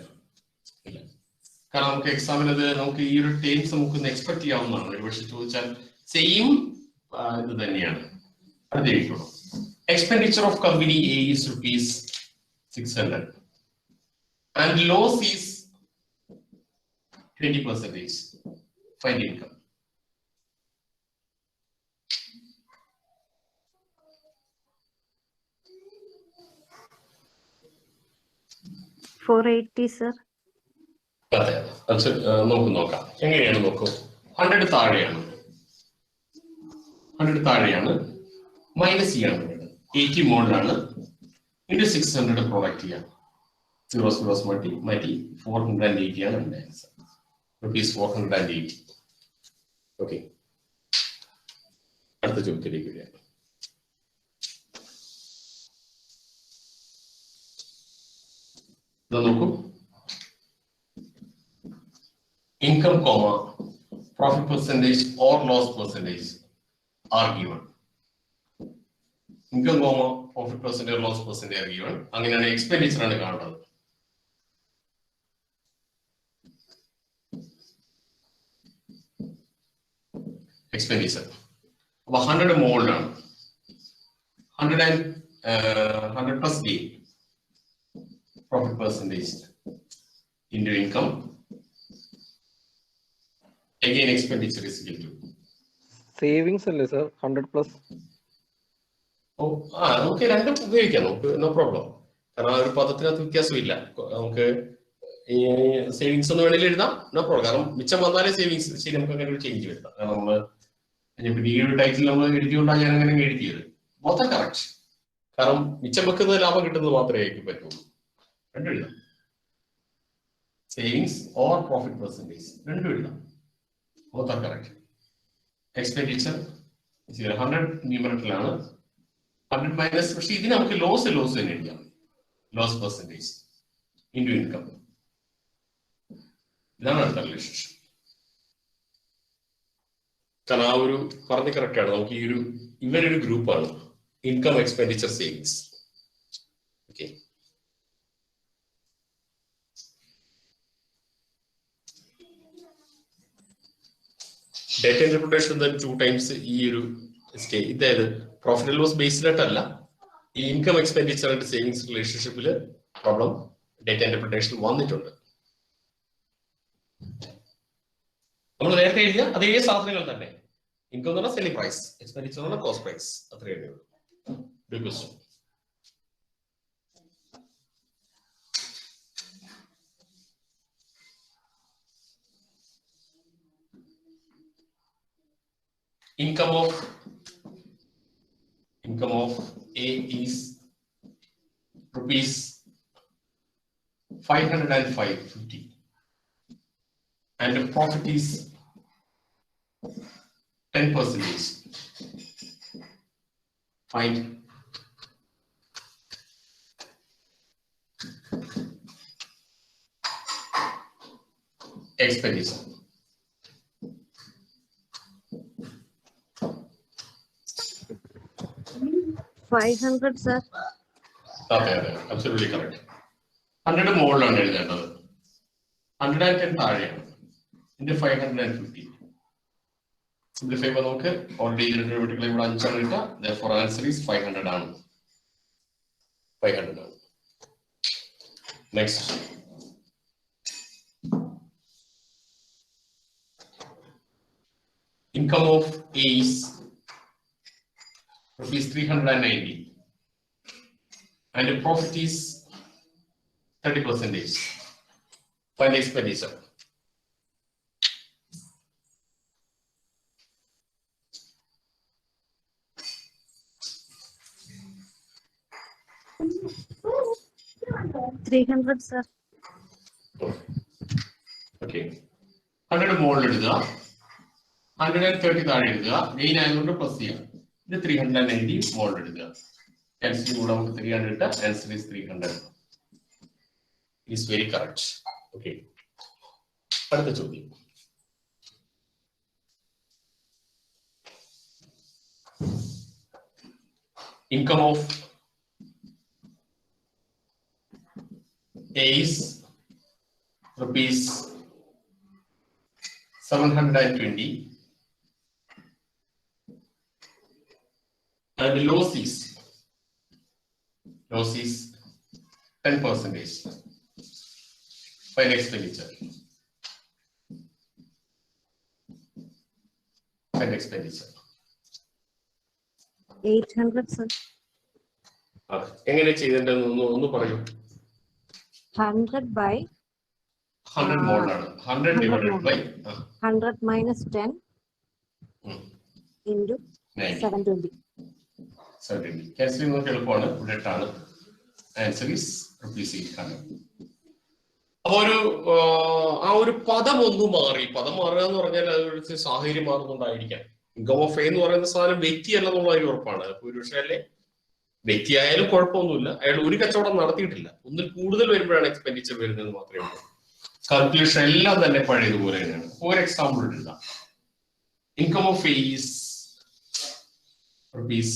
ഇല്ല, കാരണം നമുക്ക് എക്സാമിന് അത് നമുക്ക് ഈ ഒരു ടേംസ് നമുക്ക് എക്സ്പെക്ട് ചെയ്യാവുന്നതാണ്. ഒരുപക്ഷെ ചോദിച്ചാൽ സെയിം ഇത് തന്നെയാണ്. അത് എഴുതിക്കോളൂ. Expenditure of company A is ₹600 and loss is 20%. Find income. $480, sir. അതെ, നമുക്ക് നോക്കാം എങ്ങനെയാണ്. നോക്കൂ, 100 താഴെയാണ്, 100 താഴെയാണ്, മൈനസ് ചെയ്യാണ് വേണ്ടത്. 80 മുകളിലാണ്, ഇൻറ്റു 600 പ്രൊഡക്റ്റ് ചെയ്യാം. 0 മാറ്റി 480 ആണ് എൻ്റെ ആൻസർ. ₹480. ഓക്കെ, അടുത്ത ചോദ്യത്തിലേക്ക് വരിക. നോക്കൂ, income, profit percentage or loss percentage are given. Income, profit percentage or loss percentage are given. അങ്ങനെയാണ് എക്സ്പെൻഡിച്ചർ ആണ് കാണേണ്ടത്. എക്സ്പെൻഡിച്ചർ അപ്പൊ 100 മുകളിലാണ്, 100 plus D profit percentage into income. Again, expenditure is equal to savings അല്ലേ സാർ? 100+. നമുക്ക് രണ്ടും ഉപയോഗിക്കാം, നമുക്ക് നോ പ്രോബ്ലം. കാരണം ആ ഒരു പദത്തിനകത്ത് വ്യത്യാസമില്ല. നമുക്ക് ഈ സേവിങ്സ് ഒന്ന് വേണമെങ്കിൽ എഴുതാം, നോ പ്രോബ്ലം. കാരണം മിച്ചം വന്നാലേ സേവിങ്സ് ശരി, നമുക്ക് അങ്ങനെ ഒരു ചേഞ്ച് വരുത്താം. കാരണം നമ്മള് ഈ ഒരു ടൈറ്റിൽ നമ്മൾ എഴുതിയോണ്ടാണ് ഞാൻ അങ്ങനെ എഴുതിയത്. മൊത്തം കറക്റ്റ്. കാരണം മിച്ചം വെക്കുന്നത് ലാഭം കിട്ടുന്നത് മാത്രമേ എനിക്ക് പറ്റുള്ളൂ. രണ്ടും എഴുതാം, സേവിങ്സ് ഓർ പ്രോഫിറ്റ് പെർസെന്റേജ് രണ്ടും എഴുതാം, മൊത്തം കറക്റ്റ്. എക്സ്പെൻഡിച്ചർ 100 ന്യൂമറേറ്ററിലാണ്, 100 മൈനസ്, പക്ഷെ ഇതിന് നമുക്ക് ലോസ് തന്നെ എഴുതാം. Loss percentage into income. ഇതാണ് അടുത്ത റിലേഷൻഷിപ്പ്. കാരണം ആ ഒരു പറഞ്ഞ കറക്റ്റ് ആണ്. നമുക്ക് ഈ ഒരു ഇവരൊരു ഗ്രൂപ്പാണ്, income, expenditure, savings. Okay, data interpretation 2 times ഈ ഒരു ഇതായത് പ്രോഫിറ്റ് ആൻഡ് ലോസ് ബേസ്ഡിലായിട്ടല്ല, ഈ ഇൻകം, എക്സ്പെൻഡിച്ചർ ആൻഡ് സേവിങ്സ് റിലേഷൻഷിപ്പിൽ പ്രോബ്ലം ഡേറ്റ ഇന്റർപ്രിട്ടേഷൻ വന്നിട്ടുണ്ട്. നമ്മൾ നേരത്തെ എഴുതിയ അതേ സാധനങ്ങൾ തന്നെ. ഇൻകം എന്ന് പറഞ്ഞാൽ സെല്ലിംഗ് പ്രൈസ്, എക്സ്പെൻഡിച്ചർ എന്ന് പറഞ്ഞാൽ കോസ്റ്റ് പ്രൈസ്, അത്രയേ ഉള്ളൂ. Question income of A is ₹505.50 and the profit is 10%. Find expenditure. $500, sir. അതെ, absolutely correct. 100 മുകളിലാണ് എഴുതേണ്ടത്, 110 താഴെയാണ്, ഇതിന്റെ 550. സിംപ്ലിഫൈ ചെയ്യുമ്പോൾ നമുക്ക് ഓൾറെഡി ഇവിടെ 5 ആണ് കിട്ടുക. therefore answer is 500 ആണ്. 500 ആണ്. Next. Income of A is ₹390 and the profit is 30%. Final expenditure. $300, sir. Okay. 100 more എടുക്കുക, 130 താഴെ എടുക്കുക, മെയിൻ ആയതുകൊണ്ട് പ്ലസ് ചെയ്യാം. ഇത് 390 മോൾ എടുക്കുക. Cancel കൂടെ നമുക്ക് 300 ഇട്ടാൽ answer is 300. Is very correct. Okay. അടുത്ത ചോദ്യം. Income of A is rupees 720 and the loss is 10%. Final expenditure. Final expenditure. 800, sir. എങ്ങനെ ചെയ്തിട്ടുണ്ടെന്ന് ഒന്ന് പറയൂ. 100 by 100 മോളാണ്. 100 divided by 100 minus 10 into 720. 720. Cancelling നമുക്ക് എളുപ്പമാണ്. ഇവിടെ ഇട്ടാണ്. Answer is rupees 800. അപ്പൊ ആ ഒരു പദം ഒന്ന് മാറി. പദം മാറുക എന്ന് പറഞ്ഞാൽ അത് സാഹചര്യം മാറുന്നുണ്ടായിരിക്കാം. ഇൻകം ഓഫ് എ എന്ന് പറയുന്ന സാധനം വ്യക്തി അല്ലെന്നുള്ള ഒരു ഉറപ്പാണ്. ഒരുപക്ഷെ അല്ലെ വ്യക്തി ആയാലും കുഴപ്പമൊന്നുമില്ല, അയാൾ ഒരു കച്ചവടം നടത്തിയിട്ടില്ല, ഒന്നിൽ കൂടുതൽ വരുമ്പോഴാണ് എക്സ്പെൻഡിച്ചർ വരുന്നത് മാത്രമേ ഉള്ളൂ. കാൽക്കുലേഷൻ എല്ലാം തന്നെ പഴയതുപോലെ തന്നെയാണ്. ഒരു എക്സാമ്പിൾ എടുക്കുക. Income of A is rupees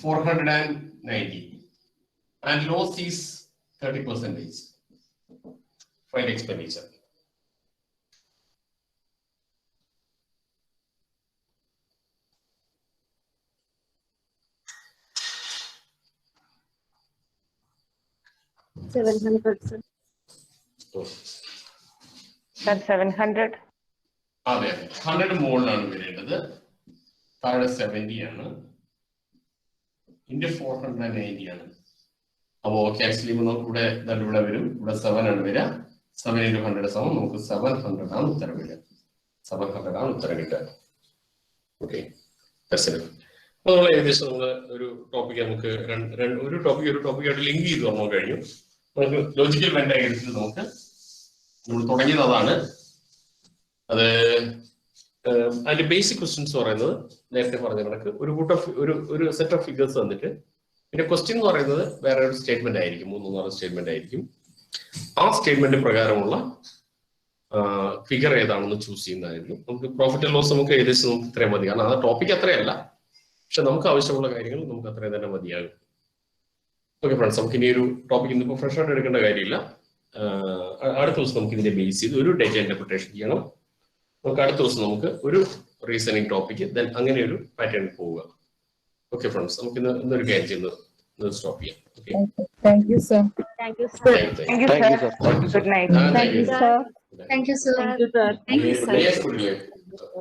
490 and loss is 30%. Find expenditure. $700, sir. Sir, 700. അതെ, 100 മോളിലാണ് വരേണ്ടത്. താഴെ 70 ആണ്, ഇന്റെ 490 ആണ്. അപ്പോ ക്യാൻസൽ ചെയ്യുമ്പോൾ നമുക്ക് ഇവിടെ വരും. ഇവിടെ 7 ആണ് വരിക. 7 into 100 സമം നമുക്ക് 700 ആണ് ഉത്തരം വരിക. 700 ആണ് ഉത്തരം കിട്ടുക. ഓക്കെ, അപ്പൊ നമ്മൾ ഏകദേശം ഒരു ടോപ്പിക് നമുക്ക് ഒരു ടോപ്പിക്കായിട്ട് ലിങ്ക് ചെയ്ത് തന്നു കഴിഞ്ഞു. നമുക്ക് ലോജിക്കൽ വെൻ ഡയഗ്രത്തിൽ നമ്മൾ തുടങ്ങിയത് അതാണ്. അത് അതിന്റെ ബേസിക് ക്വസ്റ്റ്യൻസ് പറയുന്നത് നേരത്തെ പറഞ്ഞ കണക്ക് ഒരു സെറ്റ് ഓഫ് ഫിഗേഴ്സ് തന്നിട്ട് പിന്നെ ക്വസ്റ്റ്യൻ എന്ന് പറയുന്നത് വേറെ ഒരു സ്റ്റേറ്റ്മെന്റ് ആയിരിക്കും, 3-4 സ്റ്റേറ്റ്മെന്റ് ആയിരിക്കും. ആ സ്റ്റേറ്റ്മെന്റ് പ്രകാരമുള്ള ഫിഗർ ഏതാണെന്ന് ചൂസ് ചെയ്യുന്നതായിരുന്നു. നമുക്ക് പ്രോഫിറ്റ് ആൻഡ് ലോസ് നമുക്ക് ഏകദേശം നമുക്ക് ഇത്രയും മതി, കാരണം ആ ടോപ്പിക് അത്രയല്ല, പക്ഷെ നമുക്ക് ആവശ്യമുള്ള കാര്യങ്ങൾ നമുക്ക് അത്രയും തന്നെ മതിയാകും. ഓക്കെ ഫ്രണ്ട്സ്, നമുക്ക് ഇനി ഒരു ടോപ്പിക് ഇന്നിപ്പോൾ ഫ്രഷ് ആയിട്ട് എടുക്കേണ്ട കാര്യമില്ല. അടുത്ത ദിവസം നമുക്ക് ഇതിന്റെ ബേസ് ചെയ്ത് ഒരു ഡേറ്റ ഇന്റർപ്രിട്ടേഷൻ ചെയ്യണം. നമുക്ക് അടുത്ത ദിവസം നമുക്ക് ഒരു റീസണിങ് ടോപ്പിക്, ദെൻ അങ്ങനെ ഒരു പാറ്റേണിൽ പോവുക. ഓക്കെ ഫ്രണ്ട്സ്, നമുക്ക് ഇന്നൊരു കാര്യം ചെയ്യുന്നത് സ്റ്റോപ്പ് ചെയ്യാം. Okay, Thank you, sir. Thank you, sir. Thank you, sir. Good night. Thank you, sir. Thank you, sir. Thank you, sir. Thank you, sir. Yes, good night.